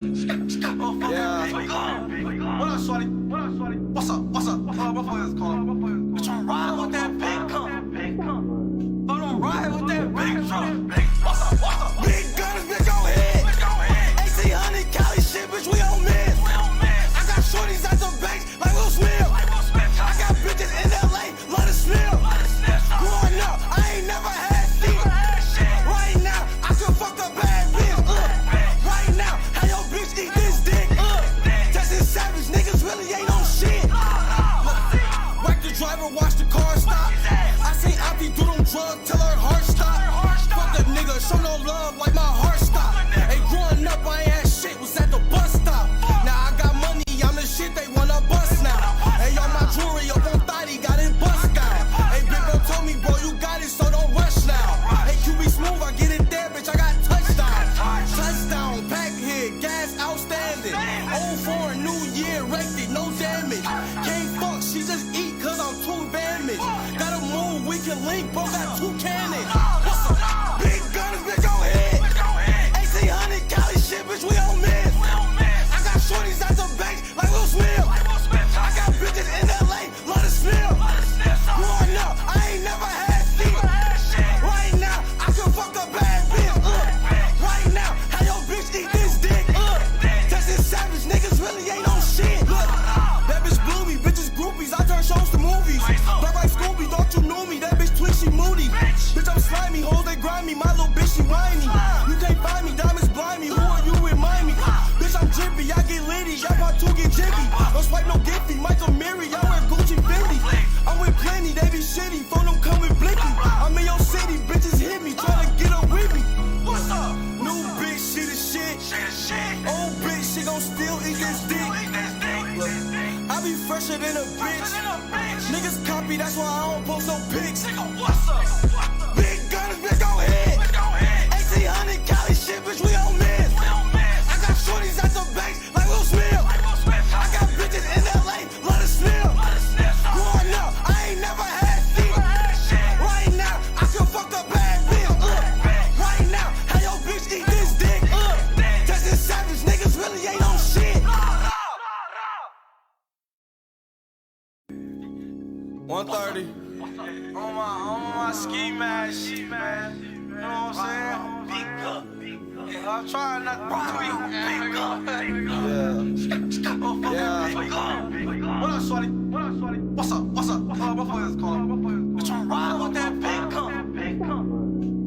Yeah. What up, shorty? What's up? My phone is calling. You tryna ride with that big gun? But don't ride with that big drum. What's up? Big guns, bitch, go ahead. 1800 Cali shit, bitch, we on miss. I got shorties at the banks like Will Smith. I got bitches in LA, love the smell. Growing up, I ain't never had shit. Right now, I can fuck a bad bitch. Right now, how your bitch eat this dick? Testing savage, niggas really ain't on shit. Whack the driver, watch the car stop. I seen Auntie do them drugs till her heart stop. Fuck a nigga, show no love like my heart stop. Hey, growing up, I ain't had shit, was at the bus stop. Now I got money, I'm the shit they wanna bust now. Hey, all my jewelry up on thotty, got it bust down. Hey, Big Bro told me, bro, you got it, so don't rush now. Hey, QB smooth, I get it there, bitch, I got touchdown. Touchdown, pack hit, gas outstanding. Old foreign, new year, wrecked it, no damage. Can't fuck, she just eat cause I'm too damaged. Gotta move, we can link, bro, got two cannons. What's up? Big guns, bitch, go ahead. 1800 Cali shit, bitch, we on miss. I got shorties at the banks like Will Smith. I got bitches in LA, love the smell. Growing up, I ain't never had shit. Right now, I can fuck a bad bitch. Right now, how your bitch eat this dick? Testing savage, niggas really ain't on shit. Look, that bitch blew me, bitches groupies, I turn shows to movies. Black like Scooby, thought you knew me, that bitch twitchy moody. Bitch, I'm slimy, hoes they grind me, my little bitch she whiny. You can't find me, diamonds blind me, who are you, remind me. Bitch, I'm drippy, I get litty, y'all part two get jiffy. Don't swipe no Giphy, Michael Miri, y'all wear Gucci Fendi. I'm with plenty, they be shitty, phone them come with blicky. I'm in your city, bitches hit me, tryna get up with me. What's up? New bitch, she the shit. Old bitch, she gon' still eat this dick. I be fresher than a bitch. Niggas copy, that's why I don't post no pics. Big guns, bitch, go ahead. 1800 Cali shit, bitch, we on miss. I got shorties at the banks like Will Smith. I got bitches in LA, love the smell. Growing up, I ain't never had shit. Right now, I can fuck a bad bitch. Right now, how your bitch eat this dick? Testing savage, niggas really ain't on shit. 130 on my ski mask, man. You know what I'm saying? I'm trying not to Yeah. What up, shorty? What's up? My phone is calling. You tryna ride with that big gun?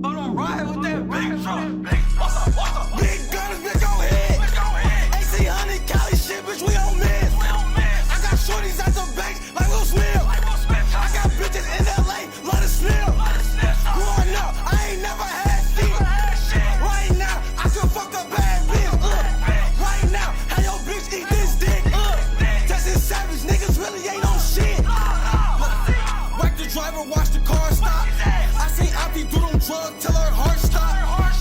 But don't ride with that big drum. What's up? Big guns, bitch, go ahead. 1800 Cali shit, bitch, we on miss. I got shorties at the banks like Will Smith. I got bitches in LA, love the smell. Growing up, I ain't never had shit. Right now, I can fuck a bad bitch. Right now, how your bitch eat this dick? Testing savage, niggas really ain't on shit. Whack the driver, watch the car stop. I seen Auntie do them drugs till her heart stop.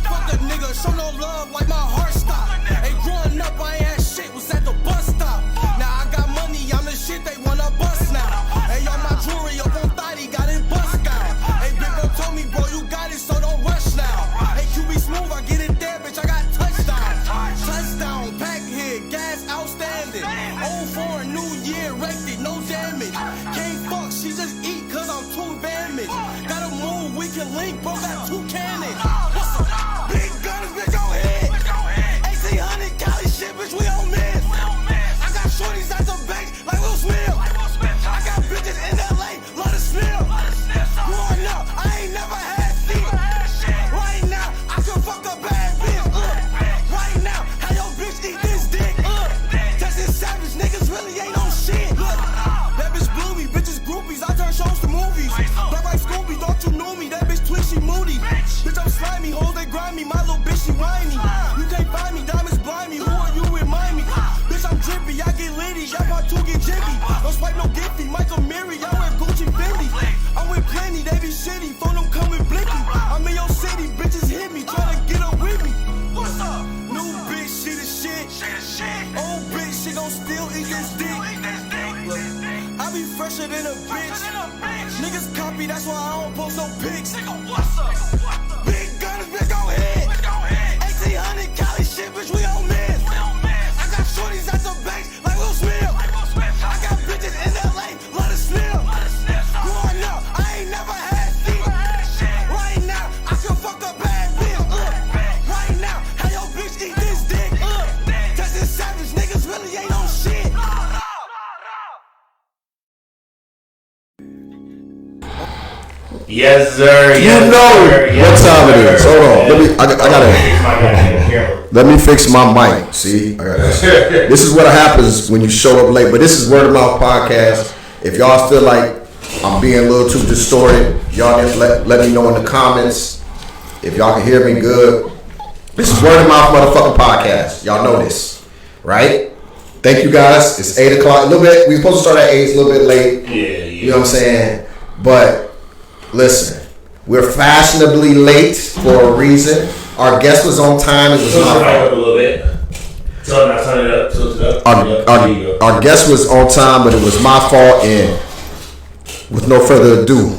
Fuck a nigga, show no love like my heart stop. Hey, growing up, I ain't had shit, was at the bus stop. Now I got money, I'm the shit they wanna bust now. Hey, all my jewelry up on thotty, got it bust down. Hey, Big Bro told me, bro, you got it, so don't rush now. Hey, QB smooth, I get it there, bitch, I got touchdown. Touchdown, pack hit, gas outstanding. Old foreign, new year, wrecked it, no damage. Can't fuck, she just eat cause I'm too damaged. Gotta move, we can link, bro, got two cannons. What's up? Big guns, bitch, go ahead. 1800 Cali shit, bitch, we on miss. I got shorties at the banks like Will Smith. I got bitches in LA, love the smell. Growing up, I ain't never had shit. Right now, I can fuck a bad bitch. Right now, how your bitch eat this dick? Testing savage, niggas really ain't on shit. Look, that bitch blew me, bitches groupies, I turn shows to movies. Black like Scooby, thought you knew me, that bitch twitchy moody. Bitch, I'm slimy, hoes they grind me, my little bitch she whiny. You can't find me, diamonds blind me, who are you, remind me. Bitch, I'm drippy, I get litty, y'all part two get jiffy. Don't swipe no Giphy, Michael Miri, y'all wear Gucci Fendi. I'm with plenty, they be shitty, phone them come with blicky. I'm in your city, bitches hit me, tryna get up with me. What's up? New bitch, she the shit. Old bitch, she gon' still eat this dick. I be fresher than a bitch. Niggas copy, that's why I don't post no pics. Big guns, bitch, go ahead. 1800 Cali shit, bitch, we on miss. Yes, sir. You know what time it is. Hold on. Let me fix my mic. See, this is what happens when you show up late. But this is Word of Mouth Podcast. If y'all feel like I'm being a little too distorted, y'all let me know in the comments. If y'all can hear me good. This is Word of Mouth Motherfucking Podcast. Y'all know this, right? Thank you guys. It's 8 o'clock. A little bit. We supposed to start at 8. It's a little bit late. Yeah. You know what I'm saying? But listen, we're fashionably late for a reason. Our guest was on time. It was my fault. A little bit. Turn it up. Our guest was on time, but it was my fault. And with no further ado,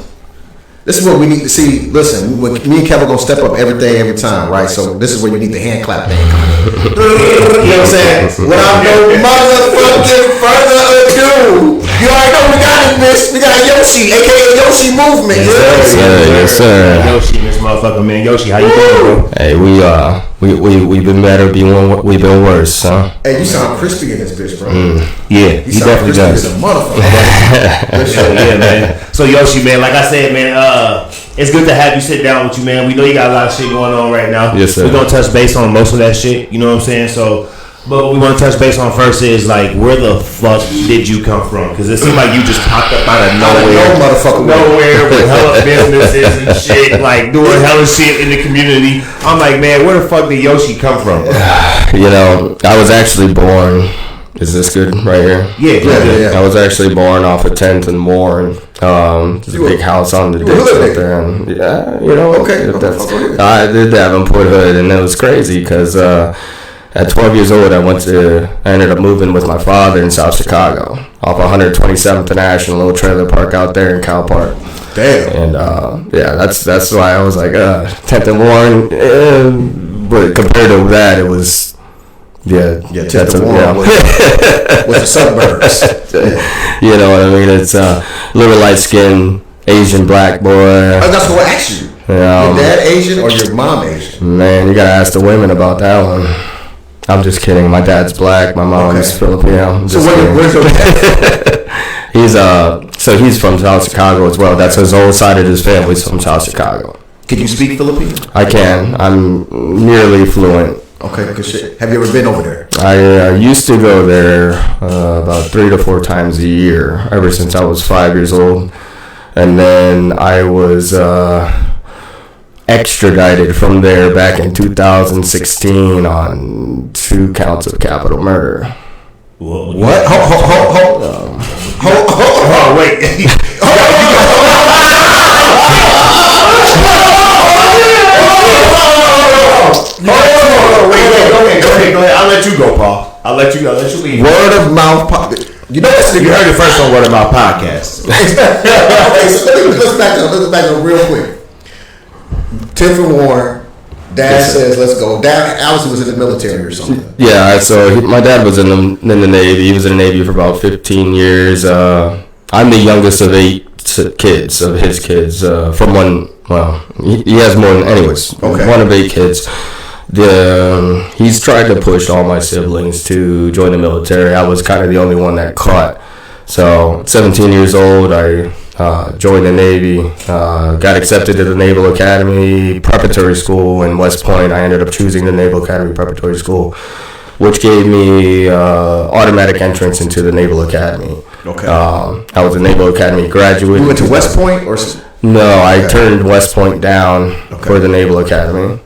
this is what we need to see. Listen, me and Kevin gonna step up every time, right? So this is where you need the hand clap thing. You know what I'm saying? Without no motherfucking further ado, you already know we got this. We got Yoshi, aka Yoshi Movement. Yes, sir. Yoshi, this motherfucker, man. Yoshi, how you doing, bro? Hey, we've been better, we've been worse, huh? Hey, you sound crispy in this bitch, bro. Yeah, he definitely does. As a motherfucker. Yeah, man. So Yoshi, man, like I said, man, it's good to have you sit down with you, man. We know you got a lot of shit going on right now. Yes, sir. We're gonna touch base on most of that shit. You know what I'm saying? So, but what we want to touch base on first is like, where the fuck did you come from? Because it seemed like you just popped up out of nowhere, nowhere with hella businesses and shit, like doing hella shit in the community. I'm like, man, where the fuck did Yoshi come from? You know, I was actually born. Is this good right here? Yeah. I was actually born off of 10th and Warren. There's a big house on the ditch up there. And yeah, you know. Okay. I did Davenport Hood, and it was crazy because at 12 years old, I ended up moving with my father in South Chicago off 127th and Ash in a little trailer park out there in Cal Park. Damn. And that's why I was like 10th and Warren. But compared to that, it was. Yeah, that's with the suburbs. You know what I mean? It's a little light-skinned Asian black boy. That's what I asked you. Your dad Asian or your mom Asian? Man, you gotta ask the women about that one. I'm just kidding. My dad's black. My mom's Filipino. So where's your dad? He's from South Chicago as well. That's his whole side of his family's from South Chicago. Can you speak Filipino? I can. I'm nearly fluent. Okay, good shit. Have you ever been over there? I used to go there about 3 to 4 times a year ever since I was 5 years old. And then I was extradited from there back in 2016 on 2 counts of capital murder. What? Hold, wait. Go ahead. I'll let you go, Paul. I'll let you leave. Word of Mouth Podcast. You know what? You heard it first on Word of Mouth Podcast. Okay, so let's back up real quick. Tiff and Warren, Dad says, let's go. Dad obviously was in the military or something. Yeah, so my dad was in the Navy. He was in the Navy for about 15 years. I'm the youngest of 8 kids, of his kids. From one, well, he has more than, anyways, okay. One of 8 kids. He's tried to push all my siblings to join the military. I was kind of the only one that caught. So, 17 years old, I joined the Navy, got accepted to the Naval Academy Preparatory School in West Point. I ended up choosing the Naval Academy Preparatory School, which gave me automatic entrance into the Naval Academy. Okay. I was a Naval Academy graduate. You went to West Point? Or? No, I turned West Point down for the Naval Academy.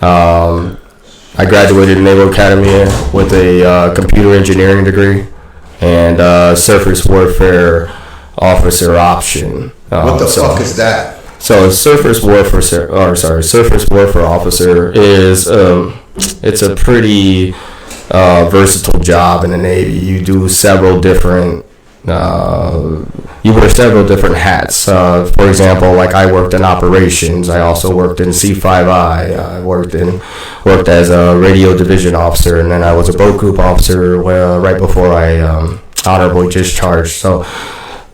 I graduated in Naval Academy with a computer engineering degree and surface warfare officer option. What the fuck is that? So surface warfare officer is it's a pretty versatile job in the Navy. You do several different. You wear several different hats. For example, like I worked in operations. I also worked in C5I. I worked as a radio division officer, and then I was a boat group officer right before I honorably discharged. So,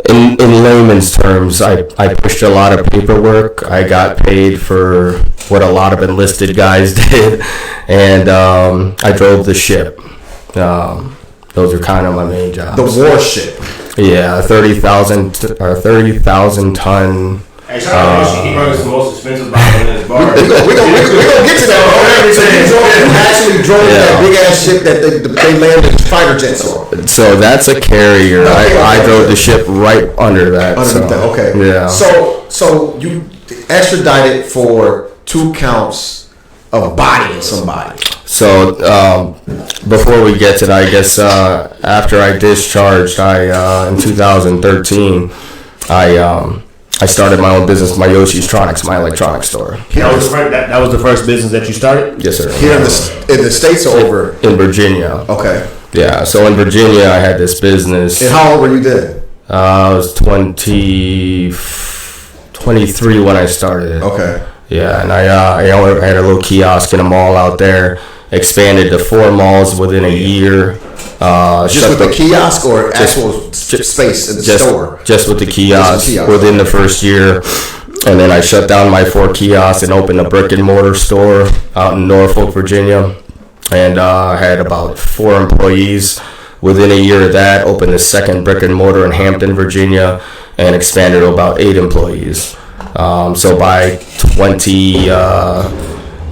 in layman's terms, I pushed a lot of paperwork. I got paid for what a lot of enlisted guys did, and I drove the ship. Those are kind of my main jobs. The warship. Yeah, 30,000 ton Hey, shout out to Yoshi. He brought us the most expensive bottle in his bar. We gonna get to that. You actually drove that big ass ship that they landed fighter jets on. So that's a carrier. I drove the ship right under that. Okay. Yeah. So you extradited for 2 counts of bodying somebody. So before we get to that, I guess after I discharged, in 2013, I started my own business, my Yoshi's my electronics store. That was the first business that you started? Yes, sir. Here in the States or over? In Virginia. Okay. Yeah, so in Virginia, I had this business. And how old were you then? I was 23 when I started. Okay. Yeah, and I had a little kiosk in a mall out there. Expanded to 4 malls within a year. Just with the kiosk or actual space in the store? Just with the kiosk within the first year. And then I shut down my 4 kiosks and opened a brick and mortar store out in Norfolk, Virginia. And I had about 4 employees. Within a year of that, opened the second brick and mortar in Hampton, Virginia, and expanded to about 8 employees. So by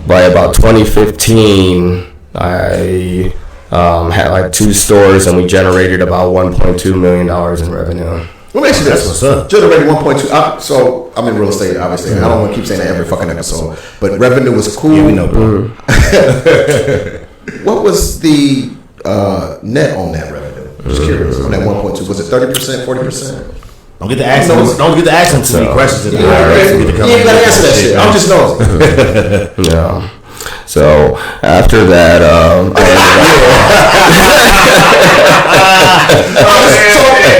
about 2015, I had like 2 stores, and we generated about $1.2 million in revenue. What makes you That's what's up. Generated 1.2. So I'm in real estate, obviously. I don't want to keep saying that every fucking episode, but revenue was cool. Yeah, we know, bro. What was the net on that revenue? Just curious. On that 1.2, was it 30%, 40%? Don't get to ask them too many questions. You ain't gotta answer that shit. I'm just nosing. Yeah. So after that,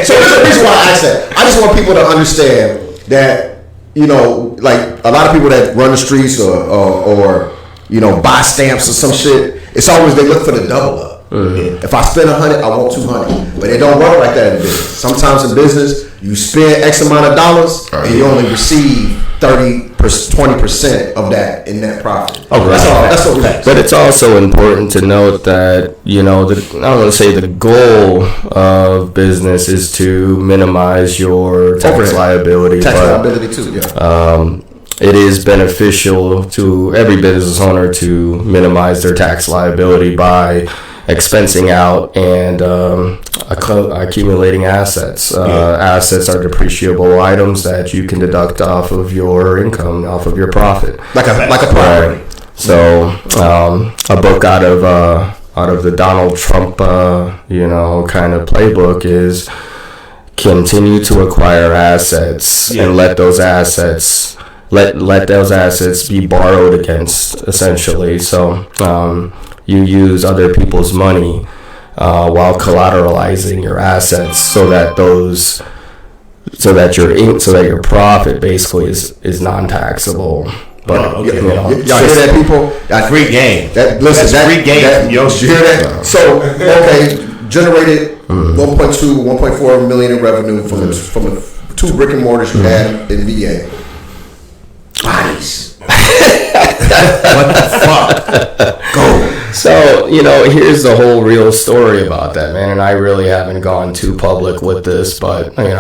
so there's a reason why I asked that. I just want people to understand that, you know, like a lot of people that run the streets or you know, buy stamps or some shit, it's always they look for the double up. Mm-hmm. If I spend 100, I want 200. But it don't work like that in business. Sometimes in business, you spend X amount of dollars and you only receive 20% of that in net profit. Oh, right. That's what we like. But it's also important to note that, you know, I don't want to say the goal of business is to minimize your tax liability. Tax liability too, yeah. It is beneficial to every business owner to minimize their tax liability by expensing out and accumulating assets. Assets are depreciable items that you can deduct off of your income, off of your profit. Like a property. Right. So a book out of the Donald Trump kind of playbook is continue to acquire assets and let those assets be borrowed against, essentially. So you use other people's money while collateralizing your assets, so that your profit basically is non-taxable. But y'all hear that, people? That's free game. That's free game from Yoshi. You hear that? So generated 1.4 million in revenue from the 2 brick and mortars you had in VA. Nice. What the fuck? Go. So, here's the whole real story about that, man. And I really haven't gone too public with this, but, I guess.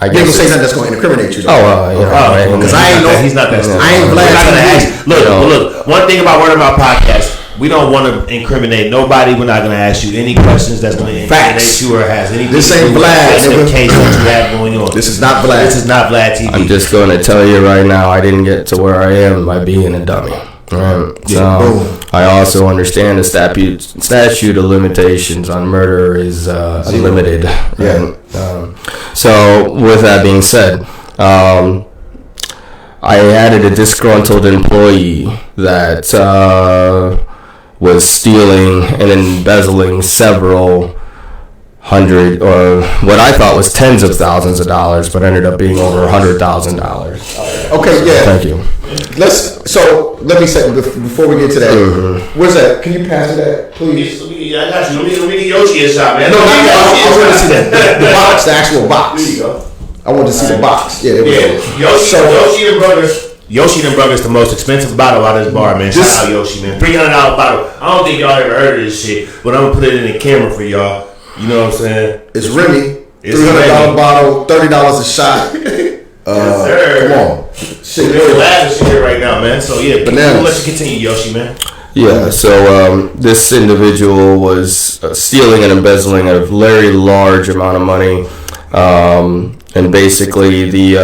You ain't say nothing that's going to incriminate you, though. Because I ain't know. He's not that stuff. I ain't glad. Look, one thing about Word of Mouth Podcast, we don't want to incriminate nobody. We're not going to ask you any questions that's going to incriminate you or has anything This ain't Vlad. This is the case that you have going on. This is not Vlad. This is not Vlad TV. I'm just going to tell you right now, I didn't get to where I am by being a dummy. Right. So I also understand the statute of limitations on murder is unlimited. Yeah. So with that being said, I added a disgruntled employee that was stealing and embezzling several hundred, or what I thought was tens of thousands of dollars, but ended up being over $100,000. Okay, yeah. Thank you. Let me say before we get to that. Where's that? Can you pass it that, please? I got you. Let me get Yoshi a shot, man. No, I want to see the box, the actual box. There you go. I want to see the box. Yeah, there we go. Yoshi and Brothers. Yoshi and Brothers, the most expensive bottle out of this bar, man. Shout out Yoshi, man. $300 bottle. I don't think y'all ever heard of this shit, but I'm gonna put it in the camera for y'all. You know what I'm saying? It's Remy. $300 bottle, $30 a shot. Come on. Shit, we're lavish here right now, man. So yeah, we'll let you continue, Yoshi, man. Yeah, so this individual was stealing and embezzling a very large amount of money. And basically,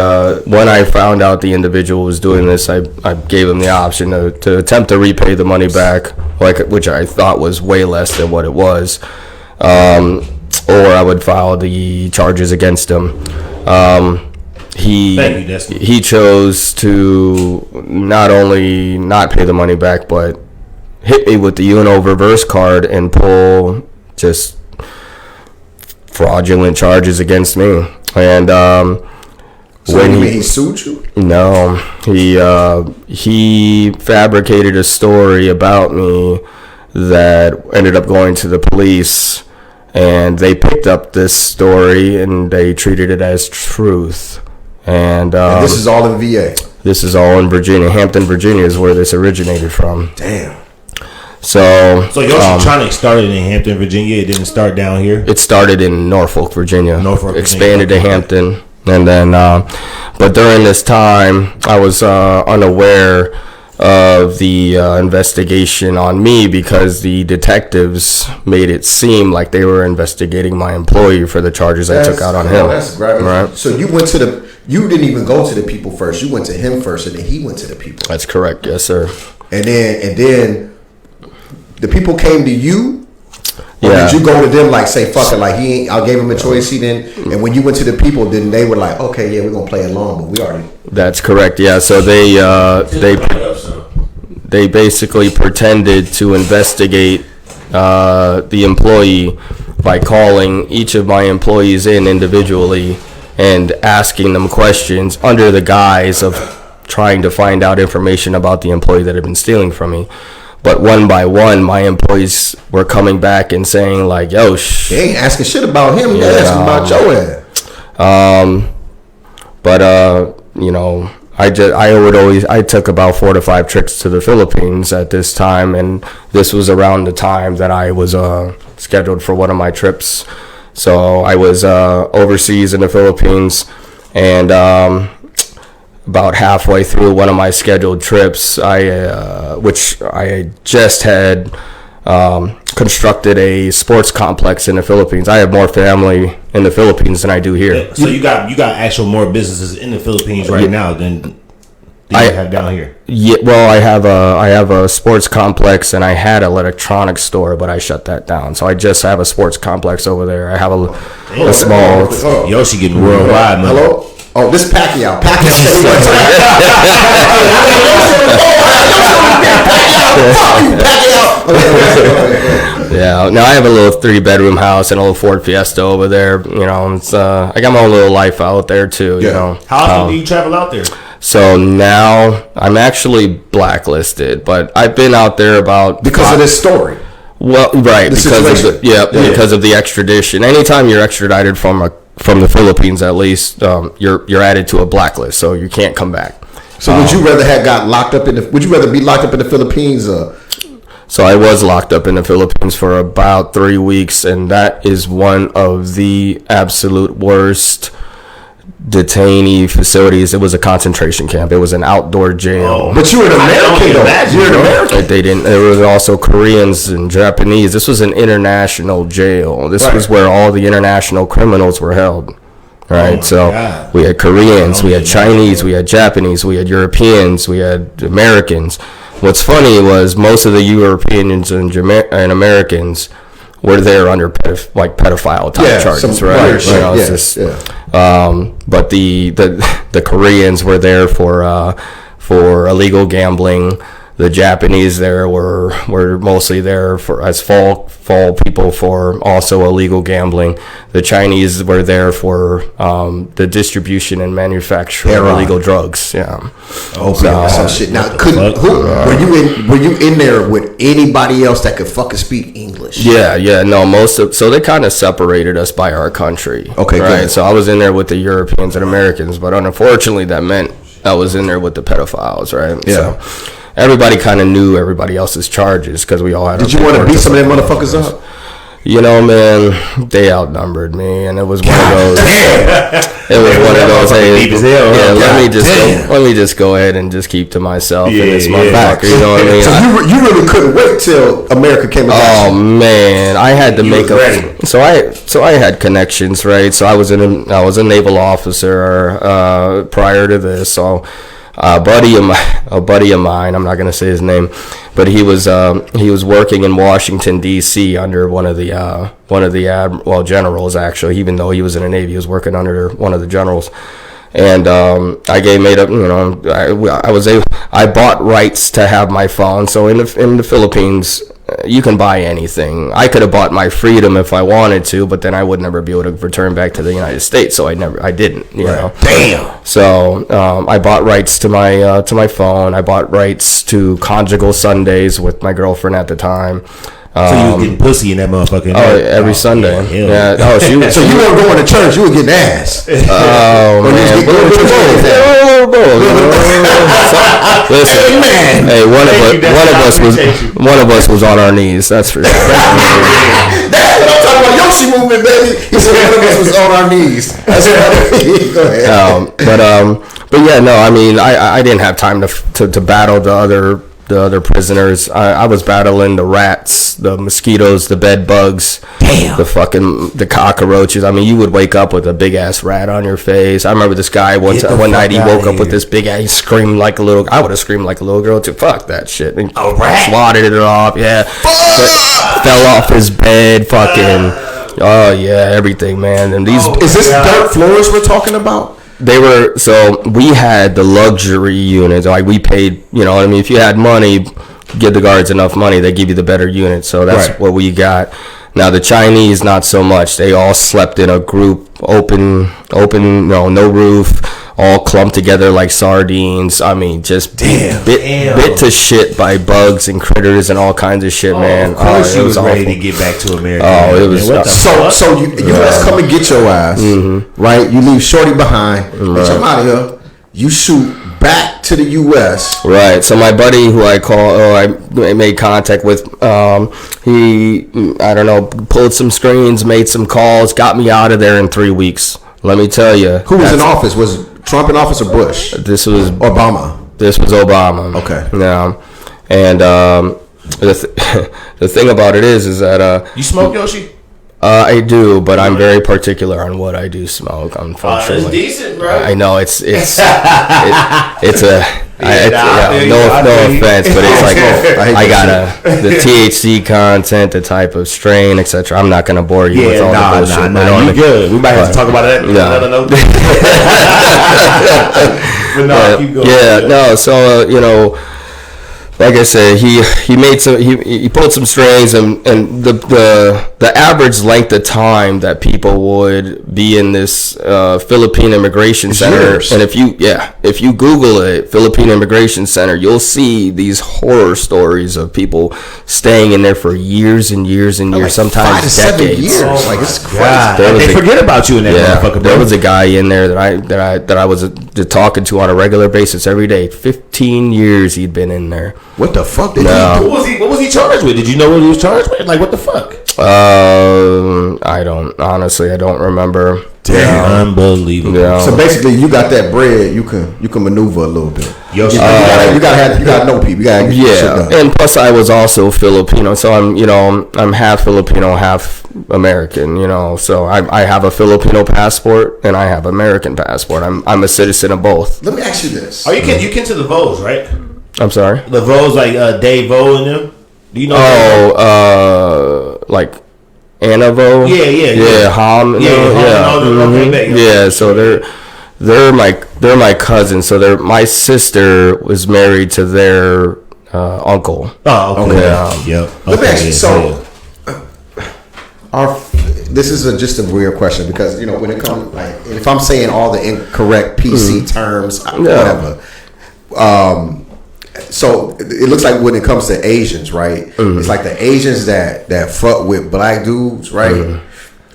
when I found out the individual was doing this, I gave him the option to attempt to repay the money back, which I thought was way less than what it was, or I would file the charges against him. He chose to not only not pay the money back, but hit me with the Uno reverse card and pull just fraudulent charges against me. And so when he sued you? No, he fabricated a story about me that ended up going to the police, and they picked up this story and they treated it as truth. And this is all in VA. This is all in Virginia. Hampton, Virginia is where this originated from. Damn. So Yoshikoson started in Hampton, Virginia. It didn't start down here. It started in Norfolk, Virginia. Expanded to Hampton, and then. But during this time, I was unaware of the investigation on me because the detectives made it seem like they were investigating my employee for the charges I took out on him. That's great. Right. So you didn't even go to the people first. You went to him first, and then he went to the people. That's correct. Yes, sir. And then. The people came to you, or Yeah. did you go to them like say fuck it, like he ain't? I gave him a choice. He didn't. And when you went to the people, then they were like, okay, yeah, we're gonna play along, but we already. That's correct. Yeah. So they basically pretended to investigate the employee by calling each of my employees in individually and asking them questions under the guise of trying to find out information about the employee that had been stealing from me. But one by one, my employees were coming back and saying like, "Yo, they ain't asking shit about him. They asking about your ass." I took about 4 to 5 trips to the Philippines at this time, and this was around the time that I was scheduled for one of my trips. So I was overseas in the Philippines, and about halfway through one of my scheduled trips, which I just had constructed a sports complex in the Philippines. I have more family in the Philippines than I do here. So you got actual more businesses in the Philippines right now than you have down here. Yeah, well, I have a sports complex, and I had an electronics store, but I shut that down. So I just have a sports complex over there. I have a small. Yoshi getting worldwide, man. Hello. Oh, this Pacquiao. Yeah. Now I have a little 3-bedroom house and a little Ford Fiesta over there. You know, it's I got my own little life out there too. Yeah. You know. How often do you travel out there? So now I'm actually blacklisted, but I've been out there because of this story. Well, right, because of because of the extradition. Anytime you're extradited from the Philippines, at least, you're added to a blacklist, so you can't come back. So would you rather have got locked up would you rather be locked up in the Philippines? So I was locked up in the Philippines for about 3 weeks, and that is one of the absolute worst detainee facilities. It was a concentration camp. It was an outdoor jail. But you were an American, though. You're an American. They didn't. There was also Koreans and Japanese. This was an international jail. This was where all the international criminals were held. Right. We had Koreans, we had Chinese, we had Japanese, we had Europeans, we had Americans. What's funny was most of the Europeans and Americans were there under pedophile type charges, right? But the Koreans were there for illegal gambling. The Japanese there were mostly there as fall people for also illegal gambling. The Chinese were there for the distribution and manufacture of illegal drugs. Yeah. Some shit. Now, were you in there with anybody else that could fucking speak English? Yeah. No, so they kind of separated us by our country. Okay, right. good. So I was in there with the Europeans and Americans, but unfortunately that meant I was in there with the pedophiles, right? Yeah. So everybody kind of knew everybody else's charges because we all had. Did you want to beat some of them motherfuckers up? You know, man, they outnumbered me, and it was one of those. It was one of those. Hey, let me just go ahead and just keep to myself in this motherfucker. You know what I mean? So you really couldn't wait till America came about. Oh man, I had to make a. So I had connections, right? So I was a naval officer prior to this. So a buddy of mine, I'm not gonna say his name, but he was working in Washington D.C. under one of the generals, actually. Even though he was in the Navy, he was working under one of the generals. And I bought rights to have my phone. So in the Philippines, you can buy anything. I could have bought my freedom if I wanted to, but then I would never be able to return back to the United States. So I didn't. You know. Damn. So I bought rights to my phone. I bought rights to conjugal Sundays with my girlfriend at the time. So you was getting pussy in that motherfucker? Every Sunday. Yeah. Oh, she was. So you weren't going to church? You were getting ass. Oh man. Listen, man. Hey, one of us was on our knees. That's for sure. I'm talking about Yoshi movement, baby. He said one of us was on our knees. That's right. Go ahead. But yeah, no. I mean, I didn't have time to battle the other prisoners. I was battling the rats, the mosquitoes, the bed bugs, the cockroaches. I mean, you would wake up with a big ass rat on your face. I remember this guy one night he woke up with this big ass. He screamed like a little. I would have screamed like a little girl too. Fuck that shit. And swatted it off. Yeah, fell off his bed. Fucking. Oh yeah, everything, man. And these is this dirt floors we're talking about? We had the luxury units. Like we paid, you know what I mean? If you had money, give the guards enough money, they give you the better unit. So that's what we got. Now the Chinese, not so much. They all slept in a group, open, no roof, all clumped together like sardines. I mean, just bit to shit by bugs and critters and all kinds of shit, man. Of course, you was ready to get back to America. Oh, it was so you guys come and get your ass, right? You leave Shorty behind, bitch, I'm out of here. You shoot back to the U.S. Right. So my buddy, who I made contact with, he, I don't know, pulled some screens, made some calls, got me out of there in 3 weeks. Let me tell you. Who was in office? Was Trump in office or Bush? This was Obama. This was Obama. Okay. Yeah. And the thing about it is that you smoke, Yoshi? I do, but I'm very particular on what I do smoke. Unfortunately, it's decent, bro. I know it's no offense, but it's like I gotta the THC content, the type of strain, etc. I'm not gonna bore you with all the bullshit. Nah, you good. We might have to talk about that. No. But no, keep going. Yeah, no. So like I said, he made some he pulled some strings, and the average length of time that people would be in this Philippine Immigration Center, years. And if you Google it, Philippine Immigration Center, you'll see these horror stories of people staying in there for years and years and years, like sometimes 5 to decades. 7 years. Like it's crazy. They forget about you in that motherfucker. Bro. There was a guy in there that I was talking to on a regular basis every day. 15 years he'd been in there. What the fuck did he do? What was he charged with? Did you know what he was charged with? Like, what the fuck? I don't remember. Damn, unbelievable. Yeah. So basically, you got that bread. You can maneuver a little bit. You gotta know people. You gotta get shit done. And plus I was also Filipino, so I'm half Filipino, half American. So I have a Filipino passport and I have American passport. I'm a citizen of both. Let me ask you this. Oh, you can to the Voes, right? I'm sorry. The Voes, like Dave Vo and them. Do you know? Like Annavo. Yeah. Ham. Yeah. So they're my cousins. So my sister was married to their uncle. Oh, okay. Yeah. Let me ask you. So, this is just a weird question because when it comes if I'm saying all the incorrect PC terms, whatever. So it looks like when it comes to Asians, right? It's like the Asians that fuck with black dudes, right?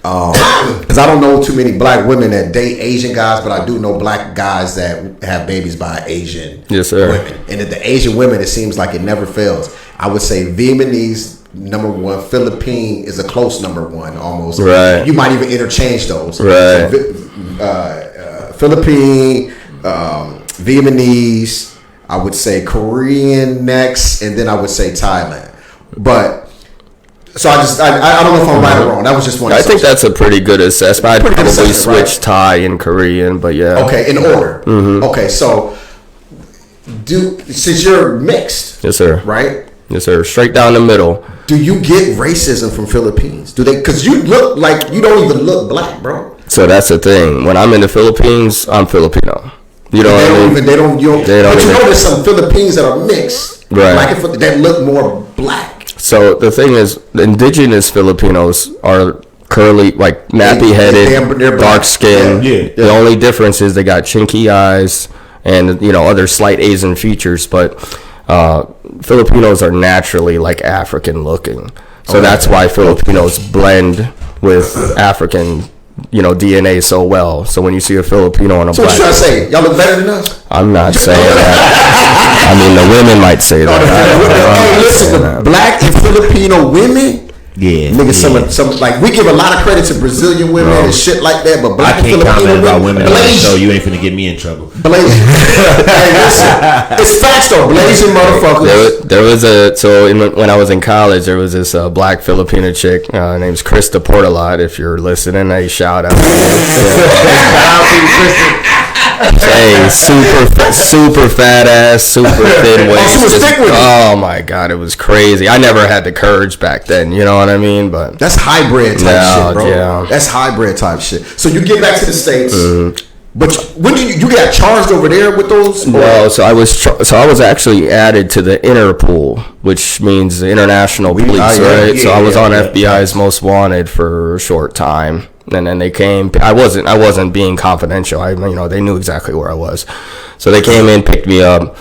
Because I don't know too many black women that date Asian guys, but I do know black guys that have babies by Asian women. And the Asian women, it seems like it never fails. I would say Vietnamese number one. Philippine is a close number one almost. Right. You might even interchange those. Right. So, Philippine, Vietnamese, I would say Korean next, and then I would say Thailand. But so I don't know if I'm right or wrong. That was just one. I think that's a pretty good assessment. I'd probably switch right? Thai and Korean, but yeah. Okay, in order. Okay, so since you're mixed, Yes, sir. right? Yes, sir. Straight down the middle. Do you get racism from Philippines? Do they? Because you look like you don't even look black, bro. So that's the thing. When I'm in the Philippines, I'm Filipino. You know what I mean? They don't. But you know, there's some Philippines that are mixed, right? Black and that look more black. So the thing is, the indigenous Filipinos are curly, like nappy headed, dark skin. Yeah. The only difference is they got chinky eyes and other slight Asian features, but Filipinos are naturally like African looking. So that's why Filipinos blend with African DNA so well. So when you see a Filipino and a so black, what you trying to say? Y'all look better than us? I'm not saying that. I mean, the women might say that. Hey, listen, the black and Filipino women. Yeah, niggas, some like we give a lot of credit to Brazilian women and shit like that, but black I can't and Filipino comment about women on the blaze. show. You ain't finna get me in trouble. Blaze. Hey, listen, it's facts though. Blazing motherfuckers. There was when I was in college, there was this black Filipino chick named Krista Portalot. If you're listening, a shout out. Hey, super fat ass, super thin waist. Oh, she was thick with you. Oh my god, it was crazy. I never had the courage back then. You know what I mean? But that's hybrid type shit, bro. Yeah. That's hybrid type shit. So you get back to the States, but when did you got charged over there with those? No, so I was actually added to the Interpol, which means the International Police, right? So I was on FBI's Most Wanted for a short time. And then they came. I wasn't being confidential. They knew exactly where I was. So they came in, picked me up.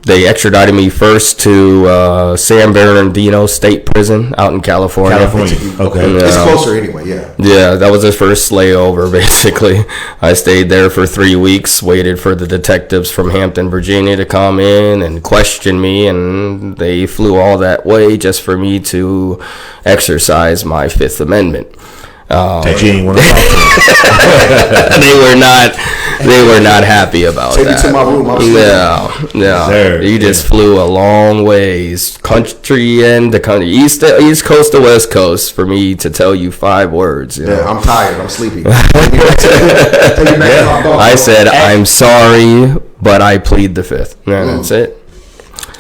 They extradited me first to San Bernardino State Prison out in California. Okay. It's closer anyway. Yeah. Yeah, that was the first layover. Basically, I stayed there for 3 weeks. Waited for the detectives from Hampton, Virginia, to come in and question me, and they flew all that way just for me to exercise my Fifth Amendment. That you ain't want to talk to. They were not happy about Take that. me to my room. No. You just flew a long ways, country end to country, east coast to west coast, for me to tell you 5 words. Yeah, I'm tired. I'm sleepy. I said, I'm sorry, but I plead the Fifth. That's it.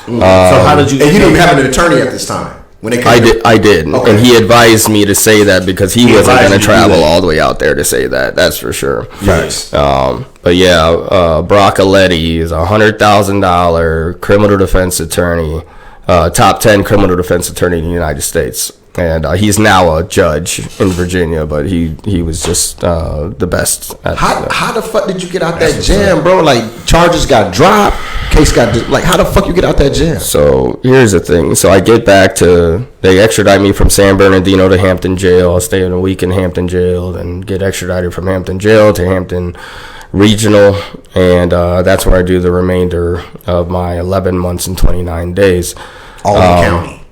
So how did you? And you didn't have an attorney at this time. When they came I did, okay. And he advised me to say that because he wasn't going to travel all the way out there to say that. That's for sure. Facts. But yeah, Brock Aletti is $100,000 criminal defense attorney, top 10 criminal defense attorney in the United States, and he's now a judge in Virginia. But he was just the best. How the fuck did you get out that jam, bro? Like charges got dropped, case got how the fuck you get out that jam? So here's the thing. So I get back to, they extradite me from San Bernardino to Hampton Jail. I'll stay a week in Hampton Jail, then get extradited from Hampton Jail to Hampton Regional, and that's where I do the remainder of my 11 months and 29 days. All in the county.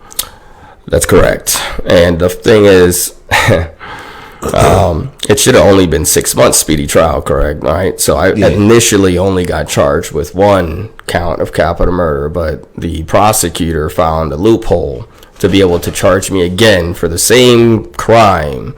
That's correct. And the thing is, it should have only been 6 months speedy trial, correct? All right. So I initially only got charged with 1 count of capital murder, but the prosecutor found a loophole to be able to charge me again for the same crime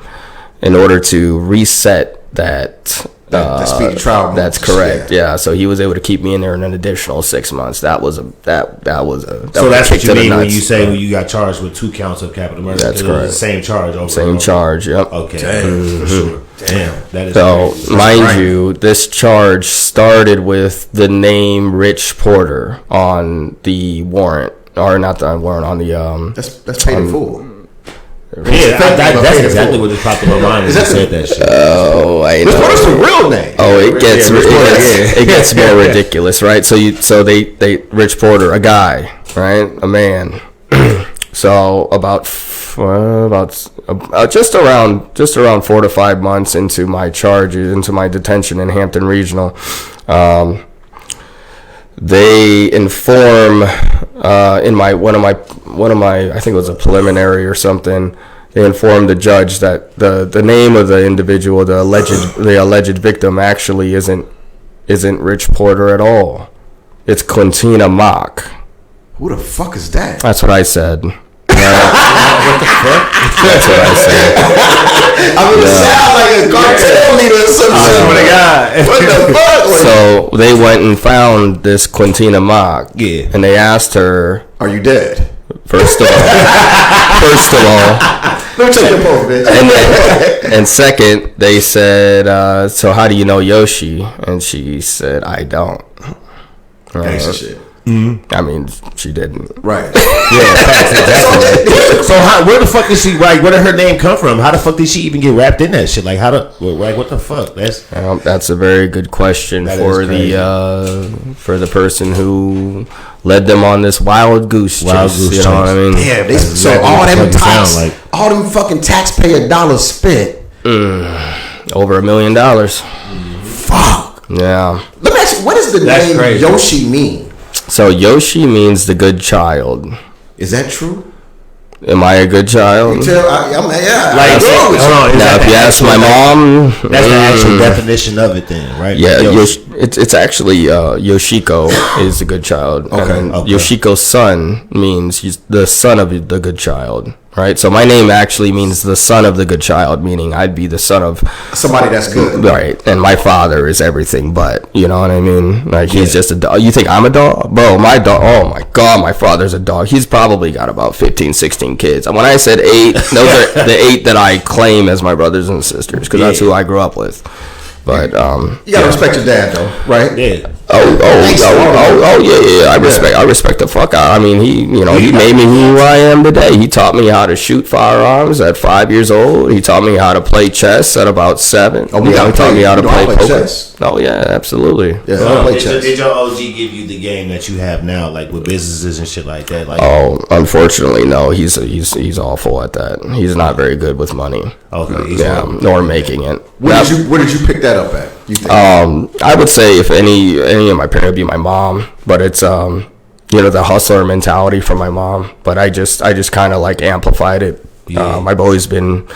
in order to reset that. That speedy trial. That's correct. Yeah. So he was able to keep me in there an additional 6 months. That was a. So that's what you mean when you say you got charged with 2 counts of capital murder. That's correct. It was the same charge. Same charge. Yep. Okay. Damn. For sure. Damn. That is. So crazy. mind you, this charge started with the name Rich Porter on the warrant, or not the warrant, on the That's paid in full. Yeah, that's exactly what just popped in my mind when you said that shit. Oh, I know. What's the real name? Oh, it gets more ridiculous, right? So they Rich Porter, a guy, right, a man. So about just around 4 to 5 months into my charges, into my detention in Hampton Regional, they inform in one of my I think it was a preliminary or something, they informed the judge that the name of the individual, the alleged victim, actually isn't Rich Porter at all. It's Quintina Mock. Who the fuck is that? That's what I said. What the fuck? That's what I said. I mean, it sounds like a cartel leader or something. What the fuck? So they went and found this Quintina Mock. Yeah. And they asked her, "Are you dead?" First of all. Let me check your phone, bitch. And second, they said, "So how do you know Yoshi?" And she said, "I don't." Gangsta shit. Mm-hmm. I mean, she didn't. Right. Yeah, exactly. So where the fuck did she? Like, where did her name come from? How the fuck did she even get wrapped in that shit? Like, what the fuck? That's a very good question for the person who led them on this wild goose chase. You know what I mean? Damn. So all them fucking taxpayer dollars spent. Over $1 million. Fuck. Yeah. Let me ask you, what does the name crazy. Yoshi mean? So Yoshi means the good child. Is that true? Am I a good child? Yeah. Now, if you ask my mom, that's the actual definition of it, then, right? Yeah, it's actually Yoshiko is the good child. Okay. Yoshikoson means he's the son of the good child. Right, so my name actually means the son of the good child, meaning I'd be the son of somebody that's good. Right, and my father is everything but, you know what I mean? Like, he's just a dog. You think I'm a dog? Bro, my dog, oh my God, my father's a dog. He's probably got about 15, 16 kids. And when I said 8, those are the 8 that I claim as my brothers and sisters, because that's who I grew up with. But you gotta respect your dad, though, right? Yeah. Oh yeah. I respect the fuck out. I mean, he made me who I am today. He taught me how to shoot firearms at 5 years old. He taught me how to play chess at about 7. Oh, he taught me how to play poker. Chess. Oh yeah, absolutely. Yeah, play chess. Did your OG give you the game that you have now, like with businesses and shit like that? Like, unfortunately, no. He's awful at that. He's not very good with money. Okay. Nor making it. Where did you pick that up at? You think? I would say if any of my parents, would be my mom, but it's the hustler mentality from my mom. But I just kind of like amplified it. Yeah. I've always been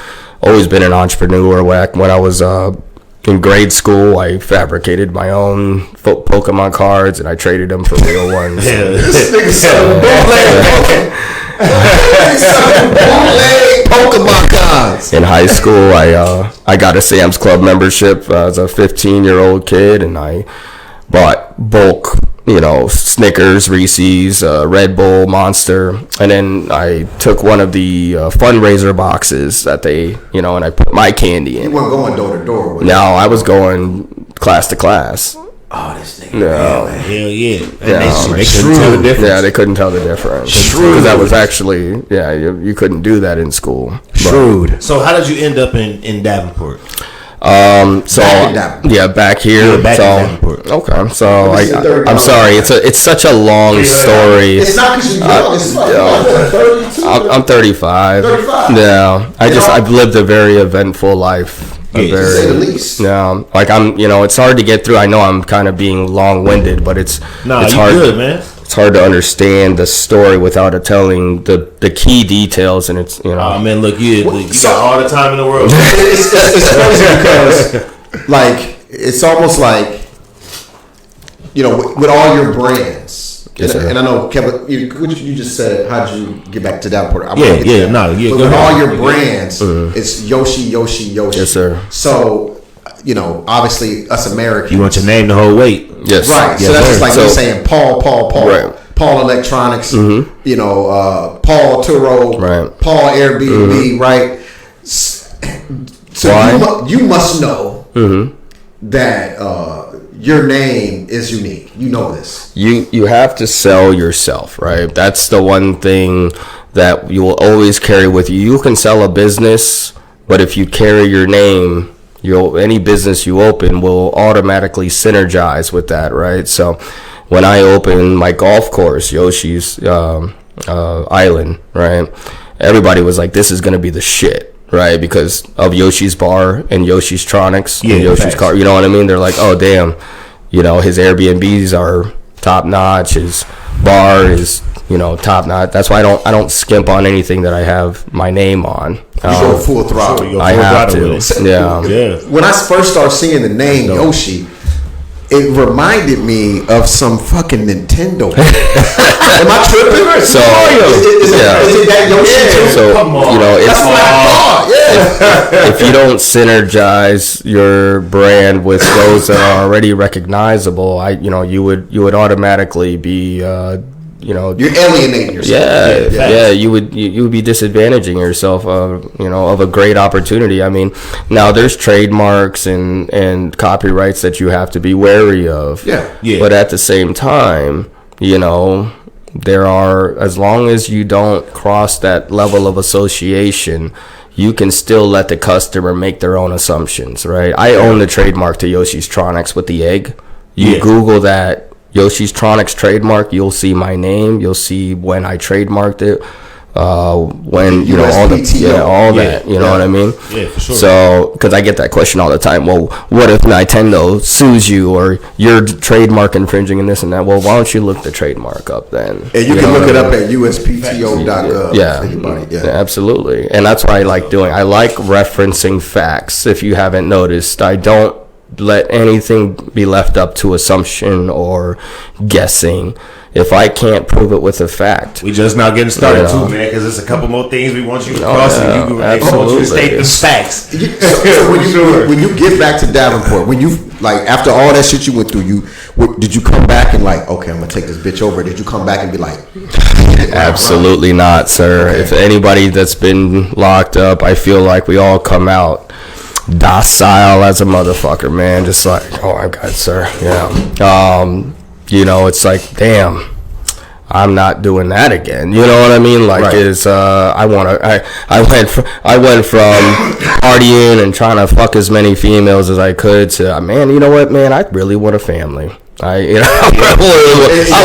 an entrepreneur. When I was in grade school, I fabricated my own Pokemon cards and I traded them for real ones. This nigga selling bootleg Pokemon cards. In high school, I got a Sam's Club membership as a 15-year-old kid, and I bought bulk, Snickers, Reese's, Red Bull, Monster, and then I took one of the fundraiser boxes that they, and I put my candy in. You weren't going door to door with it? No, I was going class to class. Oh, this nigga. No. Hell yeah. They couldn't tell the difference. Yeah, they couldn't tell the difference. Because that was actually, you couldn't do that in school. Shrewd. So how did you end up in Davenport? Back here. In Davenport. Okay, so I'm sorry. It's such a long story. It's not because you're young. It's like, I'm 35. 35. Yeah, I've lived a very eventful life. To say the least. Yeah, like it's hard to get through. I know I'm kind of being long-winded, but it's hard. Good, man. It's hard to understand the story without telling the key details, and it's Oh man, look, you got all the time in the world. It's crazy because, like, it's almost like, with all your brands. Yes, and I know, Kevin, you just said, how'd you get back to Davenport? But with all your brands, it's Yoshi. Yes, sir. So, obviously, us Americans. You want your name to hold weight. Yes. Right. So that's just like me saying Paul. Right. Paul Electronics, Paul Turo, right. Paul Airbnb, right? So you must know that your name is unique. You know this. You have to sell yourself, right? That's the one thing that you will always carry with you. You can sell a business, but if you carry your name, any business you open will automatically synergize with that, right? So when I opened my golf course, Yoshi's Island, right? Everybody was like, this is going to be the shit, right? Because of Yoshi's Bar and Yoshi's Tronics and Yoshi's Car. You know what I mean? They're like, oh, damn. His Airbnbs are top notch. His bar is top notch. That's why I don't skimp on anything that I have my name on. You go full throttle. I have to. Yeah. When I first started seeing the name Yoshi, it reminded me of some fucking Nintendo. Am I tripping? So is it that Yoshi? So Come on. That's what I thought. Yeah. if you don't synergize your brand with those that are already recognizable, you would automatically be. You're alienating yourself. You would be disadvantaging yourself of a great opportunity. I mean, now there's trademarks and copyrights that you have to be wary of. Yeah. But at the same time, there are, as long as you don't cross that level of association, you can still let the customer make their own assumptions, right? I own the trademark to Yoshi's Tronics with the egg. You Google that Yoshi's Tronics trademark, you'll see my name, you'll see when I trademarked it, when that, you know what I mean? Yeah, for sure. So, because I get that question all the time. Well, what if Nintendo sues you or you're trademark infringing and this and that? Well, why don't you look the trademark up then? And you can look it up at uspto.gov. Yeah, absolutely. And that's what I like doing. I like referencing facts. If you haven't noticed, I don't let anything be left up to assumption or guessing. If I can't prove it with a fact, we just now getting started too, man. Because there's a couple more things we want you to cross, and we want you to state the facts. So when you get back to Davenport, when you after all that shit you went through, did you come back and okay, I'm gonna take this bitch over? Did you come back and be like, absolutely not, sir. Okay. If anybody that's been locked up, I feel like we all come out docile as a motherfucker, man. Just like, oh my God, sir. Yeah. It's like, damn, I'm not doing that again. You know what I mean? Like, right. I went from partying and trying to fuck as many females as I could to, man, you know what, man? I really want a family. I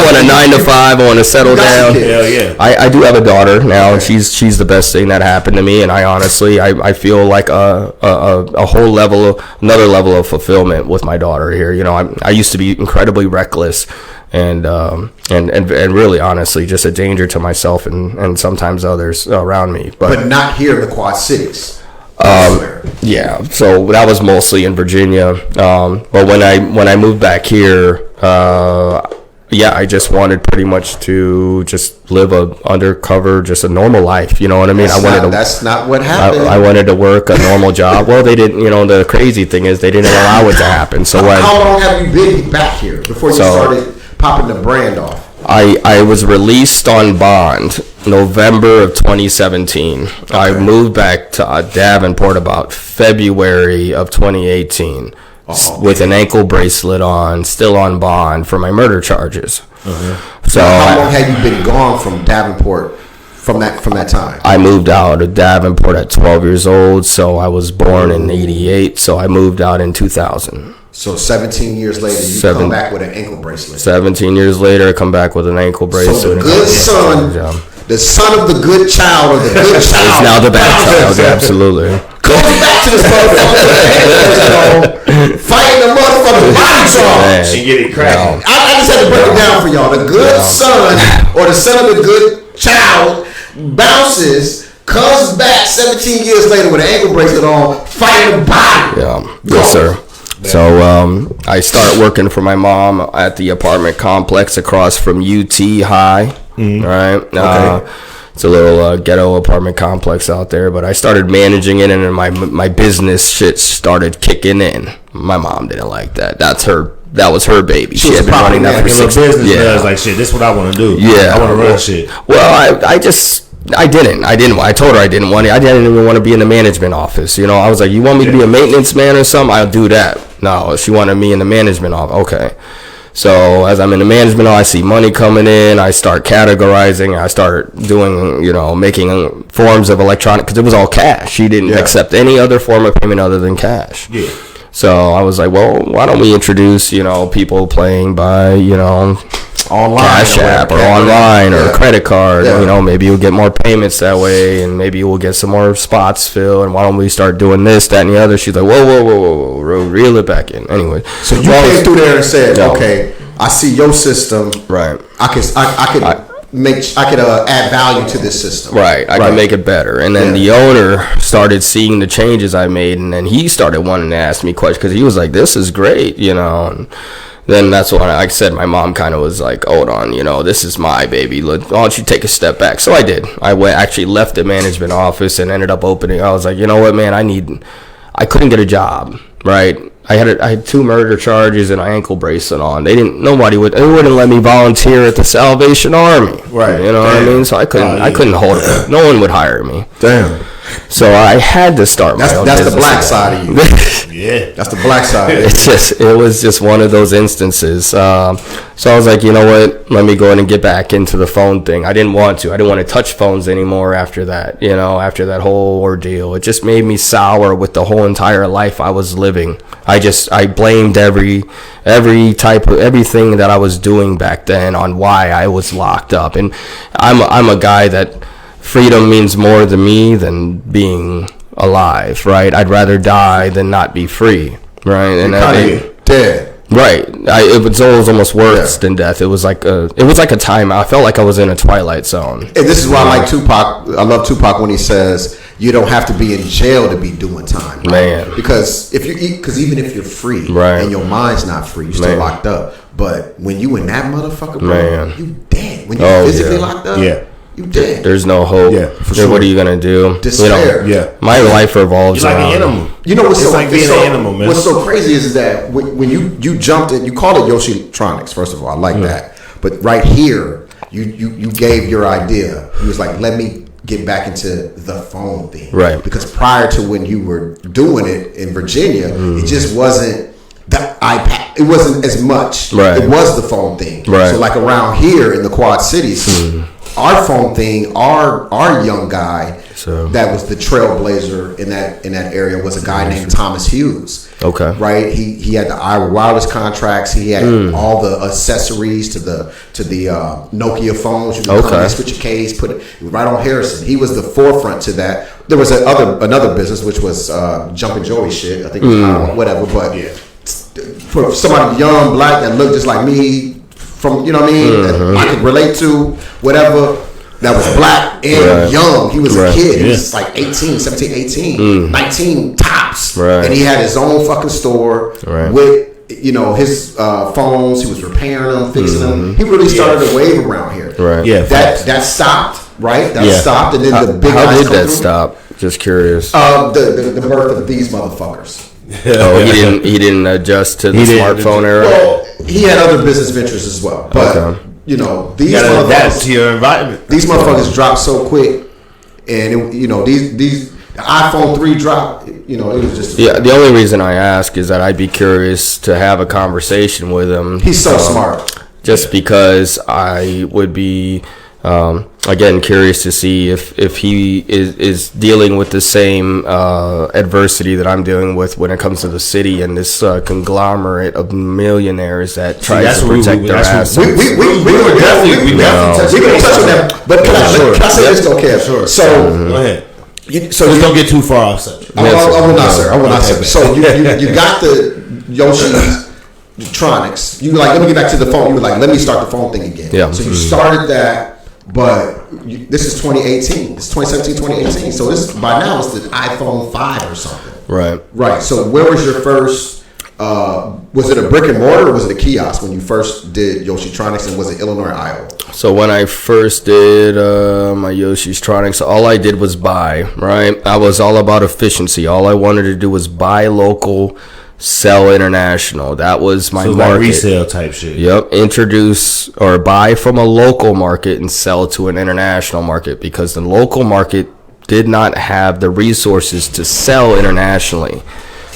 want a 9 to 5. I want to settle down. Hell yeah. I do have a daughter now, and she's the best thing that happened to me. And I honestly, I feel like a whole another level of fulfillment with my daughter here. I used to be incredibly reckless, and really honestly just a danger to myself and sometimes others around me. But not here in the Quad Cities. Yeah, so that was mostly in Virginia. But when I moved back here, I just wanted pretty much to just live undercover, just a normal life. You know what I mean? That's not what happened. I wanted to work a normal job. Well, they didn't. The crazy thing is they didn't allow it to happen. So how long have you been back here before you started popping the brand off? I was released on bond November of 2017. Okay. I moved back to Davenport about February of 2018 with an ankle bracelet on, still on bond for my murder charges. Mm-hmm. So how long had you been gone from Davenport from that time? I moved out of Davenport at 12 years old, so I was born in 88, so I moved out in 2000. So 17 years later, you come back with an ankle bracelet. 17 years later, I come back with an ankle bracelet. So the good son, the son of the good child, or the good child, is now the bad child. Absolutely. Goes back to this motherfucker, fighting the motherfucking body charge. She get it cracking. I just had to break it down for y'all. The good son, or the son of the good child, bounces, comes back 17 years later with an ankle bracelet on, fighting the body. Yeah. Yes, sir. So I started working for my mom at the apartment complex across from UT High, right? Okay. It's a little ghetto apartment complex out there, but I started managing it, and then my business shit started kicking in. My mom didn't like that. That was her baby. She had been running that for 6 years. Yeah, like shit. This is what I want to do. Yeah, I want to run shit. Well, I didn't. I told her I didn't want it. I didn't even want to be in the management office. I was like, you want me to be a maintenance man or something? I'll do that. No, she wanted me in the management office. Okay. So as I'm in the management office, I see money coming in. I start categorizing. I start doing, making forms of electronic, because it was all cash. She didn't accept any other form of payment other than cash. Yeah. So I was like, well, why don't we introduce, people paying by, online, Cash App or online or credit card. Yeah. Maybe you'll get more payments that way, and maybe we'll get some more spots filled. And why don't we start doing this, that, and the other? She's like, whoa, reel it back in. Anyway, so you came through there and said, okay, I see your system. Right. I could add value to this system. Right, I can make it better. And then the owner started seeing the changes I made, and then he started wanting to ask me questions because he was like, "This is great," And then that's when I said my mom kind of was like, "Hold on, this is my baby. Why don't you take a step back?" So I did. I actually left the management office and ended up opening. I was like, you know what, man, I couldn't get a job, right? I had 2 murder charges and an ankle bracelet on. They wouldn't let me volunteer at the Salvation Army. Right. You know what I mean? So I couldn't hold it. No one would hire me. Damn. So I had to start my own business. That's the black side of you. Yeah. That's the black side. It was just one of those instances. So I was like, you know what? Let me go ahead and get back into the phone thing. I didn't want to touch phones anymore after that, after that whole ordeal. It just made me sour with the whole entire life I was living. I blamed everything that I was doing back then on why I was locked up. And I'm a guy that freedom means more to me than being alive, right? I'd rather die than not be free, right? And dead. Right. It was almost worse than death. It was like a time. I felt like I was in a twilight zone. And this is why I like Tupac. I love Tupac when he says you don't have to be in jail to be doing time, right? Man. Because even if you're free, right, and your mind's not free, you're still locked up. But when you in that motherfucker, bro, you dead. When you're physically locked up, you dead. There's no hope. Yeah, for sure. What are you gonna do? Despair. My life revolves You're like around an animal. You know what's it's like being an animal, man. What's so crazy is that when you jumped in, you called it Yoshitronics. First of all, I like that. But right here, you gave your idea. He was like, let me get back into the phone thing, right? Because prior to when you were doing it in Virginia, it just wasn't the iPad. It wasn't as much. Right. It was the phone thing. Right. So like around here in the Quad Cities. Our phone thing, our young guy that was the trailblazer in that area was a guy named Thomas Hughes. Okay. Right? He had the Iowa Wireless contracts. He had all the accessories to the Nokia phones. You could come and switch your case, put it right on Harrison. He was the forefront to that. There was another business which was Jumpin' Joey shit. I think it was whatever, but for somebody young, black that looked just like me, from that I could relate to, whatever, that was black and young. He was a kid. He was like 18, 17, 18, 19 tops. And he had his own fucking store with, his phones. He was repairing them, fixing them. He really started a wave around here. Right. Yeah. That stopped, right? That stopped, and then the big How guys did that stop? Just curious. The birth of these motherfuckers. He didn't adjust to the smartphone era. Well, he had other business ventures as well, but these motherfuckers, to your environment. These motherfuckers dropped so quick, and the iPhone 3 dropped. It was just the only reason I ask is that I'd be curious to have a conversation with him. He's so smart. Just because I would be. Again, curious to see if he is dealing with the same adversity that I'm dealing with when it comes to the city and this conglomerate of millionaires that tries to protect their assets. We definitely touch on that. But can I say this, though, Kev? Sure. So go ahead. So just don't get too far off subject. I will not, sir. I will not, sir. So you got the Yoshitronics. You let me get back to the phone. You were like, let me start the phone thing again. Yeah. So you started that. But this is 2018. It's 2017, 2018. So by now it's the iPhone 5 or something. Right. So where was your first? Was it a brick and mortar or was it a kiosk when you first did Yoshitronics, and was it Illinois or Iowa? So when I first did my Yoshitronics, all I did was buy. Right. I was all about efficiency. All I wanted to do was buy local, sell international. That was my market. Like resale type shit. Yep. Introduce or buy from a local market and sell to an international market, because the local market did not have the resources to sell internationally.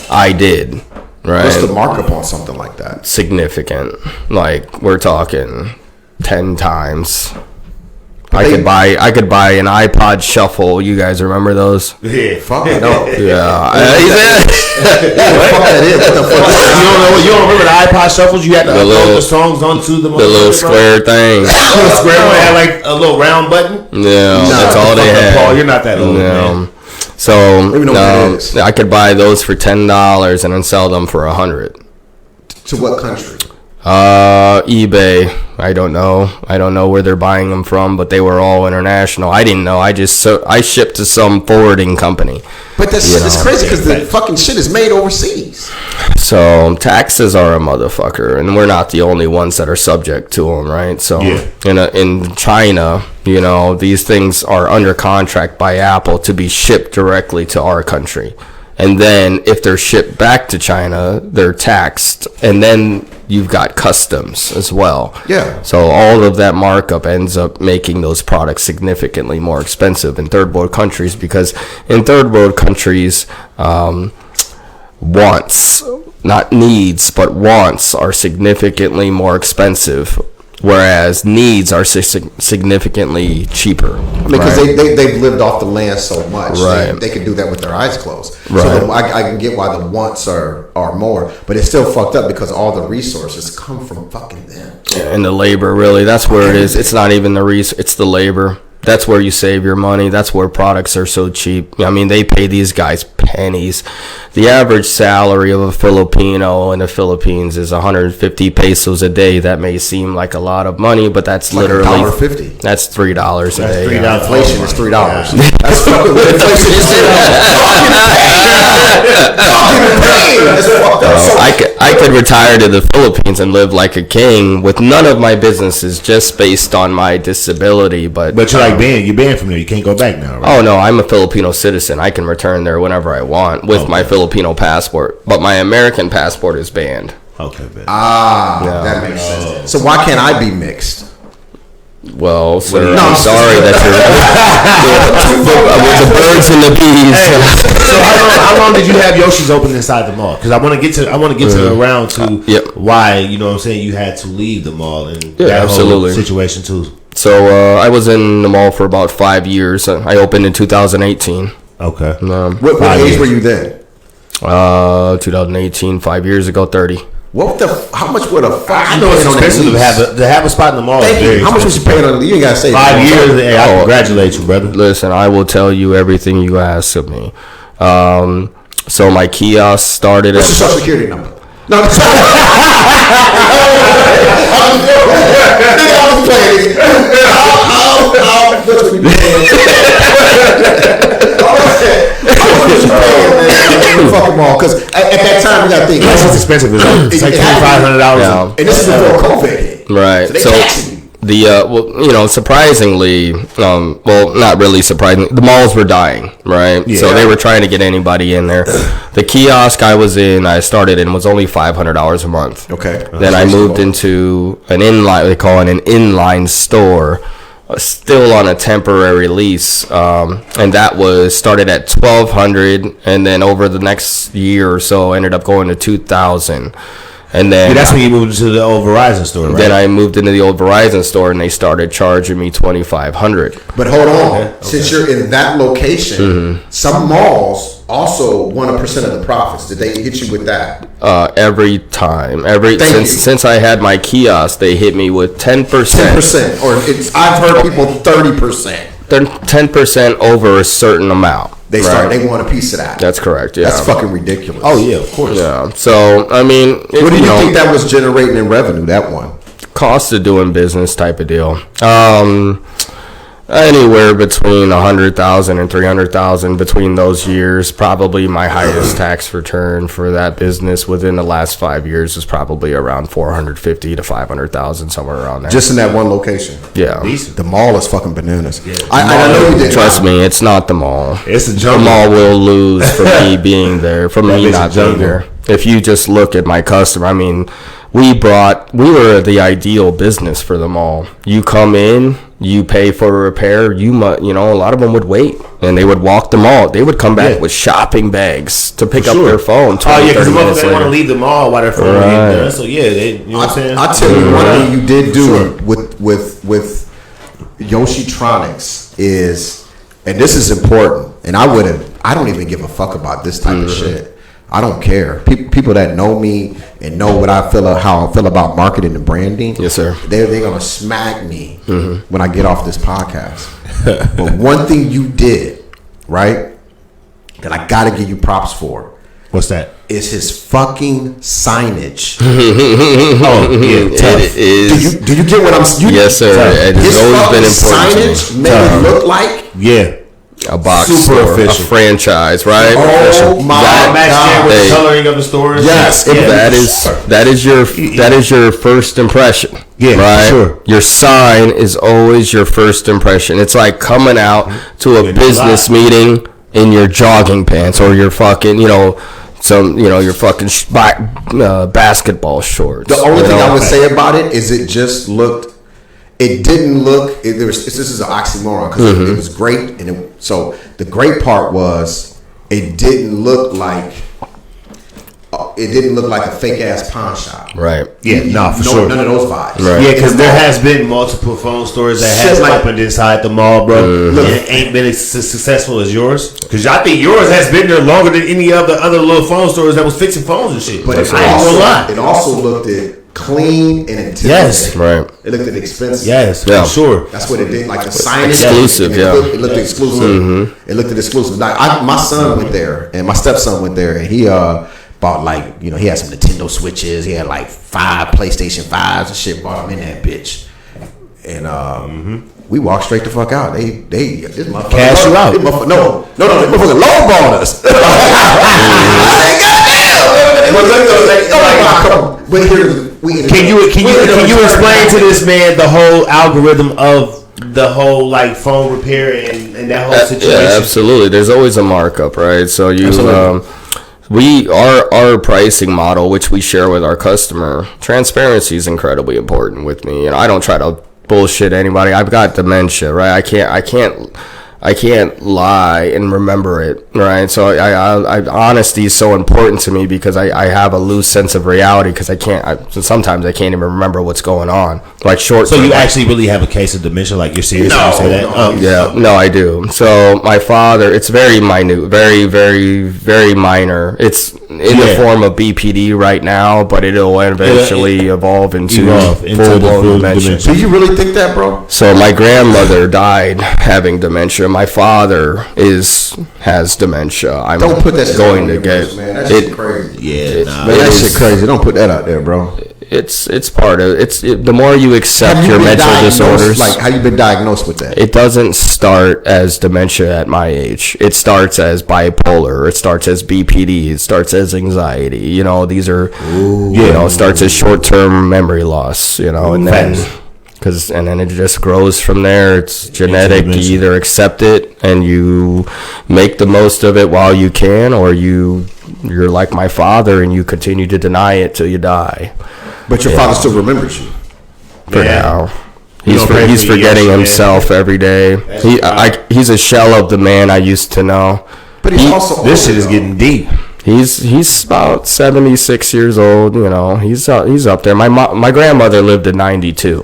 I did. Right. What's the markup on something like that? Significant. Like, we're talking 10 times. I could buy an iPod Shuffle. You guys remember those? Yeah. Fuck it up. Yeah. You don't remember the iPod Shuffles? You had to upload the songs onto the little square thing. The square one had like a little round button. Yeah, that's all they had. Paul, you're not that old, man. So I could buy those for $10 and then sell them for $100. To what country? eBay. I don't know where they're buying them from, but they were all international. I didn't know. I shipped to some forwarding company. But that's crazy because the fucking shit is made overseas. So taxes are a motherfucker, and we're not the only ones that are subject to them, right? So in China, these things are under contract by Apple to be shipped directly to our country. And then if they're shipped back to China, they're taxed. And then you've got customs as well. Yeah. So all of that markup ends up making those products significantly more expensive in third world countries, because in third world countries, wants, not needs, but wants are significantly more expensive, whereas needs are significantly cheaper. Because they've lived off the land so much. Right. They can do that with their eyes closed. Right. So I can get why the wants are more, but it's still fucked up because all the resources come from fucking them. And the labor, really, that's where it is. It's not even the it's the labor. That's where you save your money. That's where products are so cheap. I mean, they pay these guys pennies. The average salary of a Filipino in the Philippines is 150 pesos a day. That may seem like a lot of money, but that's like literally $1.50. That's $3 a day. $3. Inflation is $3. That's fucking inflation is I could retire to the Philippines and live like a king with none of my businesses, just based on my disability. But you're you're banned from there. You can't go back now, right? Oh no, I'm a Filipino citizen. I can return there whenever I want with my Filipino passport, but my American passport is banned. Okay, man. That makes sense. So why can't I be mixed? Well, sir, I'm sorry that you're with the birds and the bees. So how long did you have Yoshi's open inside the mall? Because I want to get to around to why you had to leave the mall and that whole situation too. So I was in the mall for about 5 years. I opened in 2018. Okay. What age were you then? 2018, 5 years ago, 30. How much would a fuck? I know it's expensive to have a spot in the mall. How much was you paying on? You ain't gotta say 5 years. Hey, I congratulate you, brother. Listen, I will tell you everything you ask of me. So my kiosk started. What's your social security number? No, I'm playing. Fuck them all, because at that time we got to think. It's expensive. It's like $2,500. And this is before COVID. Right. So surprisingly, not really surprisingly, the malls were dying, right? Yeah. So they were trying to get anybody in there. The kiosk I started in was only $500 a month. Okay. Then I moved into an inline, they call it an inline store, still on a temporary lease, and that was started at $1,200, and then over the next year or so ended up going to $2,000. And then that's when you moved into the old Verizon store, right? Then I moved into the old Verizon store, and they started charging me $2,500. But hold on, okay. Since you're in that location, some malls also want 1% of the profits. Did they hit you with that? Every time, since I had my kiosk, they hit me with 10%. 10%, or I've heard people 30%. 10% over a certain amount. They want a piece of that. That's correct. Yeah, that's fucking ridiculous. Oh yeah, of course. Yeah. So I mean, what do you think that was generating in revenue? That one, cost of doing business type of deal. Anywhere between $100,000 and $300,000 between those years. Probably my highest tax return for that business within the last 5 years is probably around $450,000 to $500,000, somewhere around there. Just in that one location. Yeah, the mall is fucking bananas. Yeah. I know you did. Trust me, it's not the mall. It's a jungle. The mall will lose for me being there, for me not being there. If you just look at my customer, I mean, we were the ideal business for the mall. You come in, you pay for a repair. A lot of them would wait, and they would walk the mall. They would come back with shopping bags to pick up their phone. Because they want to leave the mall while their phone is there. So you know what I'm saying. I'll tell you one thing you did do with Yoshitronics is, and this is important, and I don't even give a fuck about this type of shit. I don't care. People that know me and know how I feel about marketing and branding. Yes, sir. They're gonna smack me when I get off this podcast. But one thing you did, right, that I gotta give you props for, What's that? Is his fucking signage. Oh, yeah, tough. It is. Do you get what I'm saying? Yes, sir. It has always been important. Signage made it look like Yeah. A box Super store, official. a franchise, right? Oh my God! With Hey. the coloring of the stores. Yes, That is your first impression. Yeah, right. sure. Your sign is always your first impression. It's like coming out to a business meeting in your jogging pants or your fucking, your fucking basketball shorts. The only thing I would say about it is it just looked. It didn't look. This is an oxymoron because it was great, and so the great part was it didn't look like. It didn't look like a fake ass pawn shop. Right. Yeah, for sure. None of those vibes. Right. Yeah, because there has been multiple phone stores that has opened inside the mall, bro. And it ain't been as successful as yours. Because I think yours has been there longer than any of the other little phone stores that was fixing phones and shit. But I ain't gonna lie. it also looked clean and intimidating. Yes. Right. It looked expensive. Yes, Yeah. for sure. That's what it did. Like the signage. Exclusive, It looked exclusive. It looked exclusive. Like my son went there, and my stepson went there, and he bought he had some Nintendo Switches. He had like 5 PlayStation 5s and shit. Bought them in that bitch, and we walked straight the fuck out. They this motherfucker Cash you out. They motherfucker lowballed us. But here, Can you explain to this man the whole algorithm of the whole like phone repair and that whole situation? Yeah, absolutely. There's always a markup, right? So our pricing model, which we share with our customer, transparency is incredibly important with me. I don't try to bullshit anybody. I've got dementia, right? I can't lie and remember it, right? So honesty is so important to me because I have a loose sense of reality because sometimes I can't even remember what's going on. Like So you actually really have a case of dementia? Like you're serious when you say that? No, I do. So my father, it's very minute, very, very, very minor. It's in the form of BPD right now, but it'll eventually evolve into full-blown dementia. Do you really think that, bro? So my grandmother died having dementia. My father has dementia. I'm Don't put that going to get man. That shit crazy. Yeah, that shit crazy. Don't put that out there, bro. It's part of the more you accept your mental disorders. Like, how you been diagnosed with that? It doesn't start as dementia at my age. It starts as bipolar. It starts as BPD. It starts as anxiety. These are it starts as short-term memory loss. And then and then it just grows from there. It's genetic. You either accept it and you make the most of it while you can, or you're like my father and you continue to deny it till you die. But your father still remembers you. For now. He's forgetting himself every day. He's a shell of the man I used to know. But he's also this shit is getting deep. He's about 76 years old. He's up there. My grandmother lived to 92.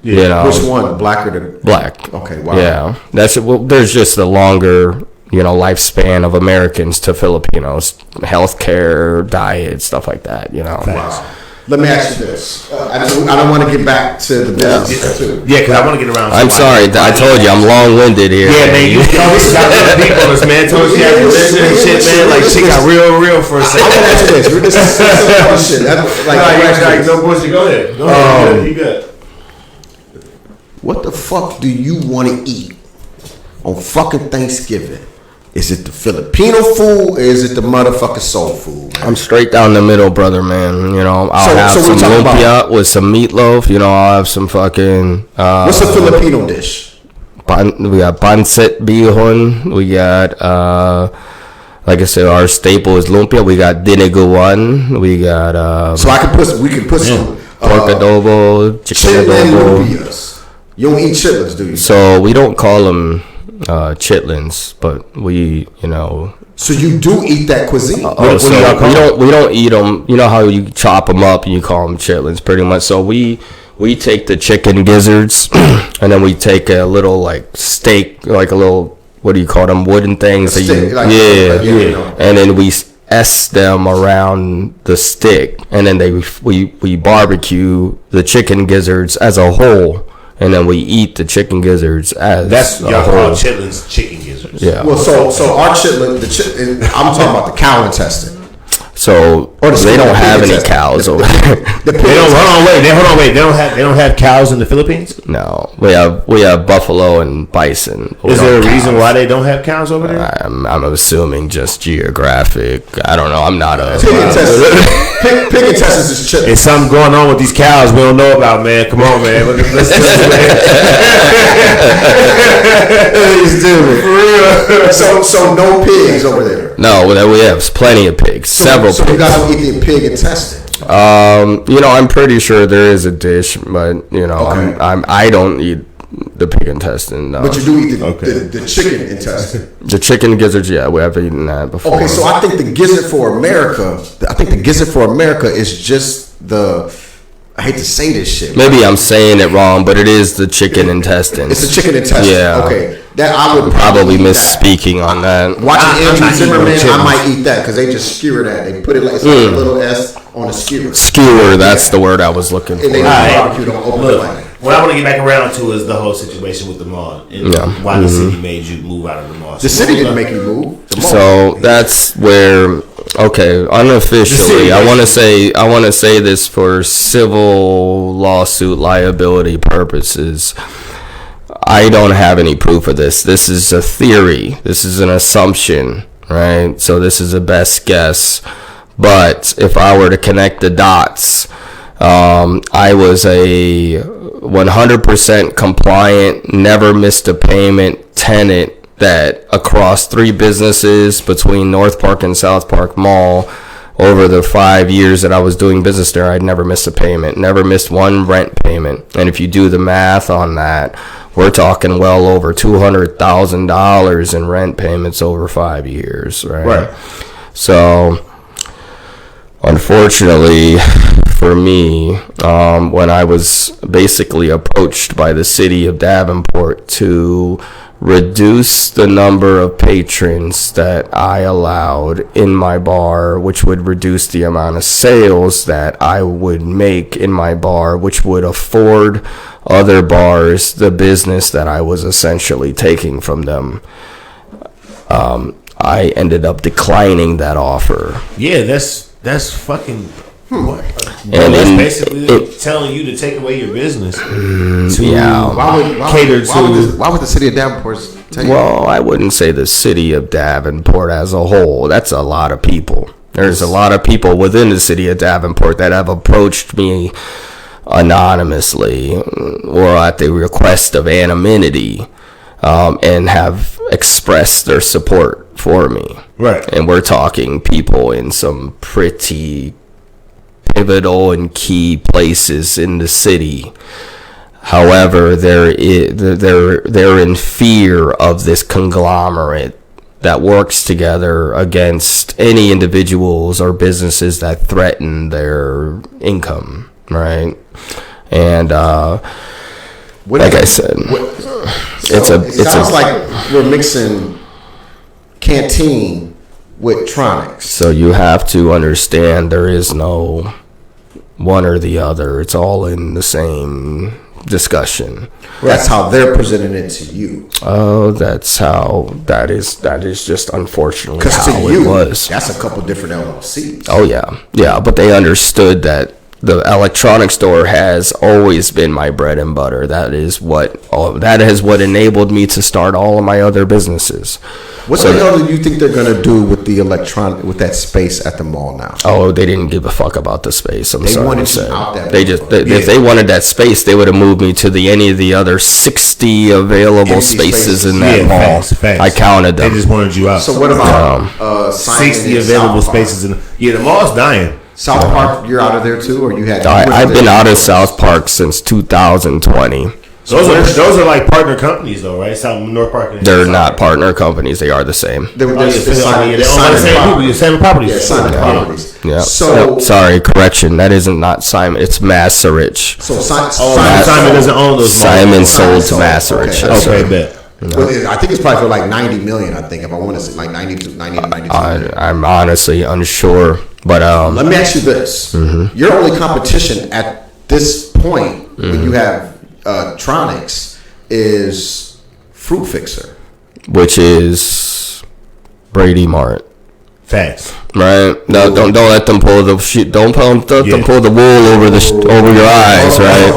Which one? Black or the black? Okay, wow. Yeah, there's just a longer lifespan of Americans to Filipinos, healthcare, diet, stuff like that. Wow. Let me ask you this. I don't want to get back to the business too. Yeah, because I want to get around. I'm sorry. I told you I'm long-winded here. Yeah, man. This got real deep on us, man. Told you had religion and shit, man. Like shit got real for a second. I want to ask you this. This is shit. No bullshit. Go ahead. You good. What the fuck do you want to eat on fucking Thanksgiving? Is it the Filipino food or is it the motherfucking soul food? Man? I'm straight down the middle, brother, man. I'll have some lumpia with some meatloaf. I'll have some fucking... what's a Filipino dish? We got pancit bihon. We got... like I said, our staple is lumpia. We got dineguan. We got... so we can put some... pork adobo, chicken adobo. Lumpias. You don't eat chitlins, do you? So we don't call them chitlins, but we, So you do eat that cuisine? We don't eat them. You know how you chop them up and you call them chitlins, pretty much. So we take the chicken gizzards and then we take a little like steak, like a little, what do you call them, wooden things? And then we them around the stick, and then we barbecue the chicken gizzards as a whole. And then we eat the chicken gizzards as y'all call chitlins chicken gizzards. Yeah. Well, so our chitlin, I'm talking about the cow intestine. So they don't have any cows over there. Hold on, wait. They don't have cows in the Philippines? No, we have buffalo and bison. Is there a reason why they don't have cows over there? I'm assuming just geographic. I don't know. I'm not a Pig intestines is chilling. There's something going on with these cows we don't know about, man. Come on, man. Let's do it, man. For real. So no pigs over there. No, we have plenty of pigs. Several so pigs. You guys don't eat the pig intestine? I'm pretty sure there is a dish, but okay. I don't eat the pig intestine. No. But you do eat the chicken intestine. The chicken gizzards, yeah, we have eaten that before. Okay, so I think the gizzard for America is just the. I hate to say this shit. Maybe I'm saying it wrong, but it is the chicken intestine. It's the chicken intestine. Yeah. Okay. That I would probably misspeaking on that. Watching Andrew Zimmerman, I might eat that because they just skewer that. They put it like it's like a little S on a skewer. Skewer, that's the word I was looking for. And they barbecue on open flame. What I want to get back around to is the whole situation with the mall and why the city made you move out of the mall. The city didn't make you move. So that's where, unofficially, I want to say this for civil lawsuit liability purposes. I don't have any proof of this. This is a theory. This is an assumption, right? So this is a best guess. But if I were to connect the dots, I was a 100% compliant, never missed a payment tenant that across 3 businesses between North Park and South Park Mall over the 5 years that I was doing business there, I'd never missed a payment, never missed one rent payment. And if you do the math on that, we're talking well over $200,000 in rent payments over 5 years, right? So, unfortunately for me, when I was basically approached by the city of Davenport to reduce the number of patrons that I allowed in my bar, which would reduce the amount of sales that I would make in my bar, which would afford other bars the business that I was essentially taking from them. I ended up declining that offer. Yeah, that's fucking what? And that's basically telling you to take away your business. Why would the city of Davenport tell you? Well, I wouldn't say the city of Davenport as a whole. That's a lot of people. There's a lot of people within the city of Davenport that have approached me anonymously or at the request of anonymity and have expressed their support for me. Right. And we're talking people in some pretty pivotal and key places in the city. However, they're in fear of this conglomerate that works together against any individuals or businesses that threaten their income, right? And like I said, it sounds like we're mixing Canteen with Tronics. So you have to understand there is no one or the other. It's all in the same discussion. That's how they're presenting it to you. Oh, that is just unfortunately because how to you, it was. That's a couple different LLCs. Oh yeah, but they understood that the electronic store has always been my bread and butter. That is what enabled me to start all of my other businesses. What the hell do you think they're gonna do with that space at the mall now? Oh, they didn't give a fuck about the space. They wanted you out there. If they wanted that space, they would have moved me to any of the other 60 available spaces in that mall. Facts. I counted them. They just wanted you out. So what about 60 available spaces in? Yeah, the mall's dying. South Park, you're out of there too, or you had? I've been out of South Park since 2020. Those are like partner companies, though, right? South North Park. They're not partner companies. They are the same. They're same properties. Yeah, Simon Properties. Yeah. So sorry, correction. That isn't not Simon. It's Massarich. So Simon doesn't own those. Simon sold to Massarich. Okay, bet. Well, I think it's probably for like $90 million. I think if I want to say like 90 to 92. I'm honestly unsure, but let me ask you this: your only competition at this point when you have Tronics is Fruit Fixer, which is Brady Mart. Facts. Right? No, don't let them pull the shit. Don't let them pull the wool over your eyes. Right?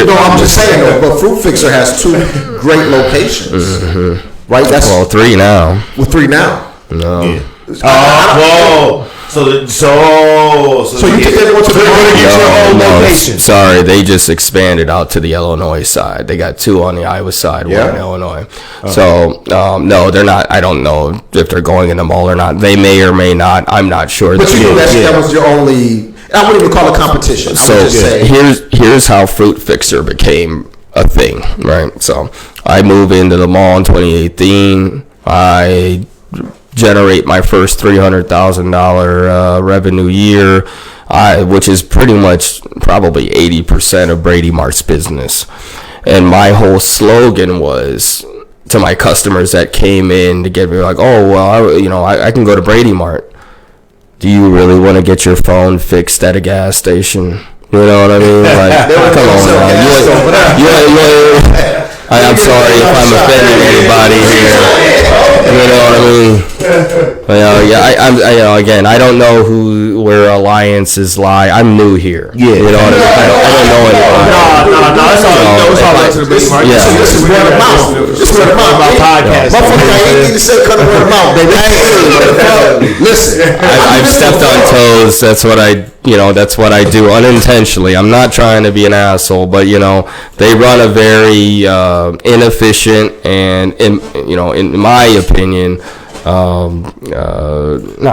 No, I'm just saying though. But Fruit Fixer has 2 great locations. Mm-hmm. Right? That's 3 now. Well, 3 now. No. Yeah. Whoa. So you think they're going to get your own location? Sorry, they just expanded out to the Illinois side. They got 2 on the Iowa side, 1 in Illinois. Okay. So no, they're not. I don't know if they're going in the mall or not. They may or may not. I'm not sure. But that was your only. I wouldn't even call it competition. So here's how Fruit Fixer became a thing, right? So I moved into the mall in 2018. I generate my first $300,000 revenue year, which is pretty much probably 80% of Brady Mart's business. And my whole slogan was to my customers that came in to get me like, oh, well, I can go to Brady Mart. Do you really want to get your phone fixed at a gas station? You know what I mean? Like, come on, man. I'm sorry if I'm offending anybody here. You know what I mean? Again, I don't know where alliances lie. I'm new here. Yeah. You know what I mean? I don't know anybody. No, it's all right to the Brady Mart. Yeah. This is word of mouth. This is word of mouth. About podcast. Motherfucker, I ain't need to say cut of word of mouth, baby. Listen. I've stepped on toes. That's what I do unintentionally. I'm not trying to be an asshole, but they run a very inefficient and, in my opinion, not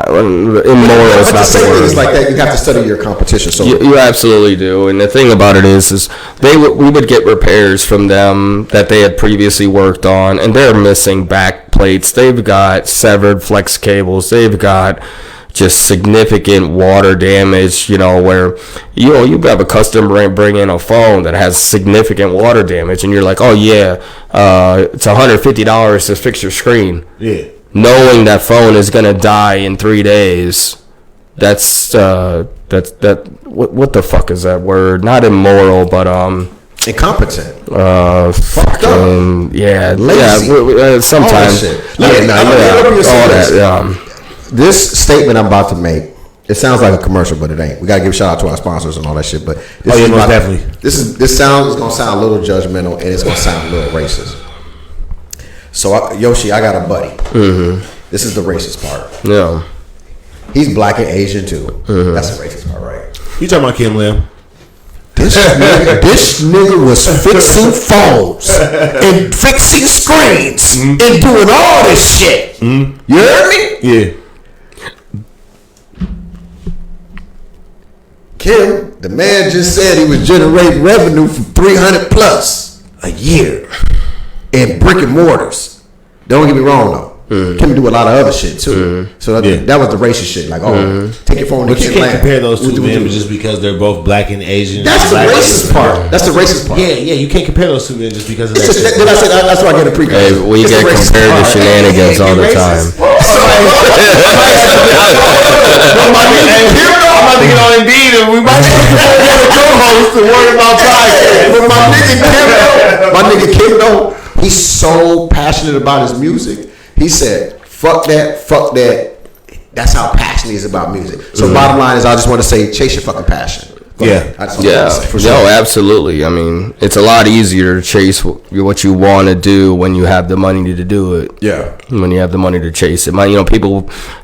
immoral. It's not the word. Things like that, you have to study your competition. So you absolutely do. And the thing about it is we would get repairs from them that they had previously worked on, and they're missing back plates. They've got severed flex cables. They've got just significant water damage, where you have a customer bring in a phone that has significant water damage, and you're like, oh yeah, it's $150 to fix your screen. Yeah. Knowing that phone is gonna die in 3 days, that's what the fuck is that word? Not immoral, but incompetent. Fucked up. Yeah, lazy. Yeah. Sometimes. All that. This statement I'm about to make, it sounds like a commercial, but it ain't. We gotta give a shout out to our sponsors and all that shit. But definitely. This sounds gonna sound a little judgmental, and it's gonna sound a little racist. So Yoshi, I got a buddy. Mm-hmm. This is the racist part. Yeah. He's black and Asian too. Mm-hmm. That's the racist part, right? You talking about Kim Lim? This nigga was fixing phones and fixing screens and doing all this shit. Mm-hmm. You heard me? Yeah. Kim, the man just said he was generating revenue from 300 plus a year in brick and mortars. Don't get me wrong though. Mm-hmm. Kim do a lot of other shit too. Mm-hmm. So that was the racist shit. Like, take your phone. But you can't compare those two men just because they're both black and Asian. That's the racist part. That's the racist part. Yeah. You can't compare those two men just because of that. Then I said that's why I get a pre. Hey, we get compared to shenanigans all the time. I'm about to get on Indeed, and we might have to co-host to worry about podcast. But my nigga Kim though, he's so passionate about his music. He said, fuck that. That's how passionate he is about music. So bottom line is, I just want to say, chase your fucking passion. No, absolutely. I mean, it's a lot easier to chase what you want to do when you have the money to do it. Yeah. When you have the money to chase it.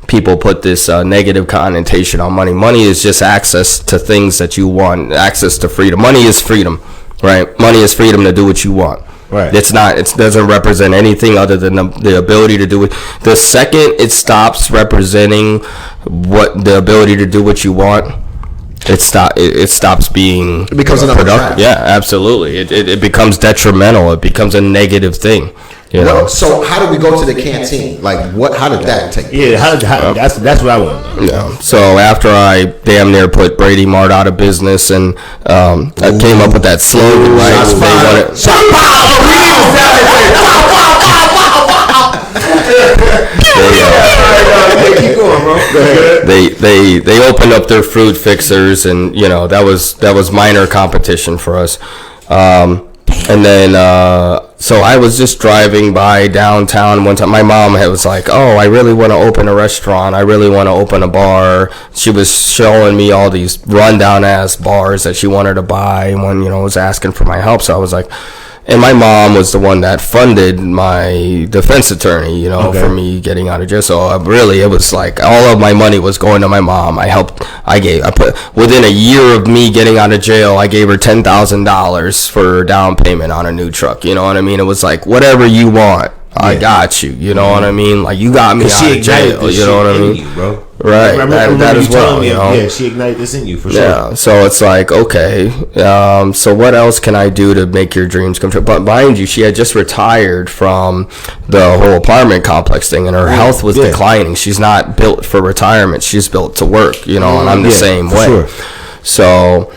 People put this negative connotation on money. Money is just access to things that you want, access to freedom. Money is freedom, right? Money is freedom to do what you want. Right. It doesn't represent anything other than the ability to do it. The second it stops representing the ability to do what you want, it stops being. It becomes another productive. Yeah, absolutely. It becomes detrimental. It becomes a negative thing. So how do we go to the canteen? Like what? How did that take place? Yeah, that's what I want to know. Yeah. So after I damn near put Brady Mart out of business, and I came up with that slogan, right? They opened up their Fruit Fixers, and that was minor competition for us. And then So I was just driving by downtown one time. My mom was like, "Oh, I really want to open a restaurant. I really want to open a bar." She was showing me all these rundown ass bars that she wanted to buy when, was asking for my help. So I was like, and my mom was the one that funded my defense attorney, for me getting out of jail. So really, it was like all of my money was going to my mom. I put within a year of me getting out of jail, I gave her $10,000 for down payment on a new truck. You know what I mean? It was like, whatever you want, I got you. You know what I mean? Like, you got me out of jail. You know what I mean? You, bro. Right, that as well. Yeah, she ignited this in you for sure. Yeah, so it's like, okay, so what else can I do to make your dreams come true? But mind you, she had just retired from the whole apartment complex thing, and her health was declining. She's not built for retirement; she's built to work. And I'm the same way. Sure. So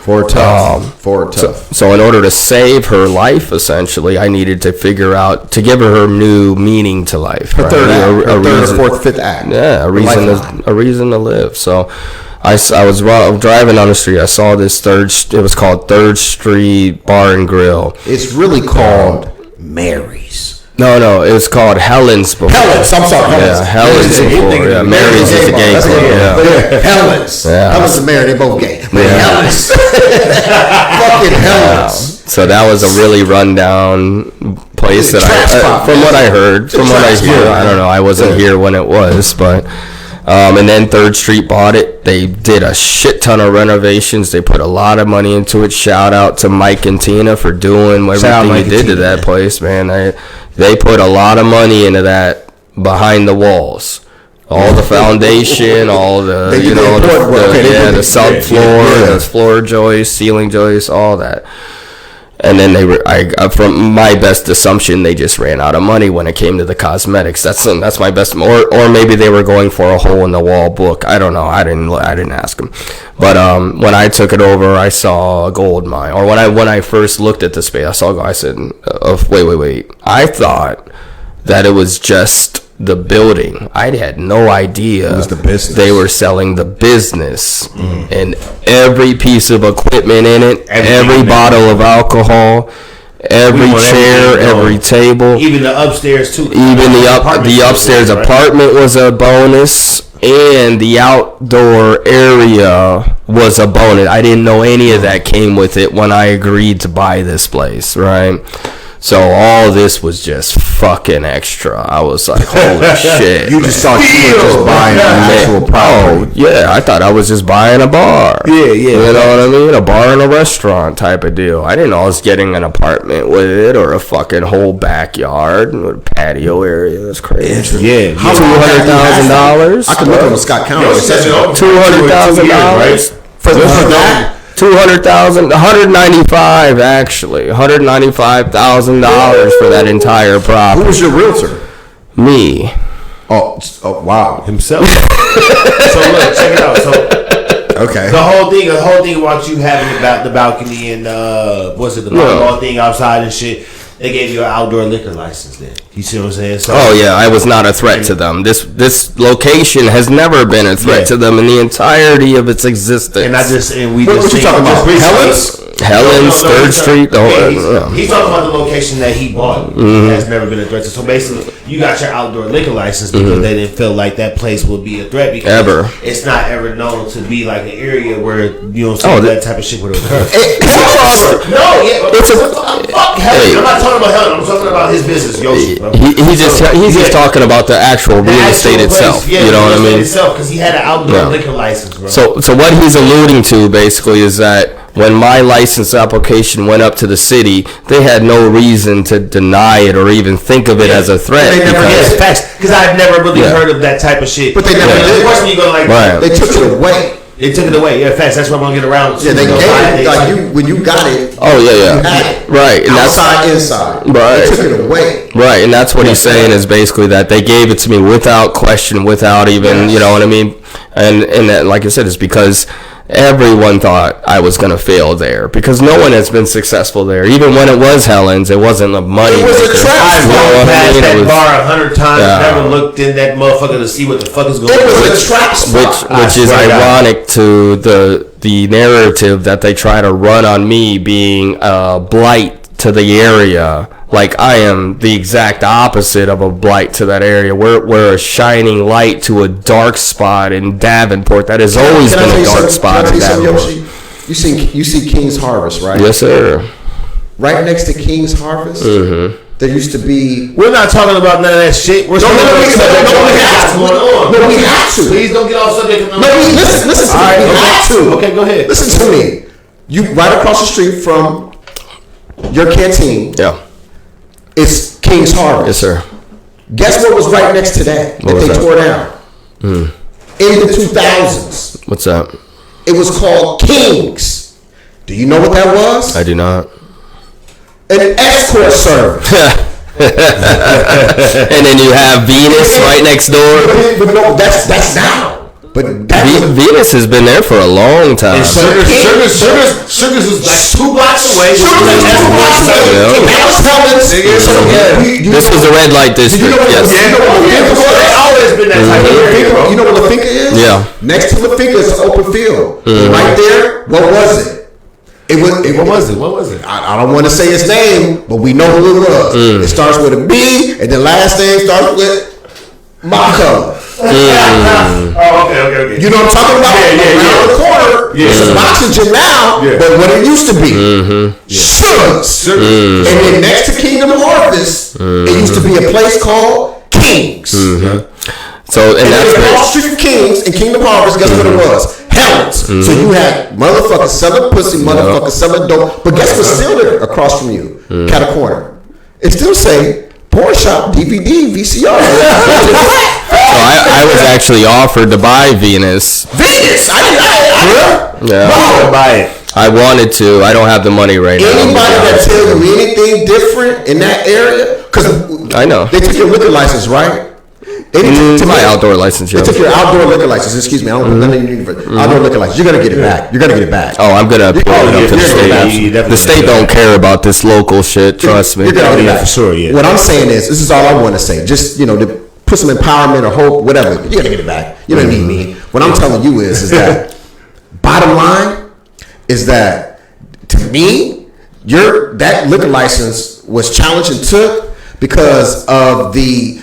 So in order to save her life, essentially, I needed to figure out to give her new meaning to life. Her third act, third, fourth, fifth act. Yeah, a reason to live. So I was driving on the street. I saw this it was called 3rd Street Bar and Grill. It's really called Mary's. No, it was called Helen's before. Helen's, I'm sorry. Yeah, Helen's before. Yeah, Mary's is the gay club. Yeah. Helen's. Yeah. Helen's and Mary, they both gay. Helen's. Fucking Helen's. So that was a really rundown place that from what I heard, from what I hear, I don't know, I wasn't here when it was, but and then 3rd Street bought it. They did a shit ton of renovations. They put a lot of money into it. Shout out to Mike and Tina for doing everything they did to that place, man. They put a lot of money into that behind the walls. All the foundation, all the, the subfloor, the floor joists, ceiling joists, all that. And then from my best assumption, they just ran out of money when it came to the cosmetics. That's my best, or maybe they were going for a hole in the wall book. I don't know. I didn't ask them. But when I took it over, I saw a gold mine. Or when I first looked at the space, I said, wait. I thought that it was just the building. I had no idea it was the business. They were selling the business and every piece of equipment in it, every bottle of alcohol, every chair, every table, even the upstairs too. Even the upstairs apartment was a bonus, and the outdoor area was a bonus. I didn't know any of that came with it when I agreed to buy this place, right? So all this was just fucking extra. I was like, holy shit. You just thought you were just buying an actual property. Oh, yeah. I thought I was just buying a bar. Yeah. You know what I mean? A bar and a restaurant type of deal. I didn't know I was getting an apartment with it or a fucking whole backyard with a patio area. That's crazy. Yeah. $200,000. I could look on Scott County. $200,000 for that? 200,000, 195 actually, $195,000 for that entire property. Who was your realtor? Me. Oh wow, himself. So look, check it out. So okay, the whole thing about you having the balcony and the volleyball thing outside and shit. They gave you an outdoor liquor license then. You see what I'm saying? So, I was not a threat to them. This location has never been a threat to them in the entirety of its existence. And we what just you talking about? Helen's 3rd Street. He's talking about the location that he bought. Has never been a threat to. So basically, you got your outdoor liquor license because they didn't feel like that place would be a threat because it's not ever known to be like an area where that type of shit would occur. I'm not talking about Helen. I'm talking about his business, Yoshi. He's just talking about the actual real estate itself. You know what I mean? Because he had an outdoor liquor license, bro. So what he's alluding to basically is that when my license application went up to the city, they had no reason to deny it or even think of it as a threat. Because I've never really heard of that type of shit. But they never did. They took it away. They took it away. Yeah, facts. That's what I'm gonna get around to. Yeah, they gave it. When you got it. Oh yeah. You had it. Right. And outside, inside. Right. They took it away. Right, and that's what he's saying is basically that they gave it to me without question, without even, you know what I mean? And that, like I said, is because everyone thought I was going to fail there because no one has been successful there. Even when it was Helen's, it wasn't a money. It was a trap. I've walked past that bar 100 times, never looked in that motherfucker to see what the fuck is going on. It was a trap spot. Which is ironic to the narrative that they try to run on me being a blight to the area. Like, I am the exact opposite of a blight to that area. We're a shining light to a dark spot in Davenport. That has always been a dark spot in Davenport. You see King's Harvest, right? Yes, sir. Right next to King's Harvest, there used to be. We're not talking about none of that shit. We're talking about No, we have to. Please don't get off subject. No, listen to me. We have to. Okay, go ahead. Listen to me. You right across the street from your canteen. Yeah. It's King's Harvest. Yes, sir. Guess what was right next to that they tore down? In the 2000s. What's that? It was called King's. Do you know what that was? I do not. An escort service. And then you have Venus right next door. But no, that's now. But Venus has been there for a long time. And Sugar's was like 2 blocks away. This was the red light district. Yes. Always been that type of area, bro. You know what LaFinca is? Yeah. Next to LaFinca is an open field. Right there, what was it? What was it? I don't want to say its name, but we know who it was. It starts with a B, and the last name starts with my color. Oh, okay. You know what I'm talking about? Around the corner, it's an oxygen now, but what it used to be, Sugar's. And then next to Kingdom Harvest, it used to be a place called King's. So, and that's across the street from King's and Kingdom Harvest, guess what it was? Helens. So you had motherfuckers selling pussy, motherfuckers selling dope, but guess what's still there across from you? Cat a corner. It still say porn shop, DVD, VCR. So I was actually offered to buy Venus. Venus! No, buy it. I wanted to. I don't have the money right now. Anybody that tells you anything different in that area, because I know they took your liquor license, right? To my outdoor license. They took your outdoor liquor license. Excuse me, I don't know nothing. Outdoor liquor license. You're gonna get it back. Oh, I'm gonna appeal it up to the state. The state don't care about this local shit. Trust me. You're gonna get it back for sure. Yeah. What I'm saying is, this is all I want to say. Just to put some empowerment or hope, whatever. You're gonna get it back. You don't need me. What I'm telling you is that bottom line is that to me, that liquor license was challenged and took because of the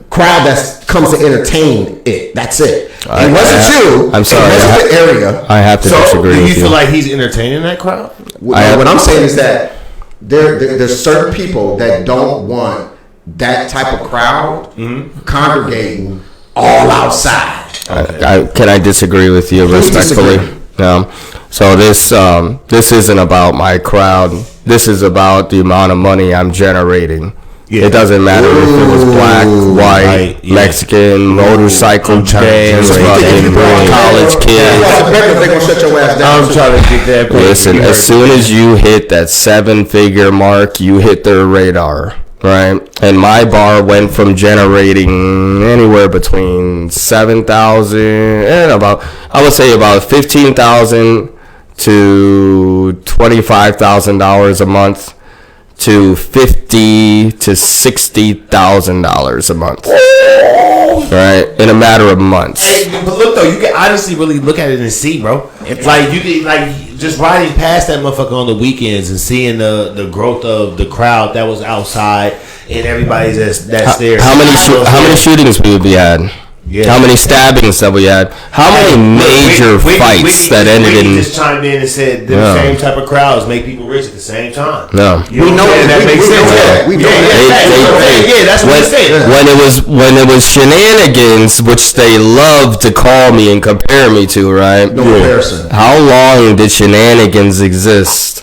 crowd that comes to entertain it. That's it. It wasn't you. I'm sorry. It wasn't the area. I have to disagree with you. Do you feel like he's entertaining that crowd? What I'm saying is that there's certain people that don't want that type of crowd congregating all outside. Can I disagree with you respectfully? So this isn't about my crowd. This is about the amount of money I'm generating. Yeah. It doesn't matter if it was black, white, Mexican, motorcycle gangs, fucking college kids. I'm trying to get that. Listen, as soon as you hit that 7-figure mark, you hit their radar, right? And my bar went from generating anywhere between 7,000 and about 15,000 to $25,000 a month to $50,000 to $60,000 a month, right? In a matter of months. Hey, but look though, you can honestly really look at it and see, bro. It's like you can just riding past that motherfucker on the weekends and seeing the growth of the crowd that was outside and everybody's that's there. How many shootings we had? Yeah. How many stabbings that we had? How many major fights that ended in? Just chimed in and said the same type of crowds make people rich at the same time. No, we know that makes sense. We know that. That's what I'm saying. When it was shenanigans, which they love to call me and compare me to, right? No comparison. How long did shenanigans exist?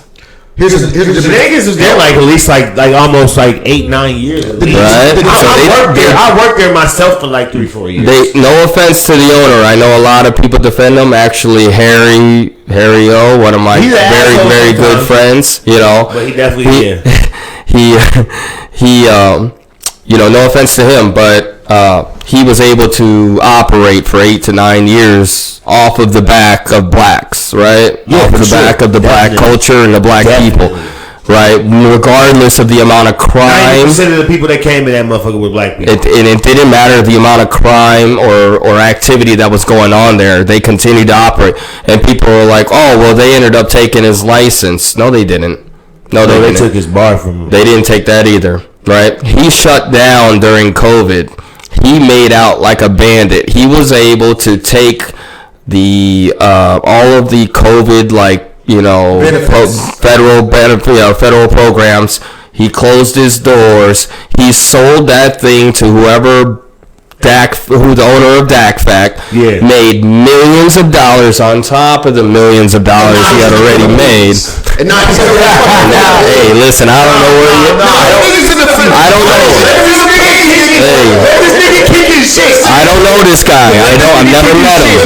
Here's the shenanigans was there like at least like almost like 8-9 years. Right. I worked there myself for like 3-4 years. No offense to the owner, I know a lot of people defend him. Actually, Harry O, one of my very good friends. But he definitely he no offense to him, but he was able to operate for 8 to 9 years off of the back of blacks, right? Yeah, off of the back of the black culture and the black people, right? Regardless of the amount of crime. 90% of the people that came in that motherfucker were black people. It didn't matter the amount of crime or activity that was going on there. They continued to operate. And people were like, oh, well, they ended up taking his license. No, they didn't. No, they took his bar from him. They didn't take that either, right? He shut down during COVID. He made out like a bandit. He was able to take the all of the COVID, like, you know, federal programs. He closed his doors. He sold that thing to whoever who the owner of DACFAC made millions of dollars on top of the millions of dollars he had already made. And now hey, listen, I don't know where you. I don't know. I don't know this guy. I've never met him.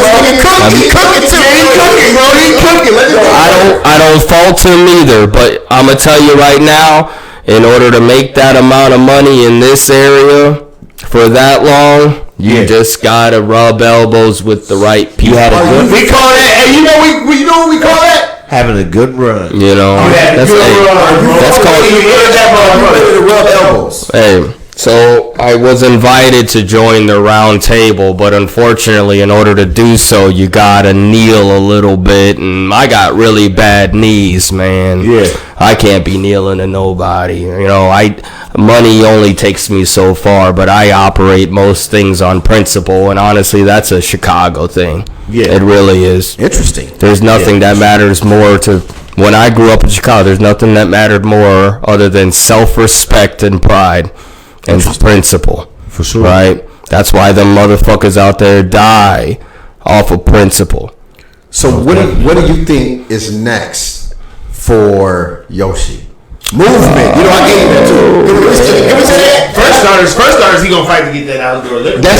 I don't fault him either, but I'm gonna tell you right now, in order to make that amount of money in this area for that long, you just gotta rub elbows with the right people. We call that. Hey, you know what we call that? Having a good run. You know, that's called rub elbows. Hey. So I was invited to join the round table, but unfortunately, in order to do so, you gotta kneel a little bit, and I got really bad knees, man. Yeah. I can't be kneeling to nobody. You know, money only takes me so far, but I operate most things on principle, and honestly, that's a Chicago thing. Yeah. It really is. Interesting. There's nothing that matters more to. When I grew up in Chicago, there's nothing that mattered more other than self-respect and pride. And principle. For sure. Right? That's why them motherfuckers out there die off of principle. So what do you think is next for Yoshi? Movement. You know, I gave you that too. First starters, he gonna fight to get that outdoor liquor. That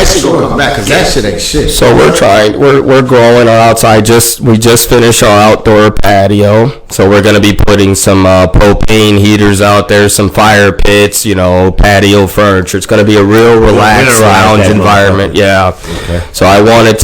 shit gonna come back because that shit ain't shit. So we're trying. We're growing our outside. We just finished our outdoor patio. So we're gonna be putting some propane heaters out there, some fire pits, you know, patio furniture. It's gonna be a real relaxed lounge environment. Yeah. Okay. So I want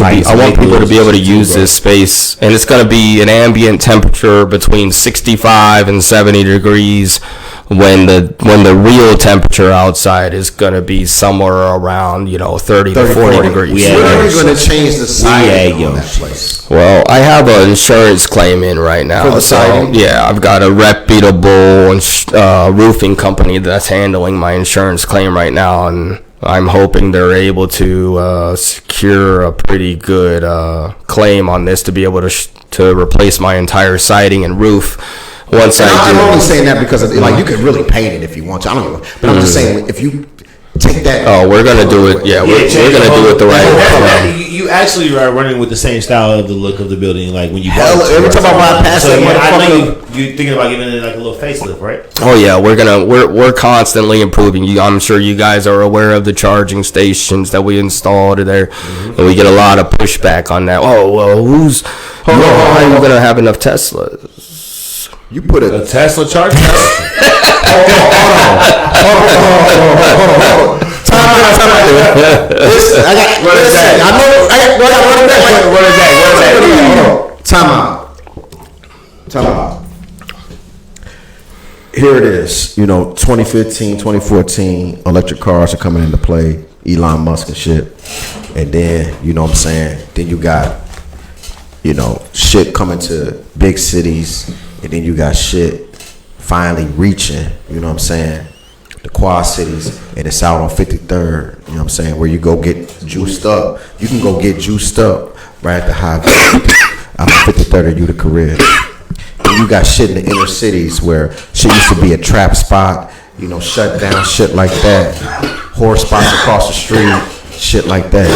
people to be able to use this space, and it's gonna be an ambient temperature between 65 and 70 degrees. When the real temperature outside is going to be somewhere around, 30 to 40 degrees. When are we going to change the siding on that place? Well, I have an insurance claim in right now. For the siding? Yeah, I've got a reputable roofing company that's handling my insurance claim right now, and I'm hoping they're able to secure a pretty good claim on this to be able to replace my entire siding and roof. I'm only saying that because you could really paint it if you want to. I don't know, but I'm just saying if you take that. Oh, we're gonna do it. Yeah, we're gonna do it the right way. You actually are running with the same style of the look of the building, like when you. Every time I ride past that, I know you're thinking about giving it like a little facelift, right? Oh yeah, we're constantly improving. I'm sure you guys are aware of the charging stations that we installed there, and we get a lot of pushback on that. Oh well, how are you gonna have enough Teslas? You put a Tesla charger? Hold on. Time out. What is that? Time out. Here it is. 2015, 2014, electric cars are coming into play. Elon Musk and shit. And then, you know what I'm saying? Then you got, shit coming to big cities. And then you got shit finally reaching, you know what I'm saying, the Quad Cities, and it's out on 53rd, you know what I'm saying, where you go get juiced up. You can go get juiced up right at the highway out on 53rd of Utica Ridge. And you got shit in the inner cities where shit used to be a trap spot, shut down, shit like that. Horror spots across the street, shit like that.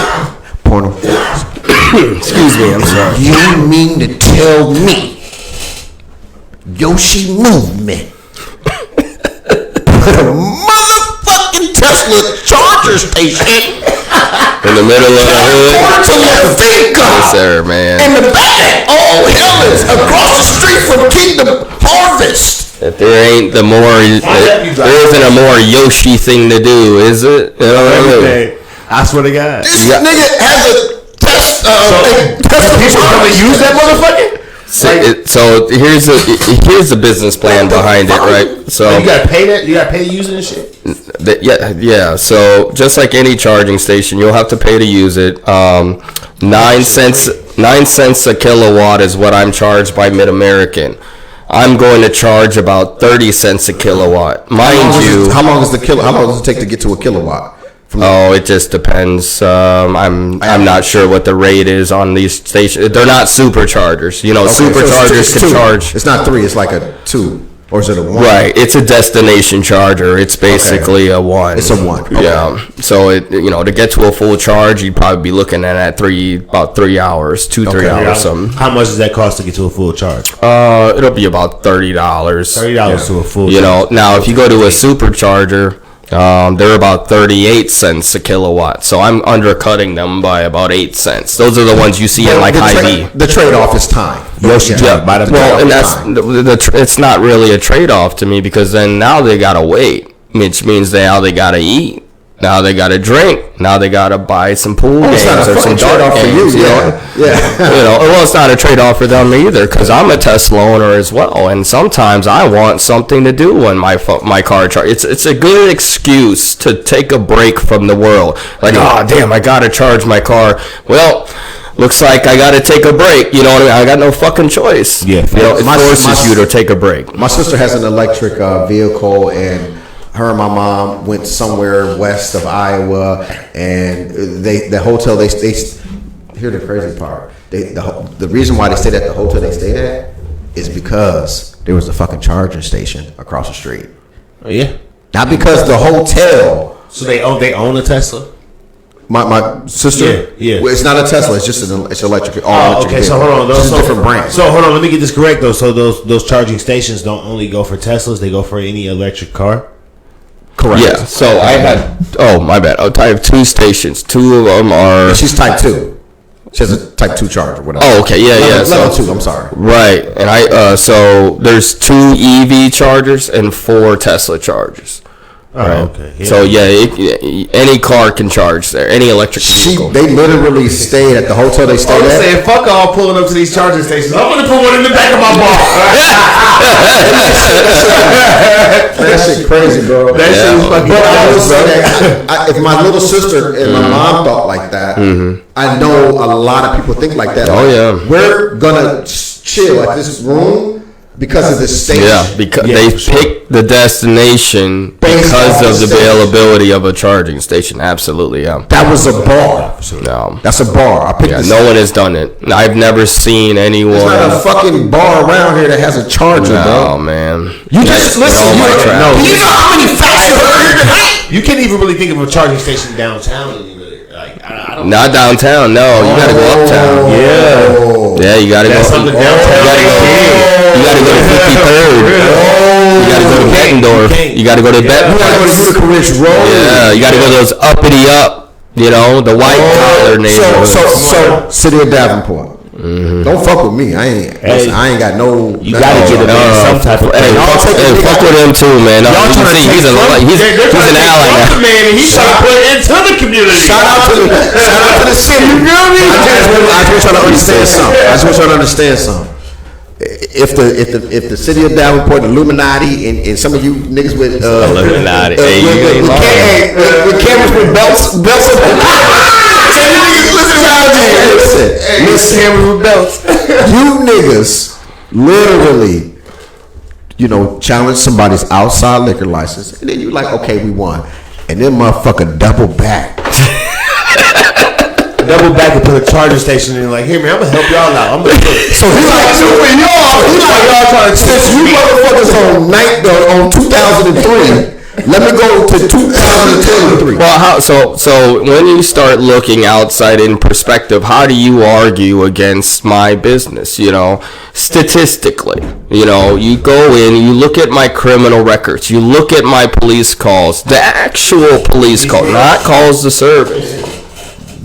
Porno. Excuse me, I'm sorry. You mean to tell me Yoshi Movement put a motherfucking Tesla charger station in the middle of the hood to Levega? Yes, sir, man. In the back, hell is across the street from Kingdom Harvest. If there ain't there isn't a more Yoshi thing to do, is it? I swear to God. This nigga has a Tesla people come and use that motherfucker? So here's the business plan behind it, right? So you gotta pay that. You gotta pay to use it and shit. Yeah. So just like any charging station, you'll have to pay to use it. 9 cents a kilowatt is what I'm charged by Mid-American. I'm going to charge about 30 cents a kilowatt. Mind you, how long does it take to get to a kilowatt? It just depends. I'm not sure what the rate is on these stations. They're not superchargers. Superchargers can charge. It's not 3. It's like a 2. Or is it a 1? Right. It's a destination charger. It's basically a 1. It's a 1. Okay. Yeah. So to get to a full charge, you'd probably be looking at about 3 hours, 3 hours. Something. How much does that cost to get to a full charge? It'll be about $30. $30 to a full. Now if you go to a supercharger, they're about 38 cents a kilowatt. So I'm undercutting them by about 8 cents. Those are the ones you see in like Hy-Vee. The trade-off is time. Yoshi, it's not really a trade-off to me because then now they gotta wait, which means now they gotta eat. Now they got to drink. Now they got to buy some pool games or some dart games. Well, it's not a trade-off for them either because I'm a Tesla owner as well, and sometimes I want something to do when my car charges. It's a good excuse to take a break from the world. Like, damn, I got to charge my car. Well, looks like I got to take a break. You know what I mean? I got no fucking choice. Yeah, it forces you to take a break. My sister has an electric vehicle, and her and my mom went somewhere west of Iowa, and the hotel they here's the crazy part. The reason why they stayed at the hotel they stayed at is because there was a fucking charging station across the street. Oh yeah. Not because the hotel. So they own a Tesla. My sister. Yeah. Well, it's not a Tesla. It's just it's electric. Okay. Vehicle. So hold on. It's a different brand. So hold on. Let me get this correct though. So those charging stations don't only go for Teslas. They go for any electric car. Correct. Yeah, so I had, my bad. I have 2 stations. 2 of them are... She's type 2. She has a type 2 charger. Whatever. Oh, okay, yeah. Level 2, I'm sorry. Right, and so there's 2 EV chargers and 4 Tesla chargers. Right. Okay. Yeah. So any car can charge there. Any electric vehicle. They literally stayed at the hotel they stayed at. Saying fuck all pulling up to these charging stations. I'm gonna put one in the back of my bar. That shit crazy, bro. That shit is fucking. But I will say that if my little sister and my mom thought like that, I know a lot of people think like that. We're gonna chill at this room because of the station. Yeah, because they picked the destination because of the availability of a charging station. Absolutely, yeah. That was a bar. No, that's a bar. No one has done it. I've never seen anyone. There's not a fucking bar around here that has a charger, bro. Oh man, you just listen. You know how many facts you heard tonight? You can't even really think of a charging station downtown. Not downtown, no. You gotta go uptown. Yeah, you gotta go. Something downtown. You gotta go to 53rd. You gotta go to Bettendorf. You gotta go to Bettendorf. You gotta go to Utica Ridge Road. Yeah, you gotta go to those uppity up. The white collar neighborhoods. So City of Davenport. Don't fuck with me. I ain't got no. You gotta get him some type of. Hey, fuck with him too, man. He's an ally now. Man, he's trying to put it into the community. Shout out to the city. You feel me? I just want to understand something. If the city of Davenport, Illuminati, and some of you niggas with Illuminati, with cameras with belts. You niggas literally, challenge somebody's outside liquor license, and then you like, okay, we won, and then motherfucker double back. And put a charger station in. Like, here, man, I'm gonna help y'all out. So he like y'all trying to since you motherfuckers on 2003. Let me go to 2023. Well, so when you start looking outside in perspective, how do you argue against my business? Statistically, you go in, you look at my criminal records, you look at my police calls, the actual police call, not calls to service.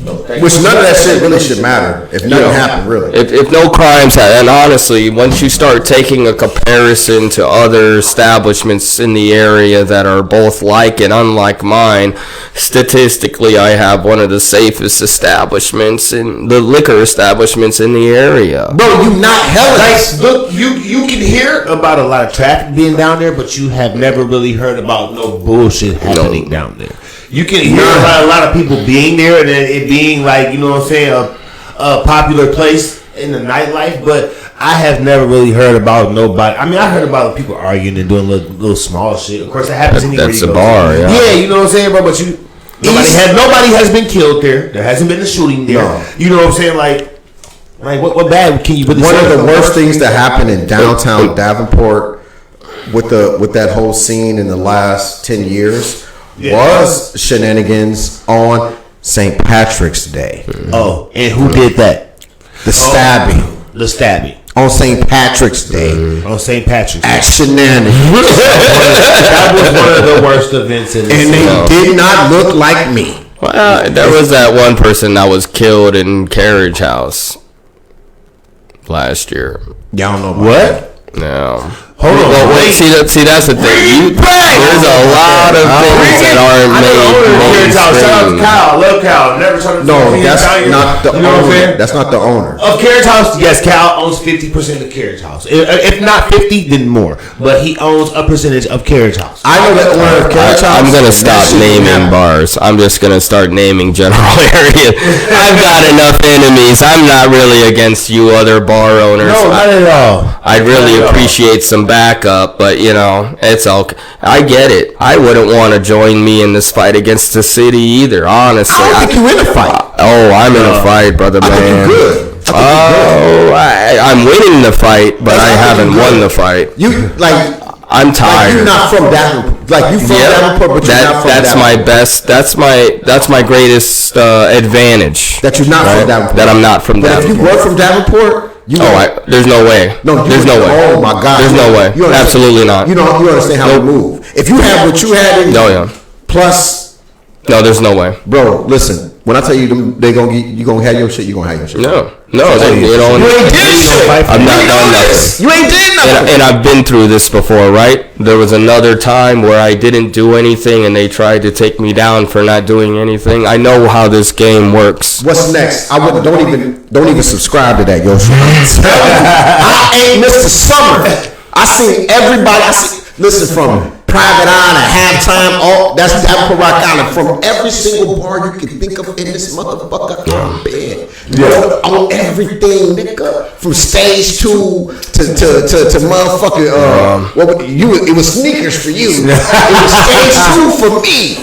Which none of that shit really should matter if nothing happened, really. If no crimes happen, and honestly, once you start taking a comparison to other establishments in the area that are both like and unlike mine, statistically, I have one of the safest establishments in the liquor establishments in the area. Bro, you not hella nice. Look, you can hear about a lot of traffic being down there, but you have never really heard about no bullshit happening down there. You can hear about a lot of people being there and then it being like, a popular place. in the nightlife, but I have never really heard about nobody. I mean, I heard about people arguing and doing little small shit. Of course, it happens anywhere. That's a bar, yeah. Yeah, you know what I'm saying, bro. But nobody has been killed there. There hasn't been a shooting there. No. You know what I'm saying? Like what bad can you really One say? of the worst things that happened in downtown Davenport with that whole scene in the last 10 years was shenanigans on St. Patrick's Day. Oh, and who did that? The stabbing. The stabbing. On St. Patrick's Day. On St. Patrick's Day. At shenanigans. That was one of the worst events in the And they did not look like me. Well, there was that one person that was killed in Carriage House last year. Y'all know about What? No. Hold on. Well, wait, see, that's the thing. There's a lot of things that aren't made Shout out to mainstream. Kyle. I love Kyle. Never trying to No, see that's Kyle. not the You know what I'm owner. saying? That's not the owner. Of Carriage House, yes, Cal owns 50% of Carriage House. If not 50, then more. But he owns a percentage of Carriage House. I know that owner of Carriage House. I'm gonna stop naming bars. I'm just gonna start naming general areas. I've got enough enemies. I'm not really against you other bar owners. No, not at all. I'd really appreciate some backup, but it's okay. I get it. I wouldn't want to join me in this fight against the city either. Honestly, I don't think you in a fight. I'm in a fight, brother, I think man. you're good. I'm winning the fight, but I haven't won the fight. You like. I'm tired. You're not from Davenport. Like you from Davenport, but you're not from that's Davenport. my best. That's my greatest advantage. That you're not from Davenport. That I'm not from but Davenport. If you were from Davenport, there's no way. No, there's no way. Oh my God. There's no way. Absolutely not. You understand how to move. If you have what you had in plus. No, there's no way. Bro, listen. When I tell you you gonna have your shit, you gonna have your shit. No, you ain't did shit. I'm not done nothing. You ain't did nothing. And I've been through this before, right? There was another time where I didn't do anything, and they tried to take me down for not doing anything. I know how this game works. What's next? Don't even subscribe to that, Yoshi. I ain't Mr. Summer. I seen everybody. Listen from Private Eye to Halftime. That's Davenport Rock Island. From every single bar you can think of in this motherfucker, I'm bad. On everything, nigga. From stage 2 to motherfucking it was sneakers for you. It was stage 2 for me.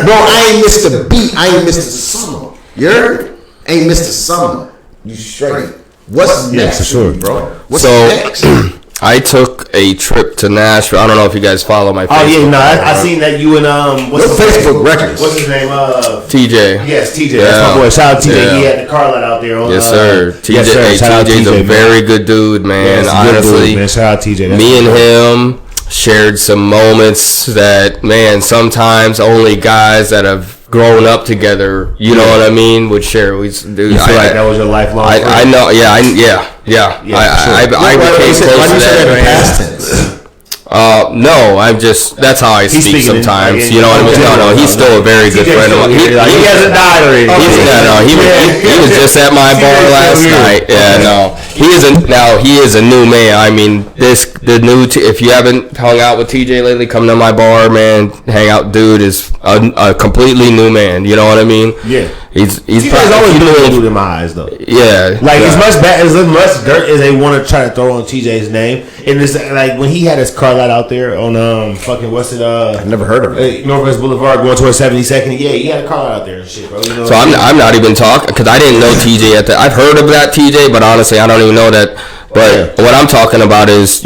Bro, I ain't Mr. Beat. I ain't Mr. Summer. You heard? Ain't Mr. Summer. You straight. What's next for sure, bro? What's So, next? I took a trip to Nashville. I don't know if you guys follow my Facebook. Oh yeah, no, I seen that you and What's Facebook records? What's his name? TJ. Yes, TJ. That's my boy. Shout out to TJ. Yeah. He had the car lot out there. Yes, sir. TJ. Yes, sir. Shout out TJ's TJ, a very good dude, man. Yeah, honestly, dude, man. Shout out TJ. Me and him shared some moments that, man, sometimes only guys that have grown up together, you know what I mean, would share. You feel like that was your lifelong friend? I know. Yeah. I became close to that. No, that's how I speak sometimes. You know what I mean? No, he's still a very good friend of mine. He hasn't died already. He was just at my bar last night. Yeah, no, he is a new man. I mean, if you haven't hung out with TJ lately, come to my bar, man. Hang out, dude is a completely new man. You know what I mean? Yeah. He's always been dude in my eyes, though. Yeah. Like as much dirt as they want to try to throw on TJ's name, and it's like when he had his car lot out there on I've never heard of it. Northwest Boulevard going towards 72nd. Yeah, he had a car lot out there and shit, bro. You know so I'm not even talking because I didn't know TJ at that. I've heard of that TJ, but honestly, I don't even know that. But what I'm talking about is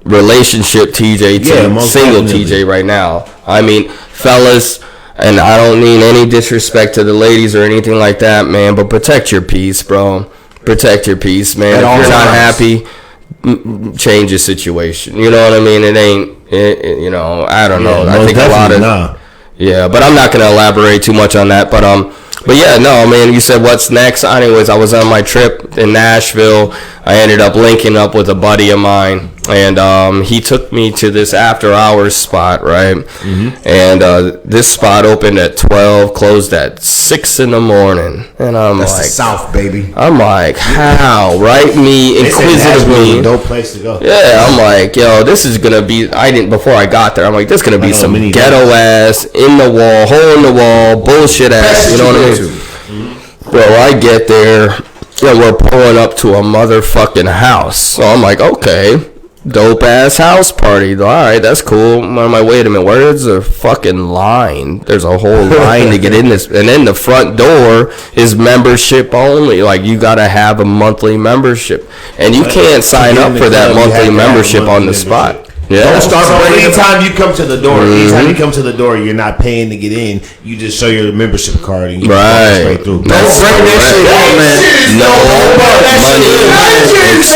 relationship TJ to single definitely. TJ right now. I mean, fellas. And I don't mean any disrespect to the ladies or anything like that, man. But protect your peace, bro. Protect your peace, man. If you're not happy, change the situation. You know what I mean? It ain't, I don't know. I think a lot of, yeah. But I'm not gonna elaborate too much on that. But yeah, no, man. You said what's next? Anyways, I was on my trip in Nashville. I ended up linking up with a buddy of mine, and he took me to this after hours spot, right? Mm-hmm. And this spot opened at 12, closed at 6 in the morning, and That's the South, baby. I'm like, how? Right? Me, inquisitive me. No place to go. Yeah, I'm like, yo, this is gonna be. Before I got there, I'm like, this is gonna be some ghetto ass in the wall, hole in the wall, bullshit ass. You know what I mean? Bro, I get there. Yeah, we're pulling up to a motherfucking house. So I'm like, okay, dope ass house party. All right, that's cool. I'm like, wait a minute, where's the fucking line? There's a whole line to get in this, and then the front door is membership only. Like, you gotta have a monthly membership, and you can't sign up for that monthly membership on the spot. Yeah. So anytime you come to the door, you're not paying to get in. You just show your membership card and you go straight through. Don't bring that shit in, man. No money exchange.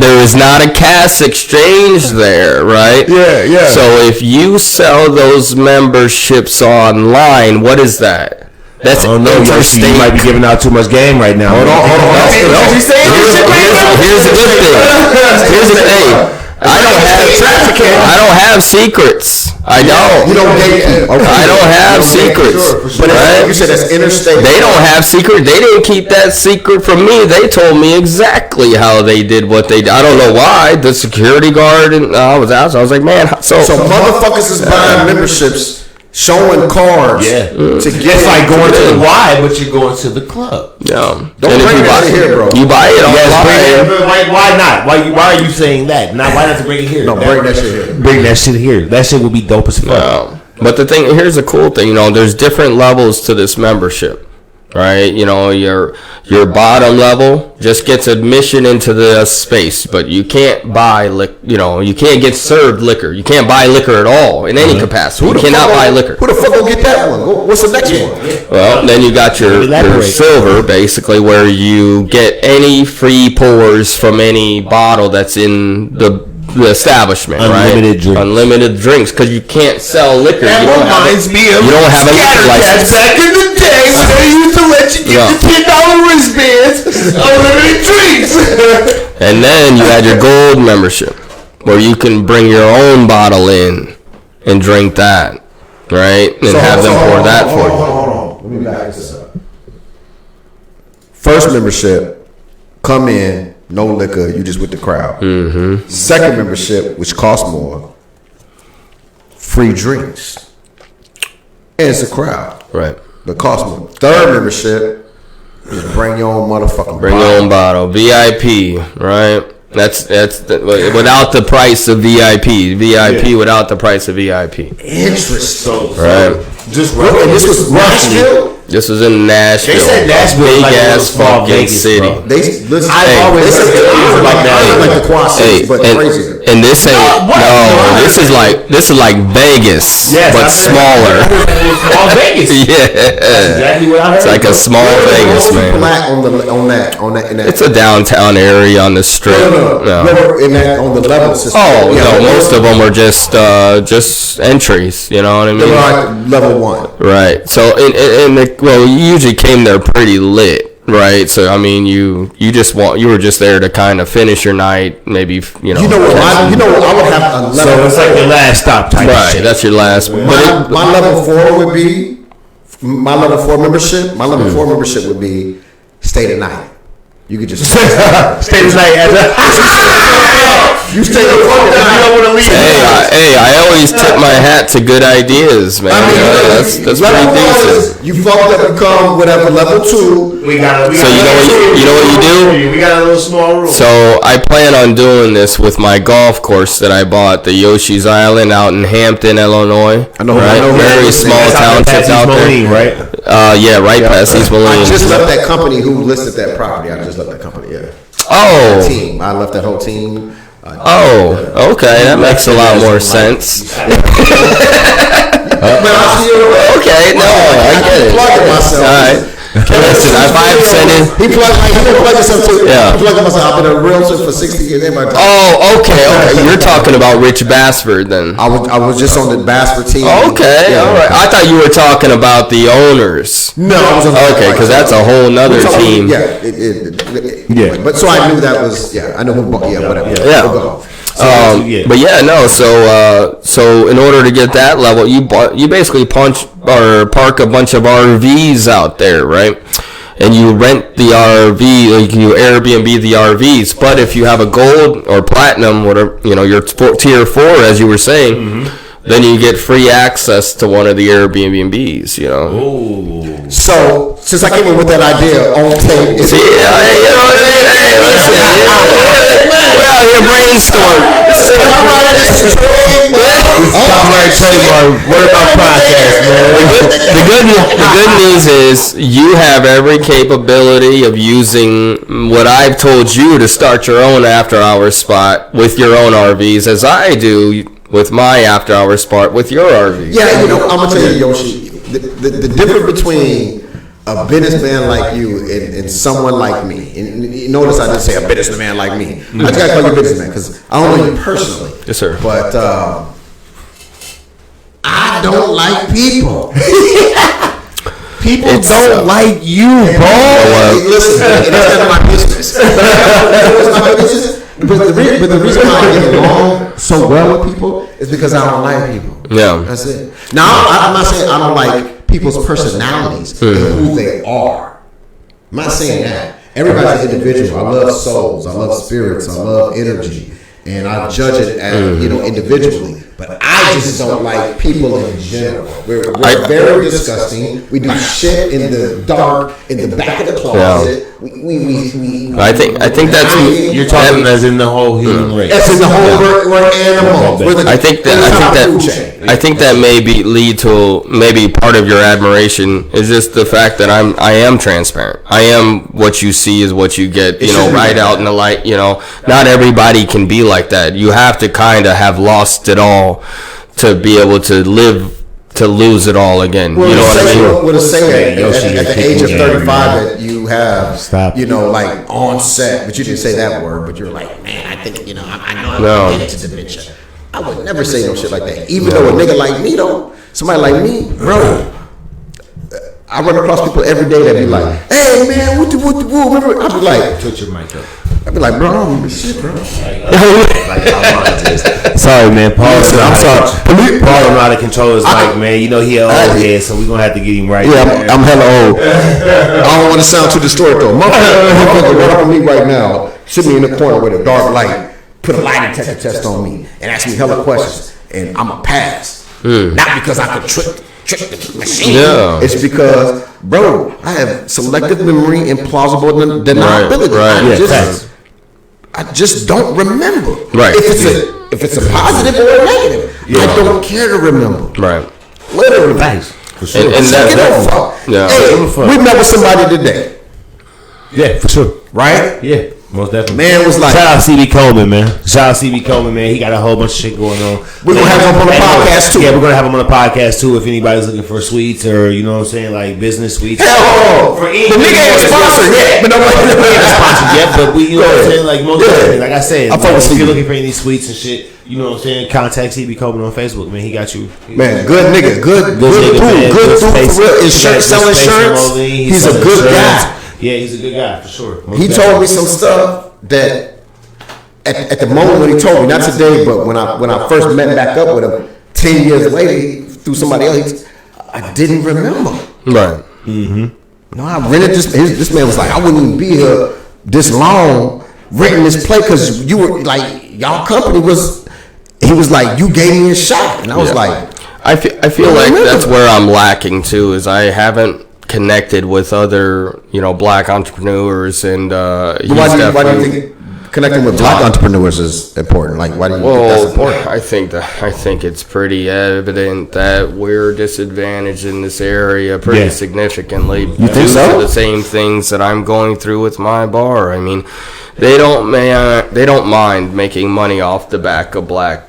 There is not a cash exchange there, right? Yeah. So if you sell those memberships online, what is that? That's Yoshi, you might be giving out too much game right now. Hold on. Here's the thing. I don't have secrets. I don't. You don't gatekeep. Okay. I don't have secrets. But right? You said that's interstate. They don't have secret. They didn't keep that secret from me. They told me exactly how they did what they did. I don't know why. The security guard and I was out. So I was like, man. So motherfuckers is buying memberships. Showing cards to get it's like going to the Y, but you're going to the club. Yeah. Don't bring that shit here, bro. You buy it online. Why not? Why are you saying that? Why not to bring it here? No, bring that shit here. Bring that shit here. That shit would be dope as fuck. No. But the thing, here's the cool thing, there's different levels to this membership. Right, your bottom level just gets admission into the space, but you can't buy you can't get served liquor. You can't buy liquor at all in any capacity. You cannot buy liquor. Who the fuck will get that one? What's the next one? Well, then you got your silver, basically, where you get any free pours from any bottle that's in the establishment, Unlimited drinks, because you can't sell liquor. That reminds me of you don't have a liquor license. Back in the day when they used to let you get the $10 wristbands, unlimited drinks. And then you had your gold membership, where you can bring your own bottle in and drink that, right? And have them pour that for you. Hold on. Let me back this up. First membership, come in. No liquor, you just with the crowd. Mm-hmm. Second membership, which costs more, free drinks. And it's a crowd. Right. But costs more. Third membership, just bring your own motherfucking Bring your own bottle. VIP, right? That's without the price of VIP. VIP without the price of VIP. Interesting. Right. Just and this was Nashville? This was in Nashville. They said Nashville big like ass fucking Vegas, city. bro. I've always heard like that. Like the Quad Cities, but crazier. And this ain't this is like Vegas, but smaller. Small Vegas. Yeah. That's exactly what I heard. It's like a small Vegas, man. On that. It's a downtown area on the strip. No. On the level system. Oh no, most of them were just entries. You know what I mean? They were like level 1. Right. So you usually came there pretty lit, right? So I mean, you were just there to kind of finish your night, maybe You know what? I would have a level. So it's like your last stop type. Right. Shit. That's your last. My level 4 would be my level 4 membership. My level 4 membership would be stay the night. You could just stay the night. You stay the fuck down. You don't want to leave. Hey, I always tip my hat to good ideas, man. I mean, that's pretty decent. You fucked up, become whatever level 2. So you know what you do? We got a little small room. So I plan on doing this with my golf course that I bought, the Yoshi's Island out in Hampton, Illinois. I know. Very small township out there, right? Right past East Moline. I just left that company who listed that property. I just left that company. Yeah. Oh. Team. I left that whole team. Okay, that makes a lot more sense. Okay, no, I get it. Plugging myself. All right. Listen, if I'm sending... He plugged himself too. Yeah. He plugged himself. I've been a realtor for 60 years. Okay. You're talking about Rich Bassford then. I was just on the Bassford team. Okay, all right. I thought you were talking about the owners. No, I was on the because that's a whole nother team. Yeah. But so I knew that was, I know who, whatever. Yeah. But so in order to get that level, you basically park a bunch of RVs out there, right? And you rent the RV, like you Airbnb the RVs. But if you have a gold or platinum, whatever, your tier 4, as you were saying, then you get free access to one of the Airbnbs, you know. Ooh. So since I came up with that idea on tape, See, you know what I mean? Hey, listen, we're out here brainstorming. What about podcast, man? The good news is you have every capability of using what I've told you to start your own after-hours spot with your own RVs, as I do with my after-hours spot with your RVs. Yeah, you know, I'm gonna tell you, Yoshi, the difference between a businessman like you and someone like me, and you notice I didn't say a businessman like me. I just gotta call you a businessman because I don't know you personally. Yes, sir. But I don't like people. People don't like you, bro. Listen, it's none of my business. It's not my business. But the reason why I get along so well with people is because I don't like people. Yeah. That's it. Now, I'm not saying I don't like people's personalities and who they are. I'm not saying that. Everybody's an individual. I love souls. I love spirits. I love energy. And I judge it as, individually. But I just don't like people in general. We're very disgusting. We do shit in the dark, in the back of the closet. Yeah. I think that's you're talking as in the whole human race. As in the whole we're animals. I think that maybe lead to maybe part of your admiration is just the fact that I am transparent. I am what you see is what you get. Right out in the light. Not everybody can be like that. You have to kind of have lost it all to be able to lose it all again. Well, you know what I mean? With a saying at the age of 35 that you have, like on set, but you didn't say that word, but you're like, man, I think, I know I'm going to get into dementia. I would never say no shit like that. Even though a nigga like me, though, somebody like me, bro, I run across people every day that be like, hey, man, what the remember? I'd be like, Touch your mic up. I'd be like, bro, I don't remember shit, bro. Sorry, man. I'm sorry. Paul don't know how to control his mic, man. He an old head, so we're going to have to get him right. Yeah, I'm hella old. I don't want to sound too distorted, though. Motherfucker run up on me right now, sit me in the corner with a dark light, put a lie detector test on me, and ask me hella questions, and I'm a pass. Not because I could trick the machine. Yeah. It's because, bro, I have selective memory and plausible deniability. Right. I just don't remember. Right. If it's a positive or a negative, I don't care to remember. Right. Literally. Thanks. For sure. And we met with somebody today. Yeah, for sure. Right? Yeah. Most definitely. Man was like, shout out CB Coleman, man. He got a whole bunch of shit going on. We're gonna have him on the podcast too. Yeah, we're gonna have him on the podcast too. If anybody's looking for suites or like business suites. Hell, the nigga ain't sponsored yet, but nobody ain't sponsored yet. But we, what I'm saying, like most definitely, like I said, if you're looking for any suites and shit, contact CB Coleman on Facebook, man. He got you. Man, good nigga, good dude for real. Insurance, sell insurance. He's a good guy. Yeah, he's a good guy for sure. He told me some stuff that at the moment when he told me, not today, but when I first met back up with him 10 years later through somebody else, I didn't remember. Right. Mm-hmm. No, I rented this. This man was like, I wouldn't even be here this long renting this place because you were like, y'all company was. He was like, you gave me a shot, and I was like, I feel like that's where I'm lacking too. Is I haven't connected with other black entrepreneurs and why do you think connecting with black entrepreneurs is important? Like, why do you think that's important? I think it's pretty evident that we're disadvantaged in this area pretty significantly. You think so? The same things that I'm going through with my bar. I mean, they don't mind making money off the back of black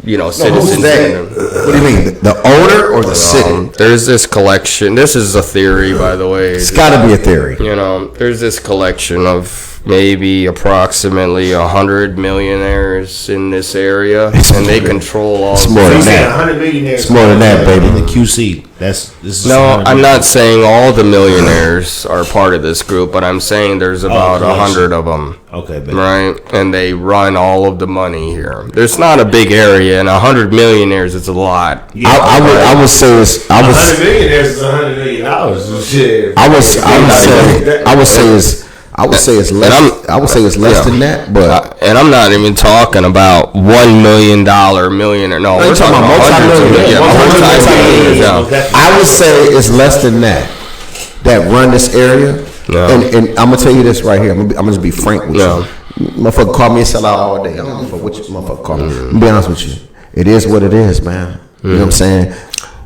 citizens. What do you mean? The owner or the city? There's this collection. This is a theory, by the way. It's got to be a theory. There's this collection of maybe approximately 100 millionaires in this area, and they control all. It's more than that. 100 millionaires. It's more than that, baby. In the QC. I'm not saying all the millionaires are part of this group, but I'm saying there's about 100 of them. Okay, baby. Right, and they run all of the money here. There's not a big area, and 100 millionaires is a lot. Yeah, I would say it's 100 millionaires is $100 million. Shit. I would say I would say it's less. I would say it's less than that, but and I'm not even talking about $1 million millionaire. No, we're talking about multi-million. I would say it's less than that. That run this area, and I'm gonna tell you this right here. I'm gonna just be frank with you. Motherfucker call me a sellout all day. I don't give a fuck what you motherfucker call me. I'm gonna be honest with you. It is what it is, man. You know what I'm saying?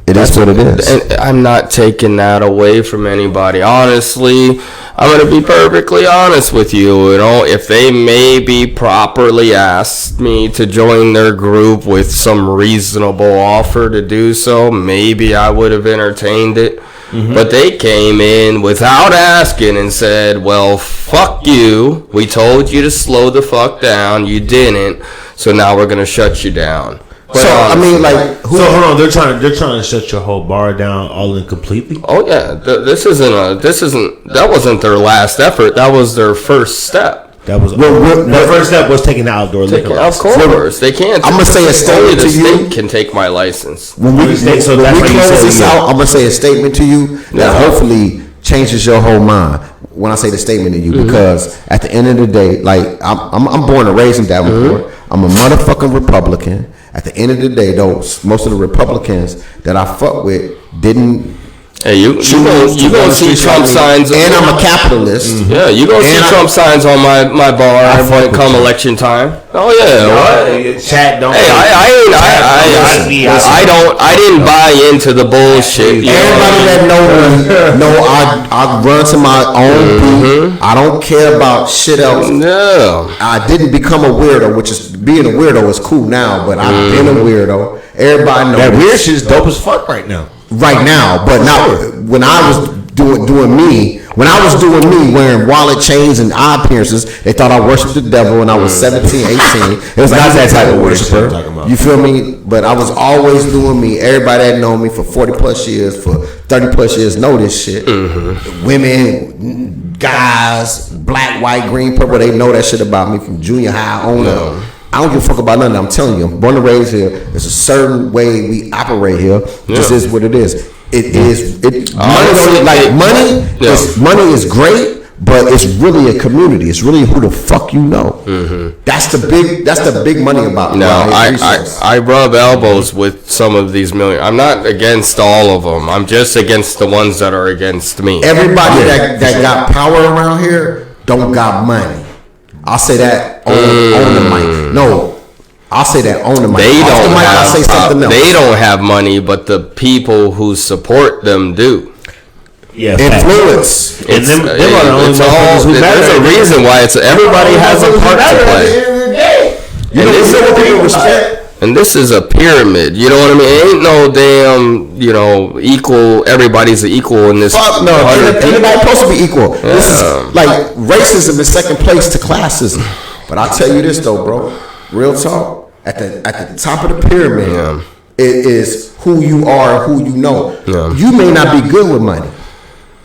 It is what it is. And I'm not taking that away from anybody. Honestly, I'm going to be perfectly honest with you. You know, if they maybe properly asked me to join their group with some reasonable offer to do so, maybe I would have entertained it. Mm-hmm. But they came in without asking and said, well, fuck you. We told you to slow the fuck down. You didn't. So now we're going to shut you down. But so I mean, like, so hold on, they're trying to shut your whole bar down all in completely. Oh yeah, that wasn't their last effort. That was their first step. That was the first step was taking the outdoor liquor license. Of course, they can't. I'm gonna say a statement to you. State can take my license. When we close this out, I'm gonna say a statement to you that hopefully changes your whole mind. When I say the statement to you, because at the end of the day, like I'm born and raised in Davenport. I'm a motherfucking Republican. At the end of the day, though, most of the Republicans that I fuck with didn't. Hey, you gonna see Trump signs, and I'm a capitalist. Yeah, you gonna see Trump signs on my bar when it come election time. Oh yeah, chat don't. Hey, I didn't buy into the bullshit. Everybody that know I run to my own beat. I don't care about shit else. No, I didn't become a weirdo, which is being a weirdo is cool now, but I've been a weirdo. Everybody knows that weird shit is dope as fuck right now. Right now, but not when I was doing me. When I was doing me, wearing wallet chains and eye piercings, they thought I worshiped the devil when I was 17, 18. It was not that type of worshiper. You feel me? But I was always doing me. Everybody that known me for 40 plus years, for 30 plus years, know this shit. Women, guys, black, white, green, purple, they know that shit about me from junior high on up. I don't give a fuck about nothing. I'm telling you, I'm born and raised here. There's a certain way we operate here. This is what it is. It is. Money is great, but it's really a community. It's really who the fuck you know. That's the big money about. No, I rub elbows with some of these million. I'm not against all of them. I'm just against the ones that are against me. Everybody that got power around here don't got money. I'll say that on the mic. No, I'll say that on the mic. They don't have money, but the people who support them do. Yeah, influence. There's a reason why everybody has a part to play. You know what people respect. And this is a pyramid, you know what I mean? It ain't no damn, equal. Everybody's equal in this. Fuck no, everybody's supposed to be equal. Yeah. This is like racism is second place to classism. But I'll tell you this though, bro. Real talk. At the top of the pyramid, it is who you are, who you know. Yeah. You may not be good with money,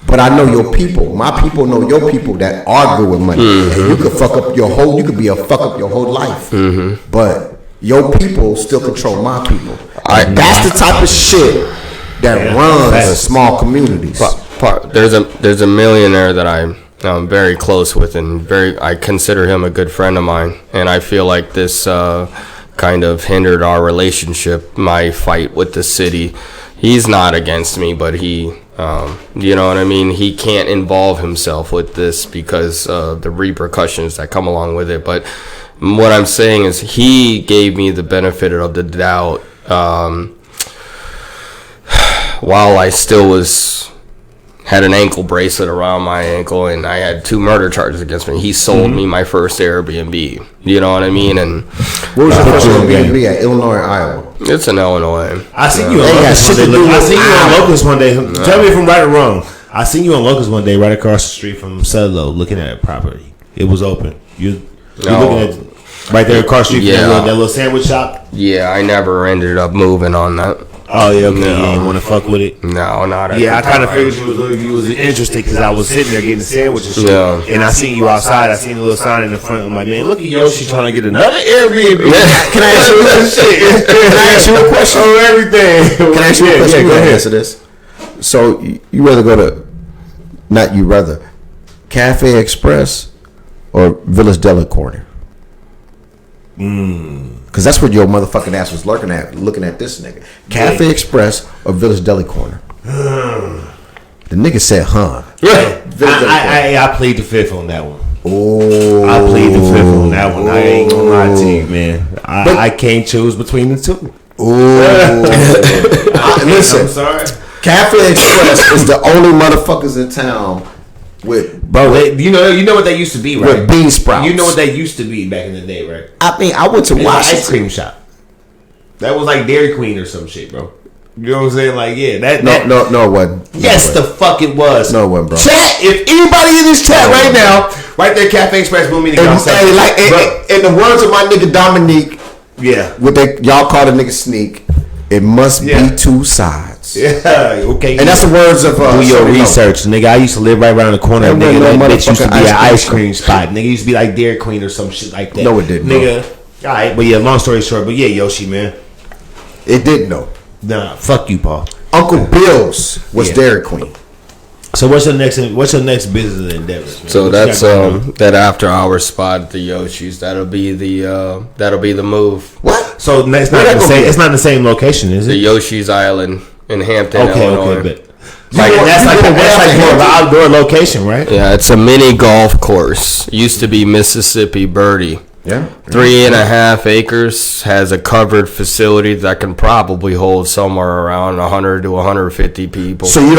but I know your people. My people know your people that are good with money. And you could fuck up your whole. You could be a fuck up your whole life. But your people still control my people. That's the type of shit that runs small communities. There's a millionaire that I'm very close with, and I consider him a good friend of mine. And I feel like this kind of hindered our relationship, my fight with the city. He's not against me, but he, you know what I mean? He can't involve himself with this because the repercussions that come along with it. But what I'm saying is he gave me the benefit of the doubt while I still had an ankle bracelet around my ankle and I had 2 murder charges against me. He sold me my first Airbnb. You know what I mean? And what was your first Airbnb at? Illinois or Iowa? It's in Illinois. I seen you on Locust one day. Tell me if I'm right or wrong. I seen you on Locust one day right across the street from Sedlow looking at a property. It was open. You're looking at right there across the street from that little sandwich shop? Yeah, I never ended up moving on that. Oh, yeah, okay. You didn't want to fuck with it? No, not at I kind of figured you was interested because I was sitting there getting sandwiches and shit. Yeah. And I seen you outside. I seen a little sign in the front. I'm like, man, look at Yoshi trying to get another Airbnb. Can I ask you a question? Can I ask you a question? On everything. Can I ask you a question? Go ahead. Answer this. So, you rather go to, not you rather, Cafe Express or Village Deli Corner? Because that's what your motherfucking ass was looking at this nigga. Cafe Express or Village Deli Corner? The nigga said, I plead the fifth on that one. Oh, I plead the fifth on that one. I ain't gonna lie to you, man. I can't choose between the two. Listen, I'm sorry. Cafe Express is the only motherfuckers in town with you know what they used to be, right? With bean sprouts. You know what they used to be back in the day, right? I mean, I went to Washington. Ice cream shop. That was like Dairy Queen or some shit, bro. You know what I'm saying? Like, yeah, no, it wasn't. Yes, the fuck it was. No, it wasn't, bro. Chat. If anybody in this chat right now, right there, Cafe Express, boom, meeting. In the words of my nigga Dominique, y'all call the nigga Sneak. It must be two sides. Yeah, okay. And that's the words of do your research, nigga. I used to live right around the corner. Nigga, that bitch used to be an ice cream spot. Nigga used to be like Dairy Queen or some shit like that. No, it didn't, nigga. All right, but yeah, long story short, but yeah, Yoshi, man. It didn't, though. Nah, fuck you, Paul. Uncle Bill's was Dairy Queen. So what's your next business endeavors, man? So that's that after hours spot at the Yoshi's. That'll be the move. What? So it's not the same location, is it? The Yoshi's Island in Hampton, Illinois. Okay, but that's like more of an outdoor location, right? Yeah, it's a mini golf course. Used to be Mississippi Birdie. Yeah. 3.5 acres, has a covered facility that can probably hold somewhere around 100 to 150 people. So you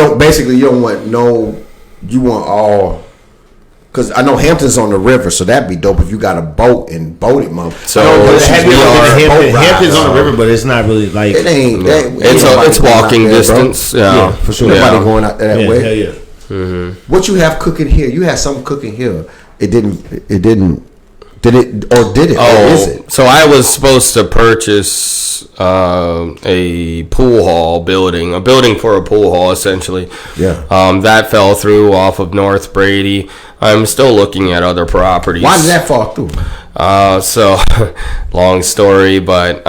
want all, because I know Hampton's on the river, so that'd be dope if you got a boat and boated, mom. So Hampton's on the river, but it's not really like it ain't. It's walking distance. Yeah, for sure. Nobody going out there that way. Hell yeah. Mm-hmm. What you have cooking here? You had something cooking here. It didn't. Did it or did it? Oh, or is it? So I was supposed to purchase a pool hall building, a building for a pool hall, essentially. Yeah. That fell through off of North Brady. I'm still looking at other properties. Why did that fall through? So long story, but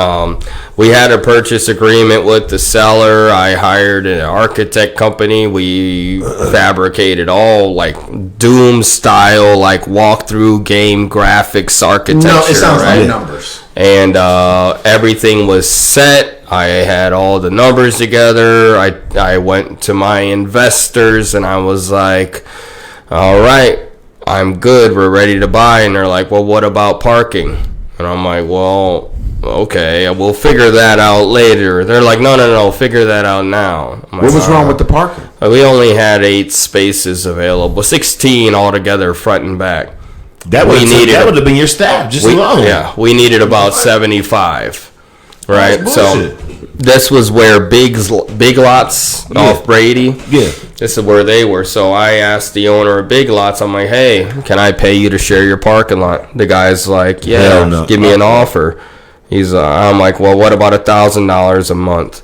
we had a purchase agreement with the seller. I hired an architect company. We fabricated all like Doom style, like walkthrough game graphics architecture. No, it sounds right? like numbers. And everything was set. I had all the numbers together. I went to my investors and I was like, all right, I'm good. We're ready to buy. And they're like, well, what about parking? And I'm like, well, okay, we'll figure that out later. They're like, no, figure that out now. Like, what was wrong with the parking? We only had 8 spaces available, 16 altogether, front and back. That would have been your staff just alone. Yeah, we needed about 75. Right, so this was where Big Lots off Brady. Yeah, this is where they were. So I asked the owner of Big Lots. I'm like, hey, can I pay you to share your parking lot? The guy's like, yeah, give me an offer. I'm like, well, what about $1,000 a month?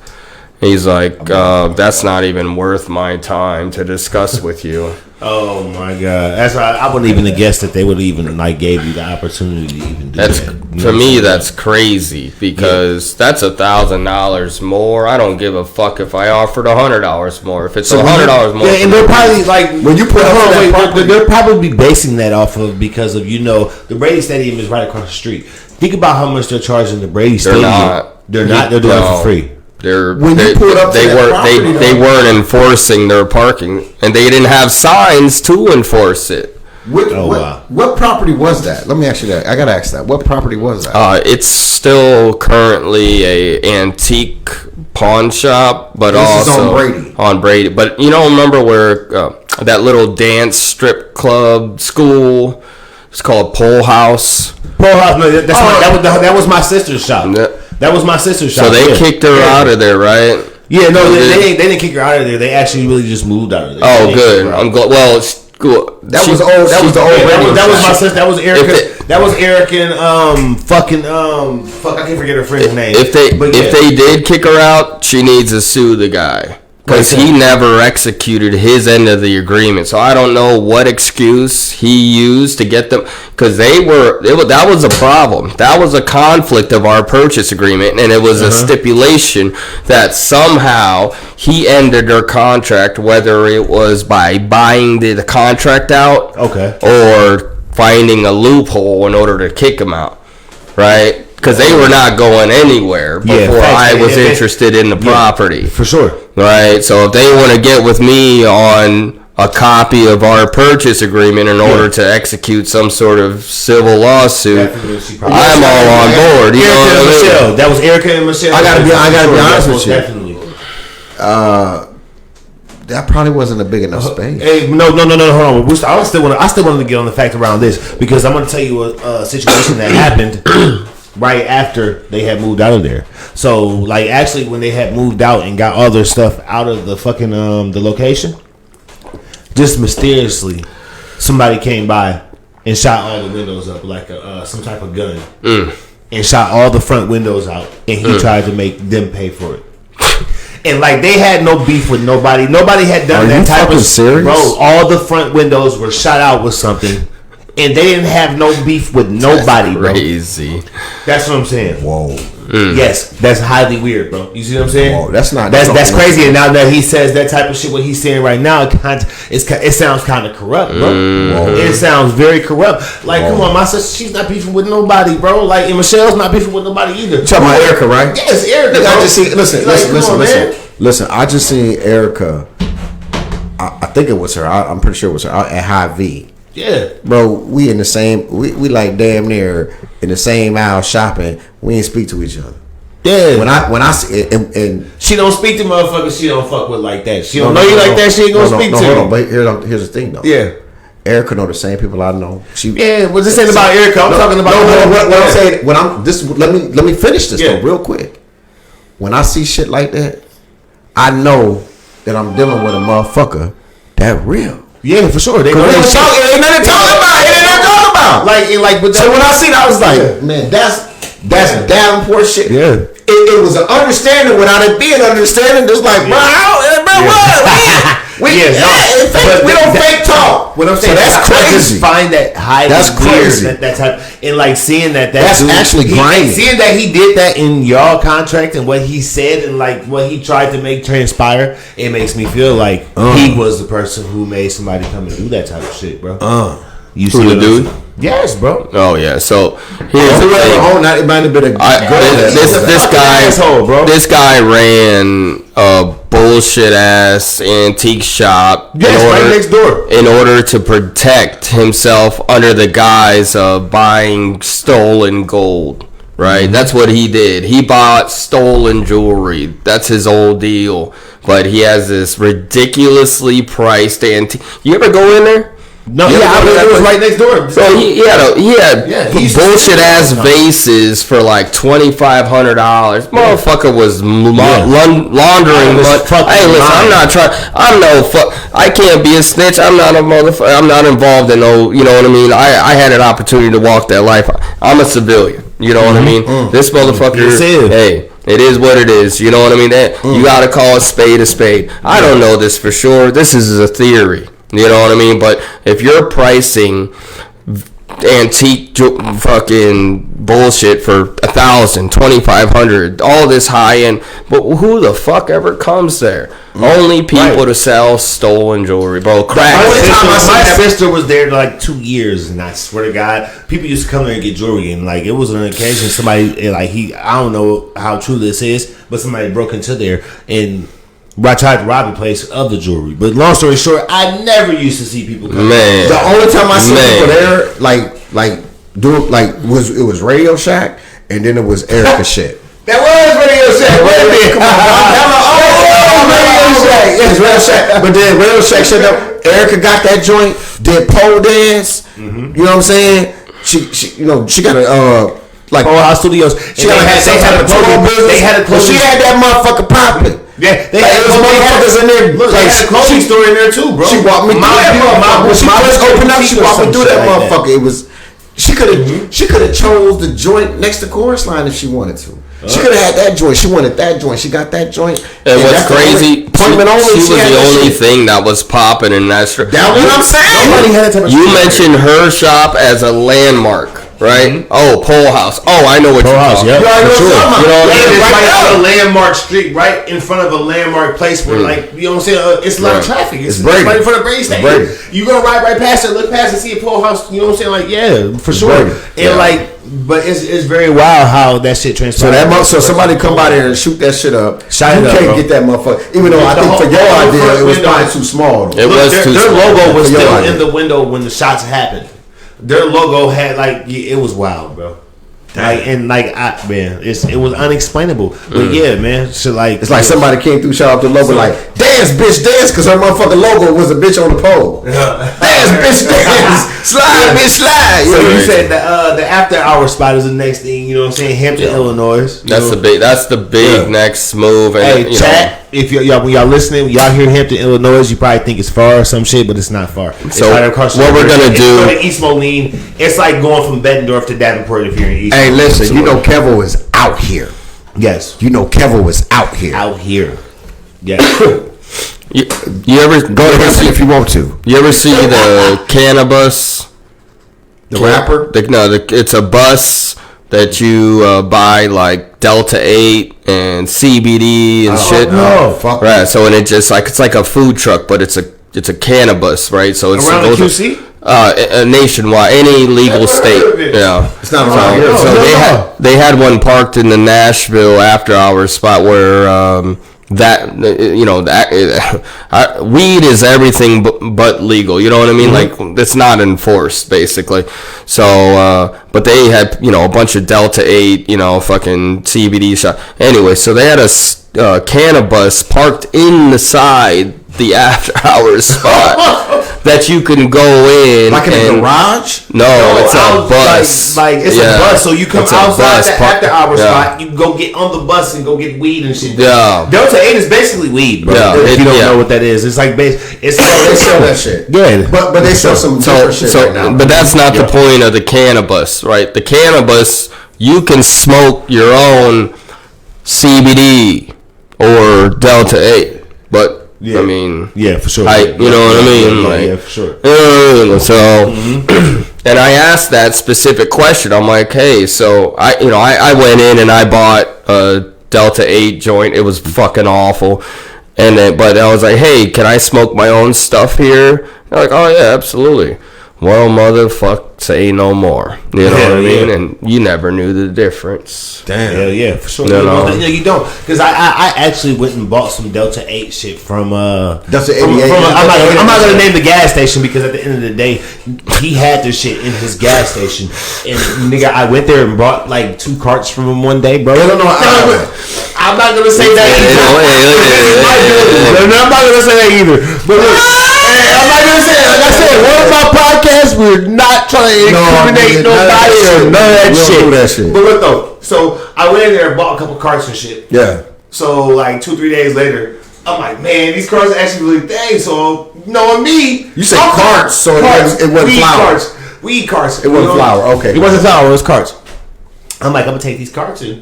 He's like, that's not even worth my time to discuss with you. Oh my God! That's why I wouldn't even have guessed that they would even like gave you the opportunity to even do that. To me, that's crazy because that's $1,000 more. I don't give a fuck if I offered $100 more. If it's $100 more, and they're probably like when you put they're probably basing that off of because of the Brady Stadium is right across the street. Think about how much they're charging the Brady Stadium. They're not. They're doing it for free. They weren't enforcing their parking, and they didn't have signs to enforce it. What property was that? Let me ask you that. I gotta ask that. What property was that? It's still currently a antique pawn shop, but this also is on Brady. But you don't remember where that little dance strip club school? It's called Pole House. Pole House. No, that was my sister's shop. That was my sister's shop. So they kicked her out of there, right? Yeah, no, they didn't kick her out of there. They actually really just moved out of there. Oh, good. I'm glad. Well, that was the old. That was my sister. That was Erica. That was Eric and I can't forget her friend's name. If they did kick her out, she needs to sue the guy. because he never executed his end of the agreement. So I don't know what excuse he used to get them, because that was a problem. That was a conflict of our purchase agreement, and it was a stipulation that somehow he ended their contract, whether it was by buying the contract out, or finding a loophole in order to kick him out, right? Because they were not going anywhere before I was interested in the property. For sure. Right? So if they want to get with me on a copy of our purchase agreement in order to execute some sort of civil lawsuit, I'm all on board. You know what I mean? That was Erica and Michelle. I gotta be honest with you. Definitely. That probably wasn't a big enough space. Hey, no, hold on. I still want to get on the fact around this, because I'm going to tell you a situation that happened right after they had moved out of there. So, like, actually, when they had moved out and got all their stuff out of the fucking the location, just mysteriously, somebody came by and shot all the windows up like some type of gun, and shot all the front windows out, and he tried to make them pay for it. And like, they had no beef with nobody. Nobody had done that type of serious? Bro, all the front windows were shot out with something, and they didn't have no beef with nobody, bro. Crazy. That's what I'm saying. Whoa. Yes, that's highly weird, bro. You see what I'm saying? Whoa, that's crazy. And now that he says that type of shit, what he's saying right now, it sounds kind of corrupt, bro. It sounds very corrupt. Like, come on, my sister, she's not beefing with nobody, bro. Like, and Michelle's not beefing with nobody either. You're talking about Erica, right? Yes, Erica. I just see. Listen. Listen, I just seen Erica. I think it was her. I'm pretty sure it was her at High V. Yeah, bro. We in the same. We like damn near in the same aisle shopping. We ain't speak to each other. Yeah. When I see and she don't speak to motherfuckers she don't fuck with like that. She don't know you like that. She ain't gonna speak to you. Hold on, but here's the thing though. Yeah. Erica know the same people I know. Well, this ain't about Erica. I'm talking about what I'm saying. When I'm this, let me finish this though real quick. When I see shit like that, I know that I'm dealing with a motherfucker that real. Yeah, for sure. Ain't nothing to talk about. Like, so when I see that, I was like, man, that's Davenport shit. Yeah. It was an understanding without it being understanding. Just like, bro, we don't fake talk. What I'm saying, so that's crazy. I just find that highly that's crazy. Weird, that type, and like seeing that's dude, actually grinding. Seeing that he did that in y'all contract and what he said and like what he tried to make transpire, it makes me feel like he was the person who made somebody come and do that type of shit, bro. You see the dude? Yes, bro. Oh yeah. So here's the thing. It might have been this guy ran a bullshit ass antique shop. Right next door. In order to protect himself under the guise of buying stolen gold. Right. That's what he did. He bought stolen jewelry. That's his old deal. But he has this ridiculously priced antique. You ever go in there? No, it was right next door. So he had bullshit ass vases for like $2,500. Motherfucker was laundering money. Hey, listen, I'm not trying. I can't be a snitch. I'm not a motherfucker. I'm not involved in no. You know what I mean? I had an opportunity to walk that life. I'm a civilian. You know what I mean? This motherfucker. Hey. It is what it is. You know what I mean? You gotta call a spade a spade. I don't know this for sure. This is a theory. You know what I mean? But if you're pricing antique fucking bullshit for $1,000, $2,500, all this high end, but who the fuck ever comes there? Only people to sell stolen jewelry, bro. Crack. My sister was there like 2 years, and I swear to God, people used to come there and get jewelry, and like it was an occasion somebody I don't know how true this is, but somebody broke into there and I tried to rob the place of the jewelry. But long story short, I never used to see people come. Man. The only time I see people there, it was Radio Shack, and then it was Erica shit. That was Radio Shack. Come on. Radio Shack. Yes, Radio Shack. But then Radio Shack shut up. Erica got that joint, did pole dance. You know what I'm saying? She got a House Studios. She had a clothing business. She had that motherfucker popping. Yeah, they had motherfuckers in there. Look, they had a clothing store in there too, bro. She walked me through that motherfucker. My was open up. She walked me through that motherfucker. It was. She could have chose the joint next to Chorus Line if she wanted to. She could have had that joint. She wanted that joint. She got that joint. And what's crazy? appointment only. She was the only thing that was popping in that strip. That's what I'm saying. Nobody had that type of You shit. mentioned her shop as a landmark, right? Oh, Pole House. Oh, I know what you're talking Yep. about. For sure. You know what I mean? It's Right right now. on a landmark street, right in front of a landmark place where, like, you know what I'm saying? It's a lot of traffic. It's Brady. right in front of Brady Stadium. You gonna ride right past it, look past it, see a pole house. You know what I'm saying? Like, yeah, for sure. Brady. And like, but it's very wild how that shit transpired. So somebody come by there and shoot that shit up. Shut you it up, can't bro. get that motherfucker. Even though I think for your idea it was probably too small. It was too Their small. logo was For your still idea. in the window when the shots happened. Their logo had like it was wild, bro. Like it was unexplainable. But yeah, man, so like It's like somebody came through, shot up the logo, like dance, bitch, dance, because her motherfucking logo was a bitch on the pole. Dance, bitch, dance, slide, bitch, slide. So know you what said the after hour spot is the next thing. You know what I'm saying? Hampton, Illinois. That's the big next move. And, Hey, chat. If y'all when y'all listening, y'all hear Hampton, Illinois, you probably think it's far or some shit, but it's not far. It's So, right across the what we're river. gonna It's do- going to East Moline. It's like going from Bettendorf to Davenport if you're in East. Hey, Moline. listen, you know Kevo is out here. Yes, You know Kevo is out here. out here. Yeah. You ever Go to Hampton if you want to. You ever see the cannabis? The rapper? It's a bus that you buy like Delta 8 and CBD and shit. no. Fuck Right. So and it's like a food truck, but it's a cannabis, right? So it's Around the goes- QC? nationwide, any legal state. Yeah. It's not around here. So No. they had one parked in the Nashville after hours spot where weed is everything but legal. You know what I mean? Like it's not enforced basically. So but they had a bunch of Delta 8, fucking CBD shop. Anyway, so they had a cannabis parked in the after hours spot that you can go in Like in a garage? No, it's a bus. Like it's a bus. So you come It's a outside bus the park- after hour yeah. spot. You can go get on the bus and go get weed and shit. Yeah. Delta 8 is basically weed, bro. Yeah, If you don't yeah. know what that is, it's like They sell that shit. Yeah. But they sell some different shit right now. But that's not the point of the cannabis, right? The cannabis, you can smoke your own CBD or Delta 8, but Yeah. I mean, Yeah, for sure. you know what I mean? Like, yeah, for sure. So, and I asked that specific question. I'm like, hey, so I went in and I bought a Delta 8 joint. It was fucking awful. And then, but I was like, hey, can I smoke my own stuff here? They're like, oh yeah, absolutely. Well, motherfuck, say no more. You know what I mean? Yeah. And you never knew the difference. Damn. Yeah, yeah, for sure. No. No, you don't. Because I actually went and bought some Delta 8 shit from Delta 88. I'm not gonna name the gas station because at the end of the day, he had this shit in his gas station. And nigga, I went there and bought like 2 carts from him one day, bro. No. I'm not gonna say that either. No, I'm not gonna say that either. But look, I'm not gonna say that. Like I said, one of my podcasts, we're not trying to incriminate nobody or none of that We don't shit. do that shit. But look though, so I went in there and bought a couple carts and shit. Yeah. So like 2-3 days later, I'm like, man, these carts are actually really dang. So knowing me, You said carts, so it wasn't weed flour. carts, weed carts. It wasn't flour, okay. It wasn't flour. It was carts. I'm like, I'm gonna take these carts and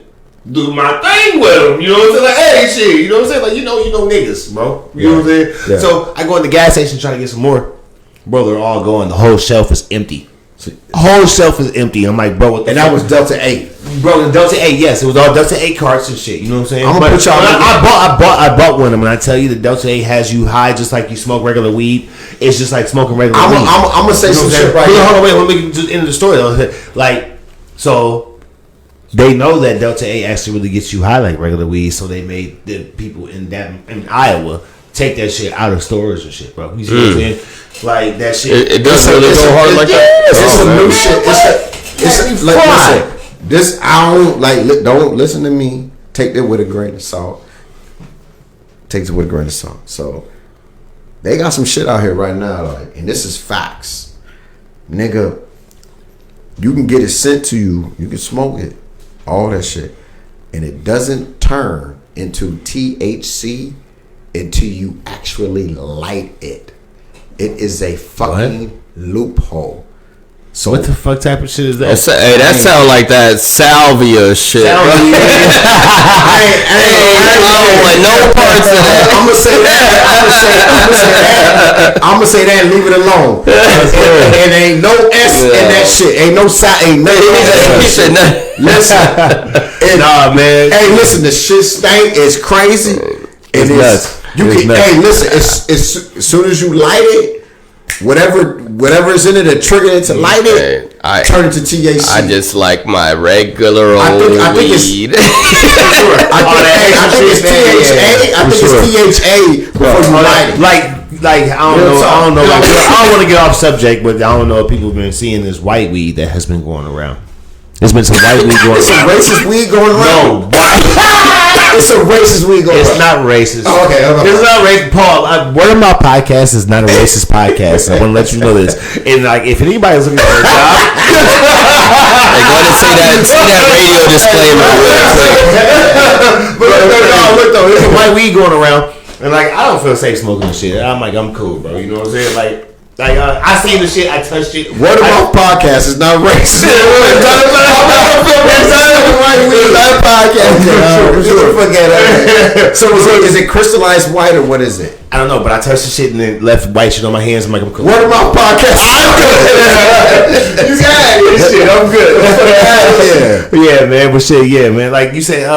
do my thing with them. You know what I'm saying? Like, hey, shit. You know what I'm saying? Like, you know niggas, bro. You know what I'm saying? Yeah. So I go in the gas station trying to get some more. Bro, they're all going. The whole shelf is empty. Whole shelf is empty. I'm like, bro, what the And that was Delta 8. Bro, the Delta 8, yes, it was all Delta 8 carts and shit. You know what I'm saying? I'm gonna put y'all. I bought one, and when I tell you the Delta 8 has you high just like you smoke regular weed, it's just like smoking regular weed. I'm gonna say You know some what I'm shit saying? right Hold now. on, wait, let me get to the end of the story though. Like, so they know that Delta 8 actually really gets you high like regular weed, so they made the people in Iowa take that shit out of stores and shit, bro. You see what I'm saying? Like that shit. It doesn't really go hard like that. It's some new It's shit. Listen, this I don't like. Don't listen to me. Take that with a grain of salt. Take it with a grain of salt. So they got some shit out here right now, like, and this is facts, nigga. You can get it sent to you. You can smoke it, all that shit, and it doesn't turn into THC until you actually light it. It is a fucking loophole. So what the fuck type of shit is that? Hey, that sound like that salvia shit. I don't want no parts of that. I'm gonna say that. I'm gonna say that and leave it alone. And ain't no S in that shit. Ain't no side. Ain't nothing. Listen. Nah, man. Hey, listen. The shit stank is crazy. It's nuts. Hey, listen. As soon as you light it. Whatever's in it that triggered it to light it, turn it to THC. I just like my regular old weed. I think it's THA. I think it's THA before you light it. Like I don't know. Like, I don't want to get off subject, but I don't know if people have been seeing this white weed that has been going around. There's been some white weed going around. Some racist weed going around. No, it's a racist weed going around. It's not racist. Oh, okay. It's not racist. Paul, Word of My Podcast is not a racist podcast. I want to let you know this. And like, if anybody's looking for a job, they're going to see that radio disclaimer real quick. But look though, there's some white weed going around, and like, I don't feel safe smoking this shit. I'm like, I'm cool, bro. You know what I'm saying? Like I seen the shit, I touched it. Word of Mouth Podcast is not racist. It's not a podcast. So is it crystallized white or what is it? I don't know, but I touched the shit and then left white shit on my hands. I'm like, I'm cool. Word of Mouth Podcast. I'm good. You got it. Shit, I'm good. Yeah, man. But shit, yeah, man. Like you said,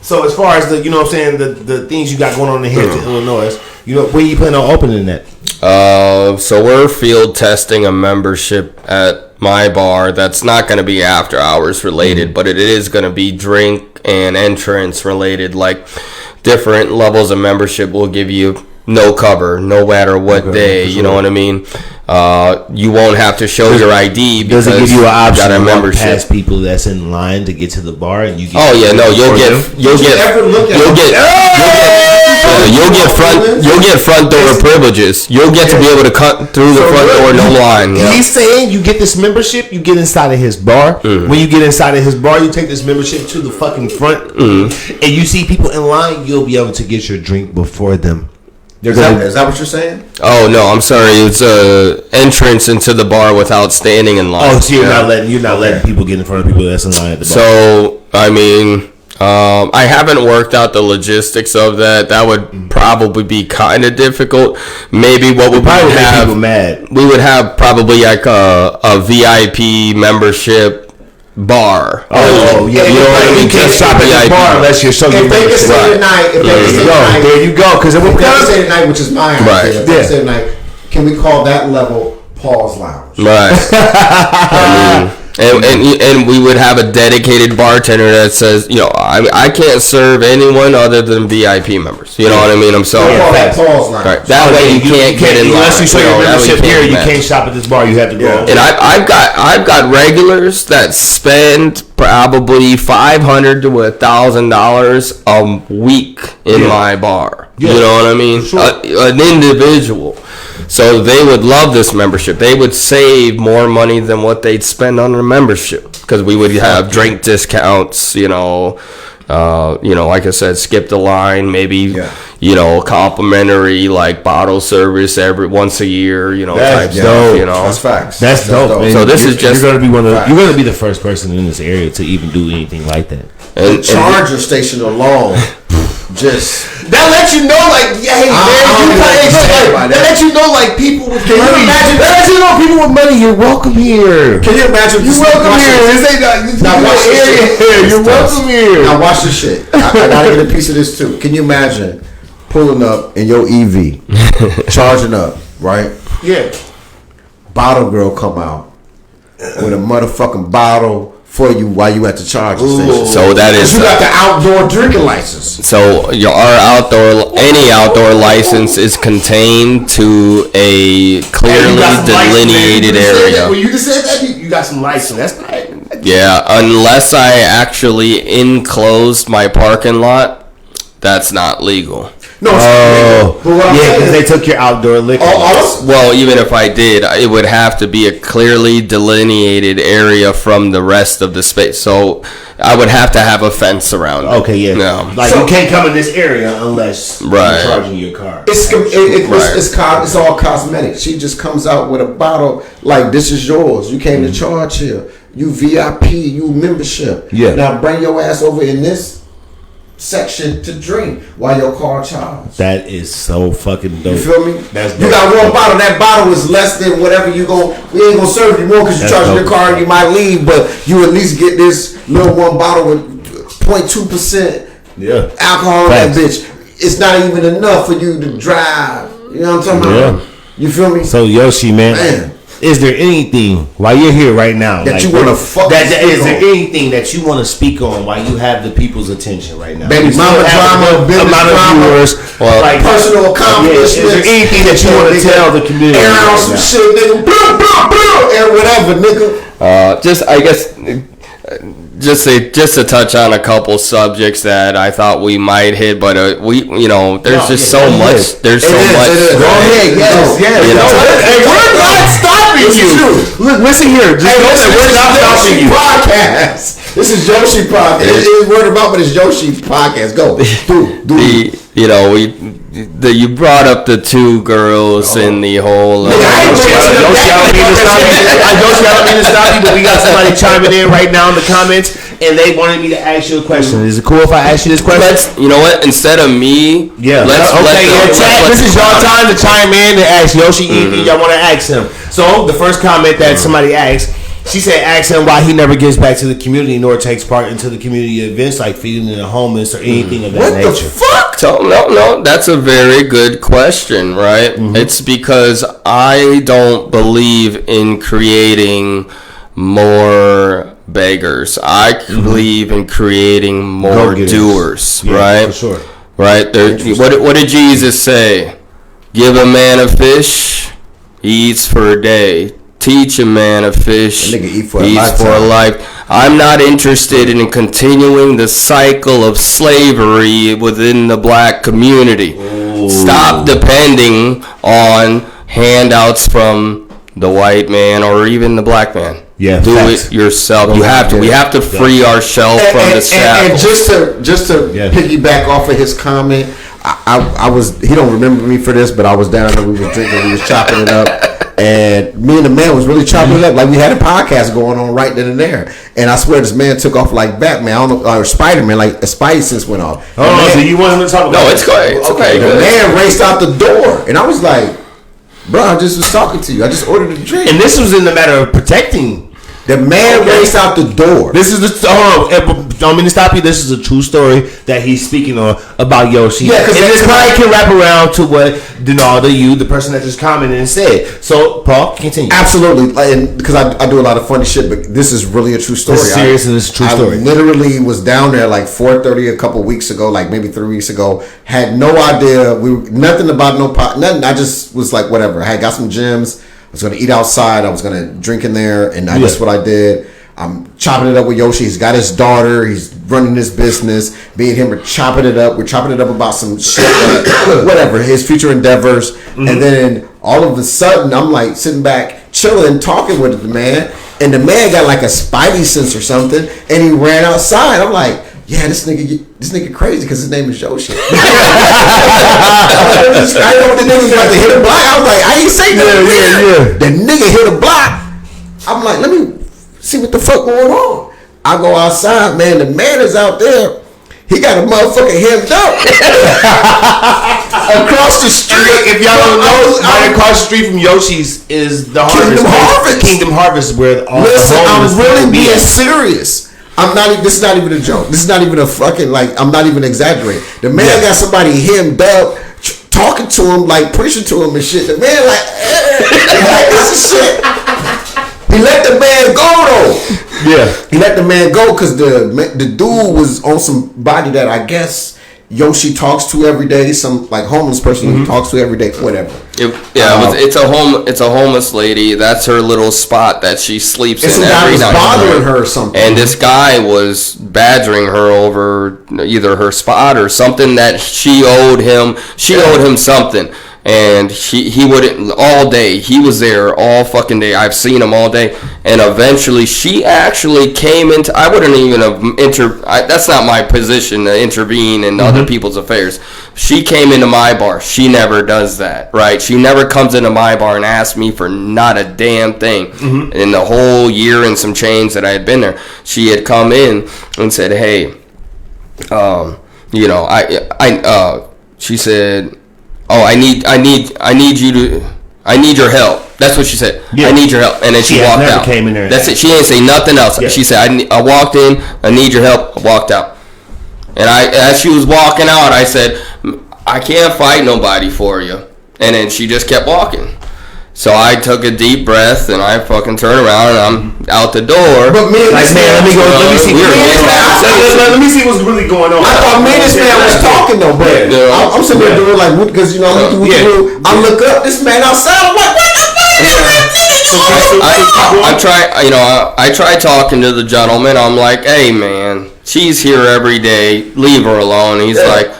so as far as the, you know what I'm saying, the things you got going on in here to Illinois, you know, when you plan on opening that? So we're field testing a membership at my bar that's not going to be after hours related, but it is going to be drink and entrance related. Like different levels of membership will give you no cover, no matter what day. You know what I mean? You won't have to show your ID because does it give you an option to walk past people that's in line to get to the bar and you get you'll get front door privileges. You'll get to be able to cut through the front door, no line. He's saying you get this membership, you get inside of his bar. When you get inside of his bar, you take this membership to the fucking front, and you see people in line. You'll be able to get your drink before them. Is that what you're saying? Oh no, I'm sorry. It's entrance into the bar without standing in line. Oh, so you're not letting people get in front of people that's in line at the bar. So I mean, I haven't worked out the logistics of that. That would probably be kind of difficult. Maybe what would probably make people mad. We would have probably like a VIP membership bar. Oh yeah, you know what I mean. You can't shop at the bar unless you're so. If they can stay tonight, there you go. Because if we can stay tonight, which is my idea. Right. If they stay tonight, can we call that level Paul's Lounge? Right. And we would have a dedicated bartender that says, you know, I can't serve anyone other than VIP members. You know what I mean? I'm sorry. Paul's Lounge. Right. That way you can't get in line. Unless you show your membership here, you can't shop at this bar. You have to go. And I've got regulars that spend probably $500 to $1,000 a week in my bar. You know what I mean? Sure. An individual. So they would love this membership. They would save more money than what they'd spend on a membership because we would have drink discounts. Like I said, skip the line. Maybe complimentary like bottle service once a year. Type stuff. That's facts. That's dope. Man. So you're gonna be you're gonna be the first person in this area to even do anything like that. The charger station alone. Just that lets you know, like, hey, man, that lets you know, like, people with money. That lets you know people with money. You're welcome here. Can you imagine? You're welcome here. This ain't now watch this shit. You're welcome here. Now watch this shit. I gotta get a piece of this too. Can you imagine pulling up in your EV, charging up, right? Yeah. Bottle girl come out with a motherfucking bottle for you while you at the charging station. So that is you got the outdoor drinking license. So any outdoor license is contained to a clearly delineated area. Well, you just said that you got some license. That's right. Yeah, unless I actually enclosed my parking lot, that's not legal. No, because they took your outdoor liquor. Well, even if I did, it would have to be a clearly delineated area from the rest of the space. So I would have to have a fence around it. Okay, yeah. No. Like you can't come in this area unless you're charging your car. It's all cosmetic. She just comes out with a bottle like, this is yours. You came to charge here. You VIP, you membership. Yeah. Now bring your ass over in this section to drink while your car charged. That is so fucking dope. You feel me? That's dope. You got one bottle. That bottle is less than whatever you go. We ain't gonna serve you more because you're charging your car and you might leave, but you at least get this little one bottle with 0.2% alcohol in that bitch. It's not even enough for you to drive. You know what I'm talking about? You feel me? So Yoshi, man. Is there anything while you're here right now that you want to fuck? Is there anything that you want to speak on while you have the people's attention right now? Baby mama drama, business drama, like personal accomplishments. Is there anything that you want to tell the community? Air out some shit, nigga. Blah, blah, blah, and whatever, nigga. Just to touch on a couple subjects that I thought we might hit, but there's just so much. There's so much. Go ahead, yes. Hey, we're not stopping you. Look, listen here. We're not stopping you. Podcast. This is Yoshi podcast. It's word about, but it's Yoshi podcast. Go. You brought up the two girls in the whole. Yoshi, I don't mean to stop you, but we got somebody chiming in right now in the comments, and they wanted me to ask you a question. Is it cool if I ask you this question? You know what? Instead of me, this is your time to chime in and ask Yoshi anything y'all want to ask him. So the first comment that somebody asked. She said, ask him why he never gives back to the community nor takes part into the community events like feeding the homeless or anything of that nature. What the fuck? No, that's a very good question, right? It's because I don't believe in creating more beggars. I believe in creating more doers, right? For sure. Right? What did Jesus say? Give a man a fish, he eats for a day. Teach a man a fish, eats for a life. I'm not interested in continuing the cycle of slavery within the black community. Ooh. Stop depending on handouts from the white man or even the black man. Yeah, do it yourself. We have to free ourselves from the shackles. And just to piggyback off of his comment, I was, he don't remember me for this, but I was down there, we was drinking, we was chopping it up. And me and the man was really chopping it up. Like we had a podcast going on right then and there. And I swear this man took off like Batman. I don't know, or Spider-Man, like a Spidey sense went off. So you want him to talk about No, it's great. It's okay. The man raced out the door. And I was like, bro, I just was talking to you. I just ordered a drink. And this was in the matter of protecting. The man raced out the door. This is don't mean to stop you. This is a true story that he's speaking on about Yoshi. Yeah, because this probably can wrap around to what Donalda, the person that just commented and said. So, Paul, continue. Absolutely, because I do a lot of funny shit, but this is really a true story. This is serious and it's a true story. I literally was down there like 4:30 a couple weeks ago, like maybe 3 weeks ago. Had no idea. Nothing about nothing. I just was like, whatever. I had got some gyms. I was going to eat outside. I was going to drink in there. And that's what I did. I'm chopping it up with Yoshi. He's got his daughter. He's running his business. Me and him are chopping it up. We're chopping it up about some shit. Whatever. His future endeavors. Mm-hmm. And then all of a sudden, I'm like sitting back, chilling, talking with the man. And the man got like a spidey sense or something. And he ran outside. I'm like, yeah, this nigga crazy because his name is Yoshi. I know the nigga was about to hit a block. I was like, I ain't say nothing. Yeah. The nigga hit a block. I'm like, let me see what the fuck going on. I go outside, man. The man is out there. He got a motherfucker hemmed up across the street. If y'all don't know, right across the street from Yoshi's is the Kingdom Harvest, where all listen, the I'm really being serious. This is not even a joke. This is not even a fucking, I'm not even exaggerating. The man got somebody hemmed up, talking to him, like pushing to him and shit. The man like this is shit. He let the man go though. Yeah. He let the man go because the dude was on some body that I guess Yoshi talks to every day. Some like homeless person he talks to every day. Whatever. It's a homeless lady. That's her little spot that she sleeps in every night. Bothering her or something. And this guy was badgering her over either her spot or something that she owed him. She owed him something. And he wouldn't, all day. He was there all fucking day. I've seen him all day. And eventually, she actually came into, I wouldn't even have, that's not my position to intervene in other people's affairs. She came into my bar. She never does that, right? She never comes into my bar and asks me for not a damn thing. In the whole year and some change that I had been there, she had come in and said, hey, she said, oh, I need your help. That's what she said. Yeah. I need your help. And then she walked out. Came in there. That's it. She didn't say nothing else. Yeah. She said, I walked in, I need your help. I walked out. And as she was walking out, I said, I can't fight nobody for you. And then she just kept walking. So I took a deep breath and I fucking turned around and I'm out the door. But me and this man, let me see what's really going on. I thought me and this man was talking though, but I'm sitting there doing like, because I look up, this man outside. I'm like, what the fuck? I try talking to the gentleman. I'm like, hey man, she's here every day. Leave her alone. He's like,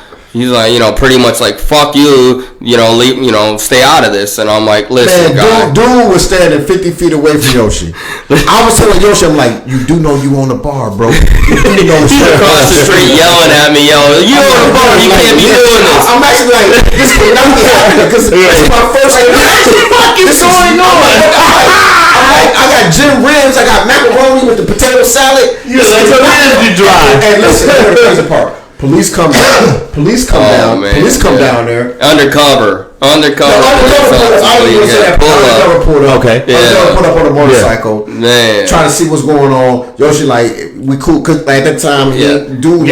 pretty much like, fuck you, leave, stay out of this. And I'm like, listen, man, dude was standing 50 feet away from Yoshi. I was telling Yoshi, I'm like, you do know you on the bar, bro. You do know he's across the street yelling at me, you on the bar, you can't be doing this. I'm actually like, this is not happening, because it's my first time. What the fuck is going on? I got gym rims, I got macaroni with the potato salad. You're like, so hands be dry. And listen, here's the crazy part. Police come down. Police come down. Man. Police come down there. Undercover. Undercover pulled up. Okay. Undercover put up on a motorcycle. Yeah. Man. Trying to see what's going on. Yoshi like, we cool. Cause at that time, dude,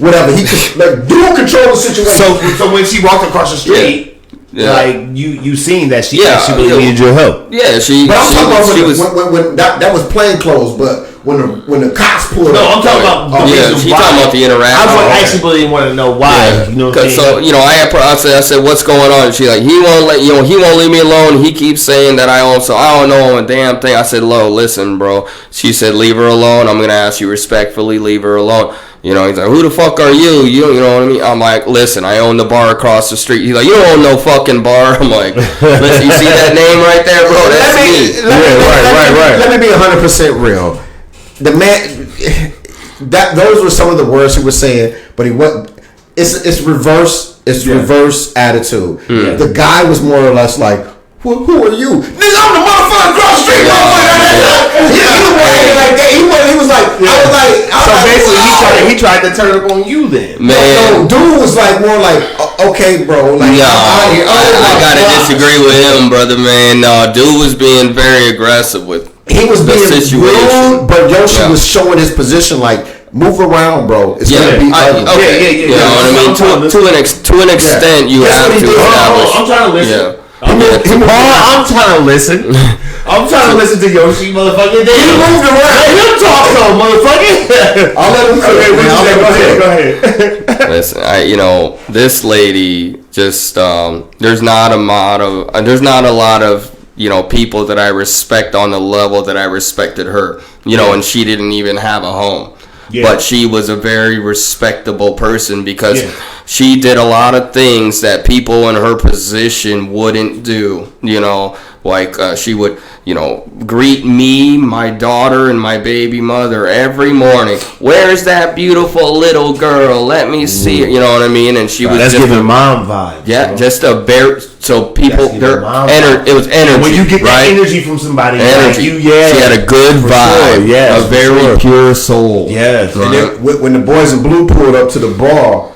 whatever. He dude control the situation. So when she walked across the street. Yeah. Like you seen that she actually needed your help. Yeah, But I'm talking about when that was plain clothes, but when the cops pulled up. I'm talking about she talking about the interaction. I actually want to know why. Yeah. I said what's going on? And she like, he won't leave me alone. He keeps saying that I don't know him a damn thing. I said, listen, bro. She said, leave her alone. I'm gonna ask you respectfully, leave her alone. He's like, who the fuck are you? You know what I mean? I'm like, listen, I own the bar across the street. He's like, you don't own no fucking bar. I'm like, listen, you see that name right there, bro? That's me. Right. Let me be 100% real. The man, those were some of the words he was saying, but he wasn't. It's reverse. It's reverse attitude. Yeah. The guy was more or less like, who are you? Nigga, I'm the motherfucker across the street, motherfucker. He was like, so basically, he tried to turn up on you then. Man, no, dude was like more like, okay, bro. Like, I gotta disagree with him, brother, man. No, dude was being very aggressive with. He was being rude, but Yoshi was showing his position like, move around, bro. It's gonna be ugly. Okay, you know what I mean? To an extent, you have to establish. I'm trying to listen. I'm trying to listen. I'm trying to listen to Yoshi, motherfucker. He moved around. Let him talk, though, motherfucker. I'll let him cook. Go ahead. Listen, this lady just there's not a lot of people that I respect on the level that I respected her. And she didn't even have a home. Yeah. But she was a very respectable person because she did a lot of things that people in her position wouldn't do. Like she would, greet me, my daughter, and my baby mother every morning. Where's that beautiful little girl? Let me see her. You know what I mean? And she was that's giving mom vibes. Yeah, just a bare. So people, it was energy. When you get that energy from somebody, she had a good vibe. Sure, a very pure soul. Yes. And then when the boys in blue pulled up to the bar,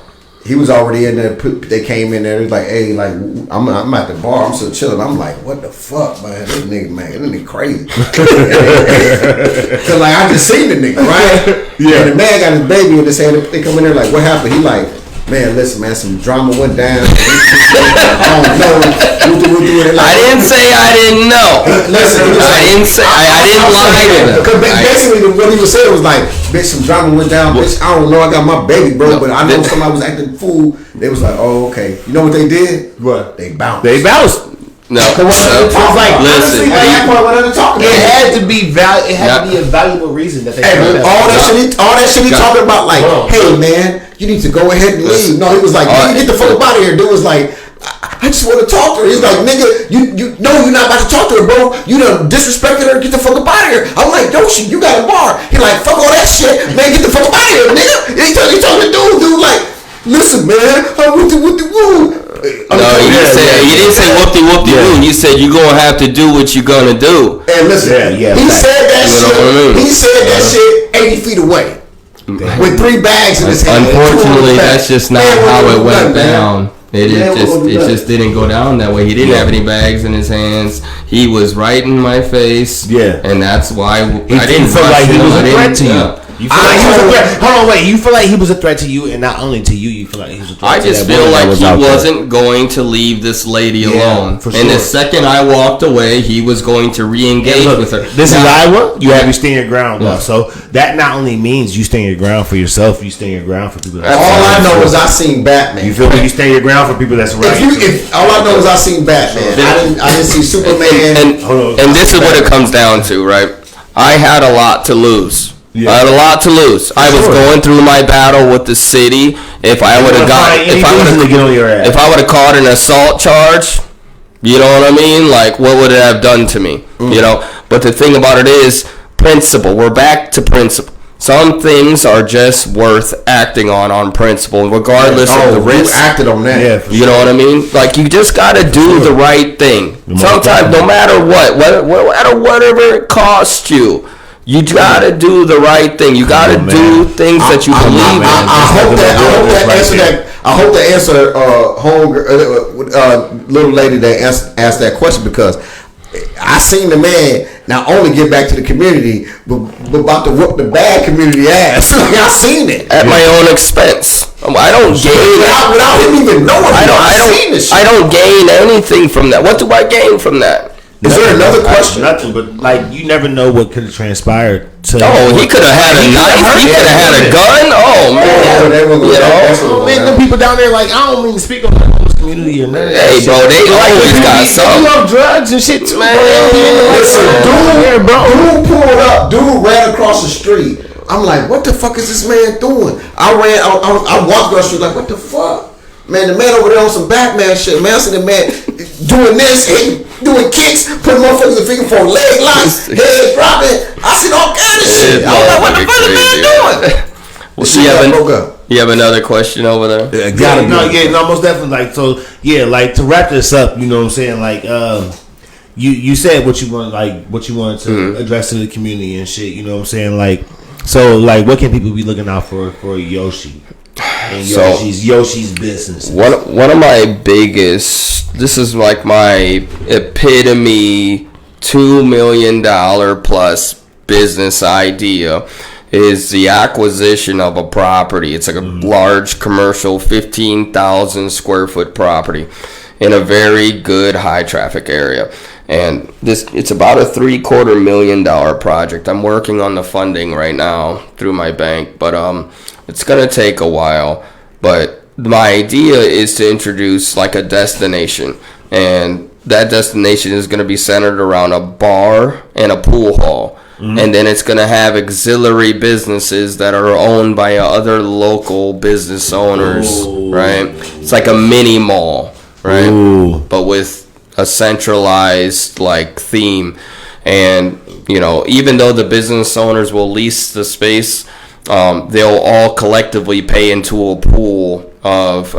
he was already in there. They came in there. He was like, "Hey, like I'm at the bar. I'm still chilling." I'm like, "What the fuck, man? This nigga crazy." Cause like I just seen the nigga, right? Yeah. And the man got his baby in his hand. They come in there like, "What happened?" He like, "Man, listen, man, some drama went down." I don't know. I didn't say I didn't know. Listen, I didn't lie to them. Because basically what he was saying was like, bitch, some drama went down. Bitch, I don't know. I got my baby, bro, but I know somebody was acting fool. They was like, oh, okay. You know what they did? What? They bounced. They bounced. No. It was like, listen, it had to be It had to be a valuable reason that they. All that shit he talking about, like, hey man, you need to go ahead and leave. No, he was like, nigga, get the fuck up out of here. Dude was like, I just want to talk to her. He's like, nigga, you know you're not about to talk to her, bro. You done disrespected her. Get the fuck up out of here. I'm like, Yoshi, you got a bar. He like, fuck all that shit, man. Get the fuck up out of here, nigga. He talking to dude like, listen, man, I'm with the woo. No, you didn't say whoop-de-woo. You said you gonna have to do what you gonna do. And listen, he said that shit. He said that shit 80 feet away with 3 bags in his hand. Unfortunately, that's just not how it went down. It just didn't go down that way. He didn't have any bags in his hands. He was right in my face. Yeah, and that's why I didn't feel like he was a threat to you. You feel like he was a threat. Hold on, wait. You feel like he was a threat to you, and not only to you. You feel like he was a threat. I just feel like he wasn't going to leave this lady alone. For sure. And the second I walked away, he was going to re-engage with her. This is Iowa. You have you stand your ground, though. So that not only means you stand your ground for yourself, you stand your ground for people. All I know is I seen Batman. You feel like you stand your ground for people that's right. All I know is I seen Batman. I didn't see Superman. And this is what it comes down to, right? I had a lot to lose. Yeah. I had a lot to lose. I was going through my battle with the city. If I would have caught an assault charge, you know what I mean? Like, what would it have done to me? You know. But the thing about it is principle. We're back to principle. Some things are just worth acting on principle, regardless of the risk. You acted on that. Yeah, you know what I mean? Like, you just got to do the right thing. Sometimes, no matter whatever it costs you. You gotta do the right thing. You gotta do things that you believe in. I hope that answer little lady that asked that question, because I seen the man not only get back to the community, but about to whoop the bad community ass. I seen it at my own expense. I don't gain without him even knowing. I don't gain anything from that. What do I gain from that? Is there another question? Nothing, but like you never know what could have transpired. He could have had a knife. He could have had a gun. Oh man, man, the people down there, like, I don't mean to speak on the homeless community or nothing. Hey, bro, they always got something. They love drugs and shit too, man. Listen, dude pulled up. Dude ran across the street. I'm like, what the fuck is this man doing? I walked across the street like, what the fuck? Man, the man over there on some Batman shit. Man, I see the man doing this, doing kicks, putting motherfuckers in finger for leg locks, head dropping. I seen all kind of shit. I was like, what the fuck is the man doing? You have another question over there? Most definitely. Like, so, like, to wrap this up, you know what I'm saying? Like, you said what you wanted to address to the community and shit. You know what I'm saying? Like, so, like, what can people be looking out for Yoshi? And Yoshi's business. One of my biggest, this is like my epitome $2 million plus business idea, is the acquisition of a property. It's like a large commercial 15,000 square foot property in a very good high traffic area. And it's about a $750,000 project. I'm working on the funding right now through my bank, but it's gonna take a while. But my idea is to introduce like a destination, and that destination is gonna be centered around a bar and a pool hall. And then it's gonna have auxiliary businesses that are owned by other local business owners, right? It's like a mini mall, right? But with a centralized like theme. And you know, even though the business owners will lease the space, they'll all collectively pay into a pool of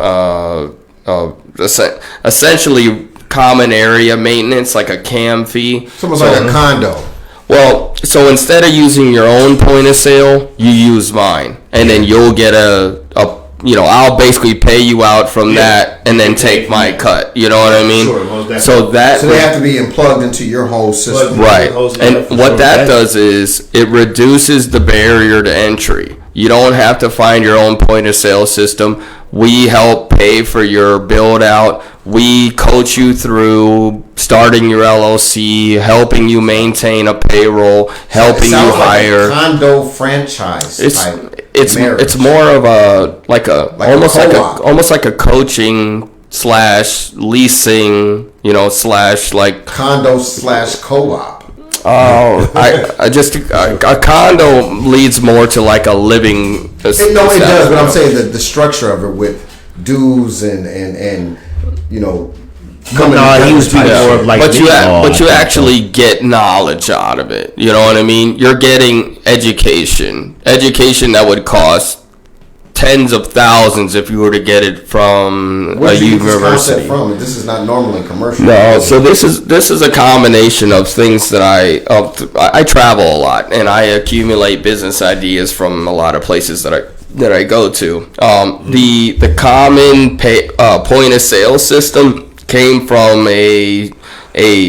essentially common area maintenance, like a CAM fee. It's almost like a condo. Well, so instead of using your own point of sale, you use mine, and then you'll get I'll basically pay you out from that and then take my cut. You know what I mean? Sure, so they have to be plugged into your whole system. Right. And what that does is it reduces the barrier to entry. You don't have to find your own point of sale system. We help pay for your build out. We coach you through starting your LLC, helping you maintain a payroll, helping you hire. Like a condo franchise. It's more of almost like a coaching slash leasing, slash like condo slash co-op. Oh, I just a condo leads more to like a living. It does, but I'm saying that the structure of it with dues and coming. No, he was speaking more of like. But you actually get knowledge out of it. You know what I mean? You're getting education that would cost tens of thousands if you were to get it from a university. From? This is not normally commercial. No, so this is a combination of things that I travel a lot and I accumulate business ideas from a lot of places that I go to. The common point of sale system came from a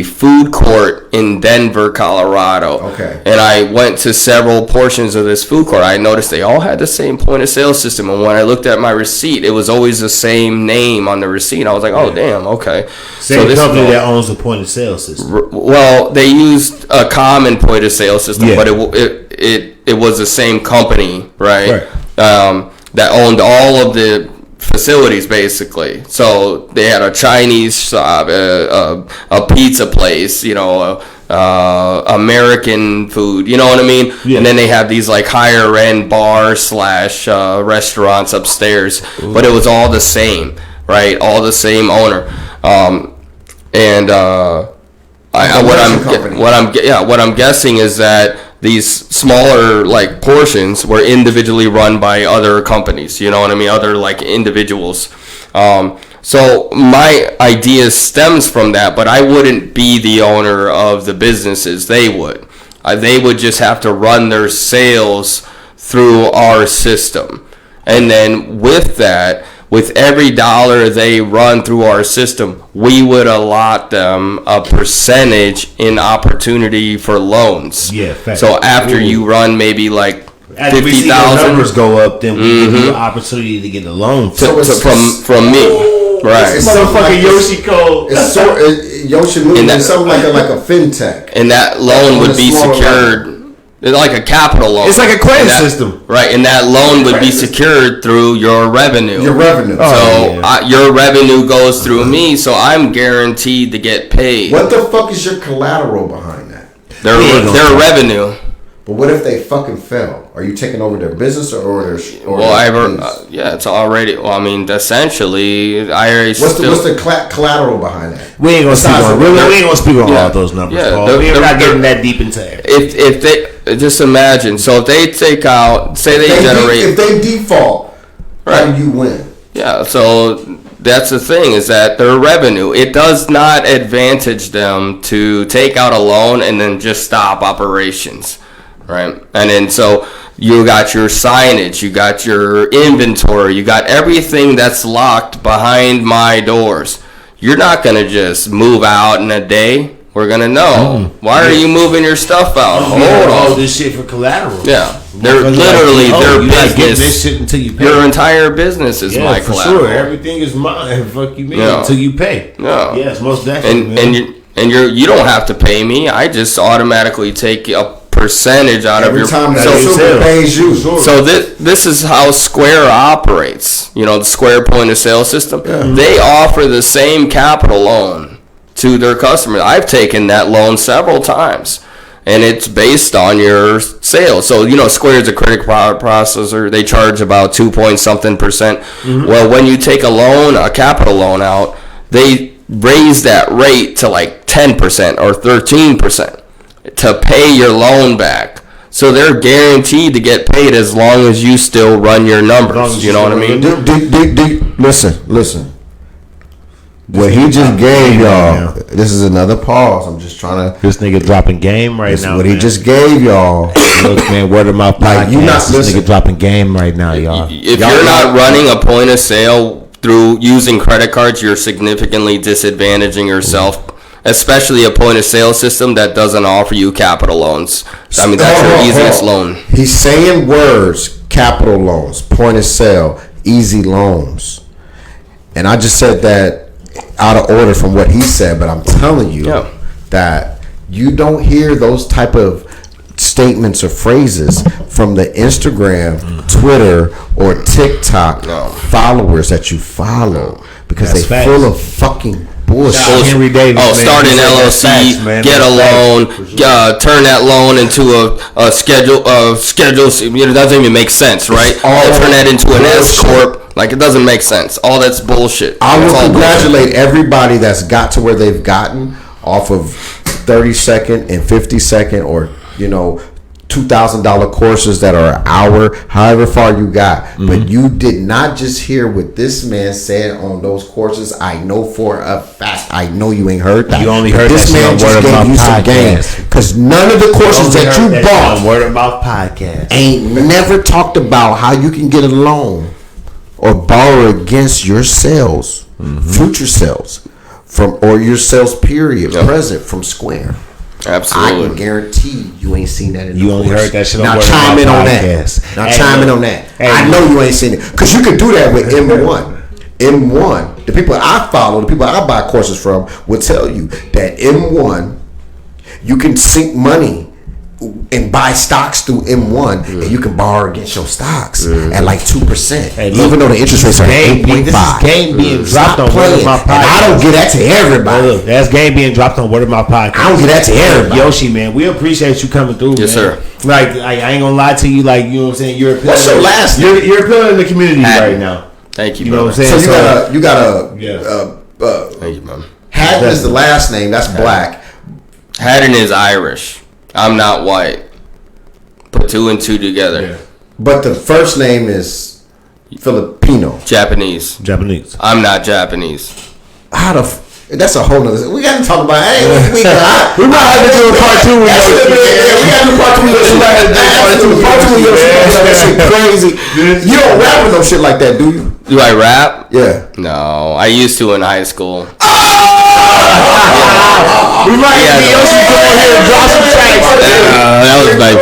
food court in Denver, Colorado. Okay. And I went to several portions of this food court. I noticed they all had the same point of sale system. And when I looked at my receipt, it was always the same name on the receipt. I was like, oh, damn, okay. Same company that owns the point of sale system. Well, they used a common point of sale system, but it was the same company, right? That owned all of the facilities basically. So they had a Chinese shop, a pizza place, American food, you know what I mean? Yeah. And then they have these like higher end bars / restaurants upstairs, but it was all the same, right? All the same owner. What I'm guessing is that these smaller like portions were individually run by other companies, you know what I mean? Other like individuals. So my idea stems from that, but I wouldn't be the owner of the businesses. They would. They would just have to run their sales through our system. And then with that, with every dollar they run through our system, we would allot them a percentage in opportunity for loans. Yeah, fact. So after you run maybe like 50,000 numbers go up, then we give you an opportunity to get a loan from me. Right. It's motherfucking Yoshikoson. It's Yoshi moving something like a fintech. And that loan would be secured. It's like a capital loan. It's like a credit system. Right, and that loan would be secured through your revenue. Your revenue. Your revenue goes through me, so I'm guaranteed to get paid. What the fuck is your collateral behind that? Their revenue. But what if they fucking fail? Are you taking over their business or it's already. Well, I mean, essentially, What's the collateral behind that? We ain't gonna speak on all those numbers. We're not getting that deep into it. If they just imagine, so if they take out, say they generate, if they default, how do you win? Yeah, so that's the thing, is that their revenue, it does not advantage them to take out a loan and then just stop operations. Right, and then so you got your signage, you got your inventory, you got everything that's locked behind my doors. You're not gonna just move out in a day. We're gonna know. Why are you moving your stuff out? Hold on. This shit for collateral. Yeah, they're literally their business. This shit until you pay. Your entire business is my collateral. For sure, everything is mine. Fuck you, man. Until you pay. Yeah. Yes, most definitely. And you don't have to pay me. I just automatically take a percentage out every of your time that pays you. So this is how Square operates. The Square point of sale system. Yeah. They offer the same capital loan to their customers. I've taken that loan several times, and it's based on your sales. So Square is a credit processor. They charge about 2-point-something%. Mm-hmm. Well, when you take a capital loan out, they raise that rate to like 10% or 13%. To pay your loan back. So they're guaranteed to get paid as long as you still run your numbers. You know what I mean? Listen. What he just gave y'all, this is another pause. I'm just trying to. This nigga dropping game right now. What he just gave y'all. Look, man, word of mouth podcast. You not this nigga dropping game right now, y'all. If you're not running a point of sale through using credit cards, you're significantly disadvantaging yourself. Especially a point of sale system that doesn't offer you capital loans. I mean, that's your easiest loan. He's saying words, capital loans, point of sale, easy loans. And I just said that out of order from what he said, but I'm telling you that you don't hear those type of statements or phrases from the Instagram, Twitter, or TikTok followers that you follow. because they full of fucking bullshit. Henry Davis. Start an LLC, get a loan, turn that loan into a schedule. It doesn't even make sense, right? Turn that into an S corp. Like, it doesn't make sense. All that's bullshit. I will congratulate everybody that's got to where they've gotten off of 30-second and 50-second or $2,000 courses that are an hour, however far you got. But you did not just hear what this man said on those courses. I know for a fact. I know you ain't heard that. You only heard this man just gave you some game. Because none of the courses that you bought Word of Mouth podcast ain't never talked about how you can get a loan or borrow against your sales, future sales, or your sales period, present from Square. Absolutely. I can guarantee you ain't seen that in the You only course. heard that shit on Now Word of chime Mouth in on podcast. that. Now chime in on that. I know you ain't seen it. Because you could do that with M1. M1, the people I follow, the people I buy courses from will tell you that M1, you can sink money and buy stocks through M1 and you can borrow against your stocks at like 2%. Even though the interest rates are 8.5. This is game being dropped on Word of Mouth podcast. And I don't get that to everybody. Look, that's game being dropped on Word of Mouth podcast. I don't get that to everybody. Yoshi, man, we appreciate you coming through. Yes, man. sir. Like, I ain't gonna lie to you. Like, you know what I'm saying? You're What's your last name? You're appealing the community right now. Thank you, You know what I'm brother. saying? So you got a Thank you, man. Haddon is the last name. That's black. Haddon is Irish. I'm not white. Put 2 and 2 together. Yeah. But the first name is Filipino. Japanese. I'm not Japanese. How the that's a whole nother. We got to talk about. Hey, we might have to do a part 2 with Yoshi. We got to do part 2 with Yoshi. That shit crazy. You don't rap with no shit like that, do you? Do I rap? Yeah. No, I used to in high school. We might have to Yoshi come on here and drop some tracks. That was like,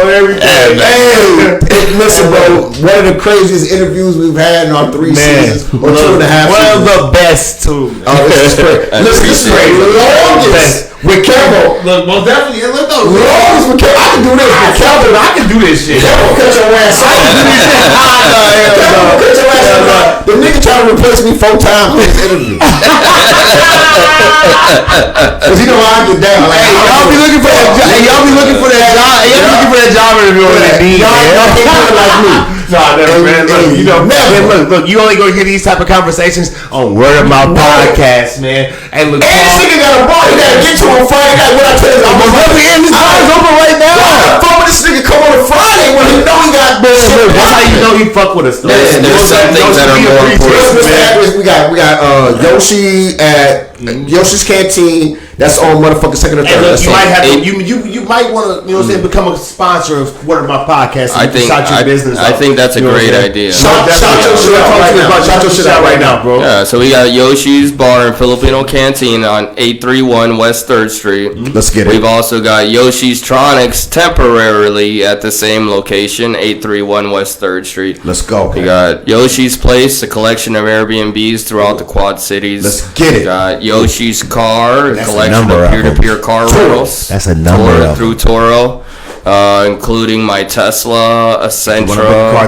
Hey, listen, bro. One of the craziest interviews we've had in our 3 seasons or 2.5 seasons. One of the best too. Oh, this is great. Listen, this is great. Longest with Kevo. Look, most definitely. Look though. Longest with Kevo. I can do this. With Kevo, I can do this shit. Kevo, cut your ass off. Kevo, cut your ass off. The nigga trying to replace me 4 times in this interview. Cause you know how I get down. Like, Y'all be looking for that job. Y'all be looking for that job. Y'all looking for that job interview on Indeed. Y'all can't do it like me. Nah, never, man. Look, you know, man, look, you only gonna hear these type of conversations on Word of Mouth podcast, man. Hey, look, And this nigga got a bar. You gotta get to him Friday night. What I tell you, I'm this guy's open right now. Why the fuck would this nigga come on a Friday when he know he got bullshit? That's how you know he fuck with us. There's some things that are more important. We got Yoshi at Yoshi's Canteen. That's on motherfucking second or third. Look, you might have you might want to, you know what I'm saying, become a sponsor of Word of Mouth podcast. So I think that's a great idea. Shout your shit out right now. Shout your shit out right now, bro. Yeah, so we got Yoshi's Bar and Filipino Canteen on 831 West 3rd Street. Let's get it. We've also got Yoshi's Tronics temporarily at the same location, 831 West 3rd Street. Let's go. We got Yoshi's Place, a collection of Airbnbs throughout the Quad Cities. Let's get it. We got Yoshi's Car, a collection number of of peer-to-peer car rentals. That's a number of through Toro. Including my Tesla, a Sentra.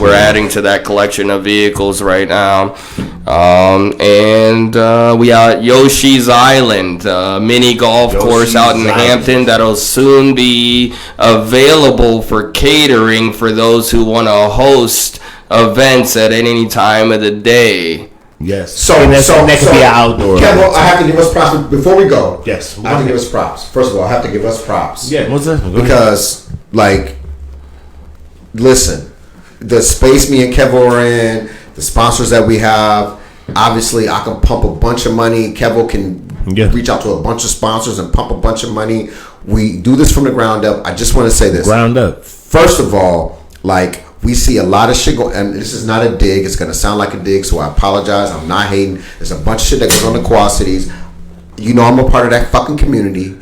We're adding to that collection of vehicles right now. And we got Yoshi's Island, mini golf course out in Hampton that'll soon be available for catering for those who want to host events at any time of the day. Yes. So that could be an outdoor. Kevo, I have to give us props before we go. Yes. I have to give us props. First of all, I have to give us props. Yeah. What's that? Because, like, listen, the space me and Kevo are in, the sponsors that we have, obviously I can pump a bunch of money. Kevo can reach out to a bunch of sponsors and pump a bunch of money. We do this from the ground up. I just want to say this. Ground up. First of all, like, we see a lot of shit go, and this is not a dig. It's gonna sound like a dig, so I apologize. I'm not hating. There's a bunch of shit that goes on in the Quad Cities. You know, I'm a part of that fucking community.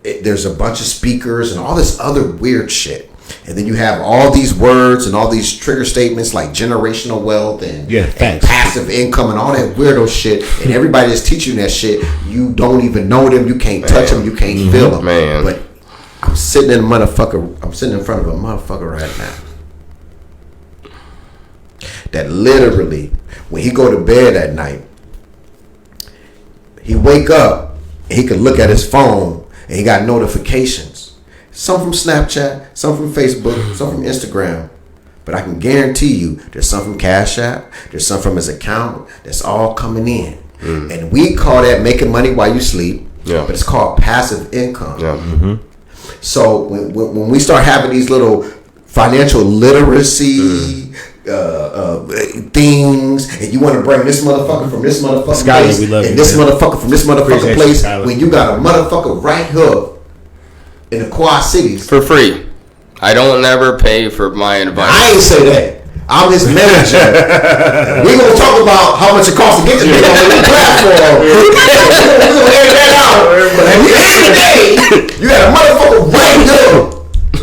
There's a bunch of speakers and all this other weird shit, and then you have all these words and all these trigger statements like generational wealth and passive income and all that weirdo shit. And everybody that's teaching that shit, you don't even know them. You can't touch them. You can't feel them. Man. But I'm sitting in front of a motherfucker right now that literally, when he go to bed at night, He wake up and he could look at his phone and he got notifications. Some from Snapchat, some from Facebook, some from Instagram. But I can guarantee you there's some from Cash App, there's some from his account that's all coming in. And we call that making money while you sleep. Yeah. But it's called passive income. Yeah. So when we start having these little financial literacy things, and you want to bring this motherfucker from this motherfucker place, and this motherfucker from this motherfucker place, when you got a motherfucker right here in the Quad Cities For free. I don't never pay for my advice. I ain't say that. I'm his manager. We gonna talk about how much it costs to get this nigga on the platform. We gonna air that out. But at the end of the day, you got a motherfucker right here.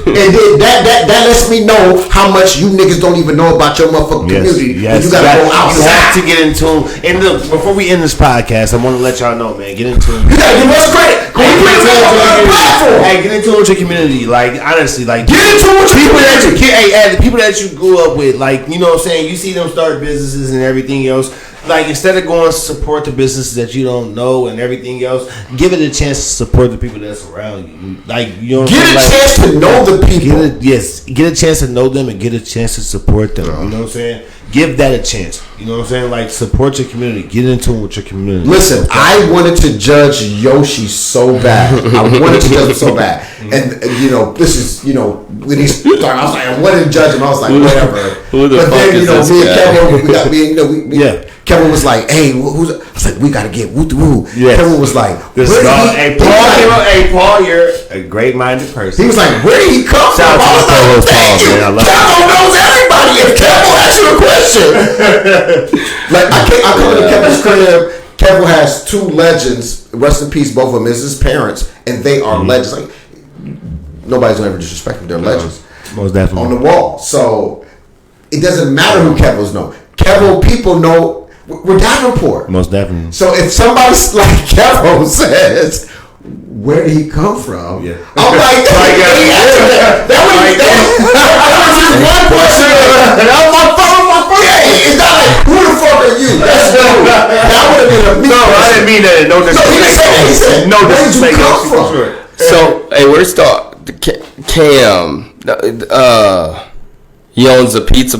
And then that lets me know how much you niggas don't even know about your motherfucking community. Yes. You gotta go outside. You have to get in tune. And look, before we end this podcast, I want to let y'all know, man, get in tune. You gotta give us credit. Hey, get in tune with your community. Like, honestly, like, get in tune with your people that community. the people that you grew up with, like, you know what I'm saying? You see them start businesses and everything else. Like, instead of going to support the businesses that you don't know and everything else, give it a chance to support the people that's around you. Like, you know, get a chance to know the people. Get a chance to know them and get a chance to support them. You know what I'm saying? Give that a chance. You know what I'm saying? Like, support your community. Get in tune with your community. Listen, I wanted to judge Yoshi so bad. I wanted to judge him so bad. And, you know, this is, you know, when he started, I was like, I wanted to judge him. I was like, whatever. Who the but fuck then, is you know, this me and guy? Kevin, Kevin was like, hey, who's? I was like, we got to get woo-woo. Yes. Kevin was like, Paul, you're a great-minded person. he was like, where did he come from? Shout out to I was like, thank you. man. I love Kevin knows everybody. If Kevin asks you a question. Like, I come into Kevin's crib. Kevin has two legends. Rest in peace, both of them. Is his parents. And they are legends. Like, nobody's going to ever disrespect them. They're legends. Most definitely. On the wall. So, it doesn't matter who Kevin's know. Kevin people know we're Davenport. Most definitely. So if somebody like Kevin says, where did he come from? Yeah. I'm like, that was just one question. And I was like, it's not like, who the fuck are you? That's no. That would have been a me. No, I didn't mean that. No disrespect. He said, no where did you disrespect. come from? So, hey, where's Cam? He owns a pizza.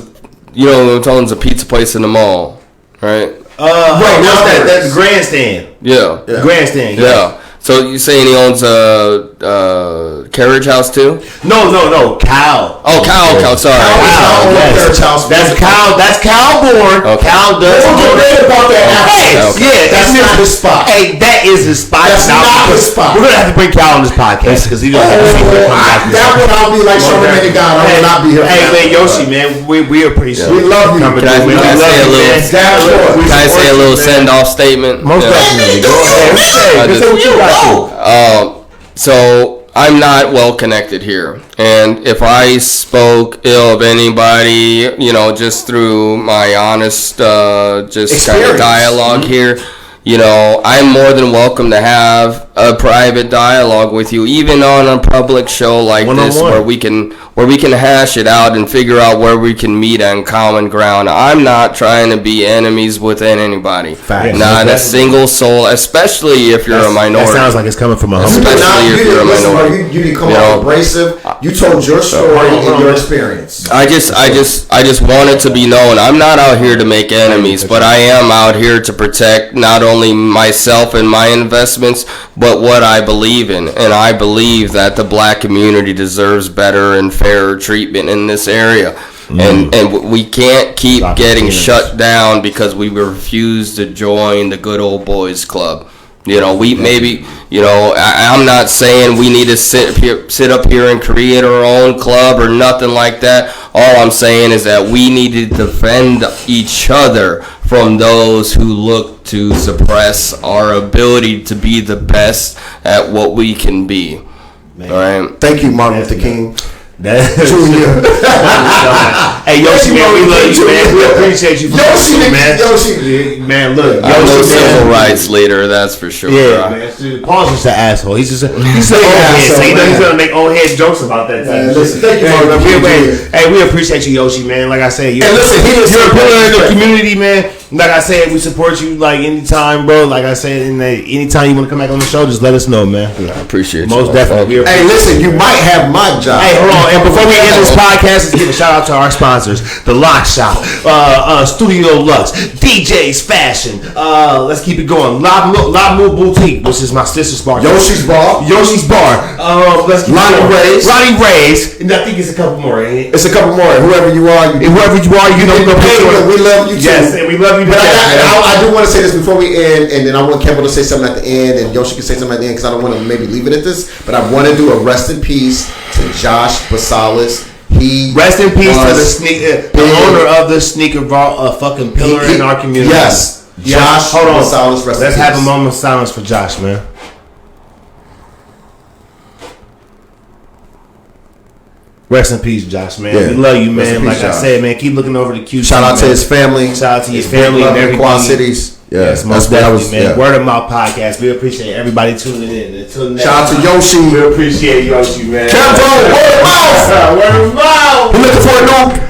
You know, he owns a pizza place in the mall, right? Right now that's the grandstand. Yeah. Grandstand. Yeah. So you saying he owns a carriage house too? No. Cal. Oh, Cal. Sorry. Cal. Yes. That's Cal. That's Cal Born. Okay. Cal does. About that. Hey, Okay. yeah, That's not his spot. Hey, that is his spot. That's not his spot. We're gonna have to bring Cal on this podcast because he don't have to That one I'll be like Charlamagne the God. I will not be here. Hey man, Yoshi, man, we appreciate. We love you. Can I say a little send off statement? Most definitely. Go ahead. Say what you got to. So I'm not well connected here, and if I spoke ill of anybody, you know, just through my honest, just kind of dialogue here, you know, I'm more than welcome to have a private dialogue with you, even on a public show like this, where we can hash it out and figure out where we can meet on common ground. I'm not trying to be enemies with anybody. Facts. Not a single soul, especially if you're a minority. That sounds like it's coming from a humble. Especially if you're a minority. You didn't come out abrasive. You told your story and your experience. I just want it to be known. I'm not out here to make enemies, but I am out here to protect not only myself and my investments, but what I believe in. And I believe that the black community deserves better and fairer treatment in this area. And we can't keep getting shut down because we refuse to join the good old boys club. You know, I'm not saying we need to sit up here and create our own club or nothing like that. All I'm saying is that we need to defend each other from those who look to suppress our ability to be the best at what we can be. Man. All right. Thank you, Martin Luther King. Junior. Hey Yoshi, man, we love you, man. We appreciate you. Yoshi, man, look, I'm no Yoshi, civil rights leader, that's for sure. Yeah, man. Paul's just an asshole. He's an old head. So he's gonna make old head jokes about that. Listen, thank you, Martin. Hey, we appreciate you, Yoshi, man. Like I said, you're listen, a pillar in the community, man. Like I said, we support you like anytime, bro. Like I said, anytime you want to come back on the show, just let us know, man. I appreciate Most you. definitely. Hey, listen, you might have my job. Hey, hold on. And before we end this podcast, let's give a shout out to our sponsors: The Lock Shop, Studio Lux, DJ's Fashion. Let's keep it going. La Mouf Boutique, which is my sister's bar. Yoshi's Bar. Let's keep Ronnie Ray's. And I think it's a couple more. It's a couple more. Whoever you are, you know, we love you too. Yes, and we love you. But I do want to say this before we end, and then I want Kevin to say something at the end, and Yoshi can say something at the end, because I don't want to maybe leave it at this. But I want to do a rest in peace to Josh Basalis. Rest in peace to the owner of the sneaker vault, a fucking pillar in our community. Yes, Josh. Hold on. Basalis, Let's have a moment of silence for Josh, man. Rest in peace, Josh, man. Yeah. We love you, man. Peace, like Josh. I said, man, keep looking over the QC. Shout out man. to his family. Shout out to his family and everything. Quad Cities. Yes, most definitely, man. Yeah. Word of mouth podcast. We appreciate everybody tuning in. Until next shout out to Yoshi. We appreciate Yoshi, man. Kevin, word of mouth. Word of mouth. We're looking for a new.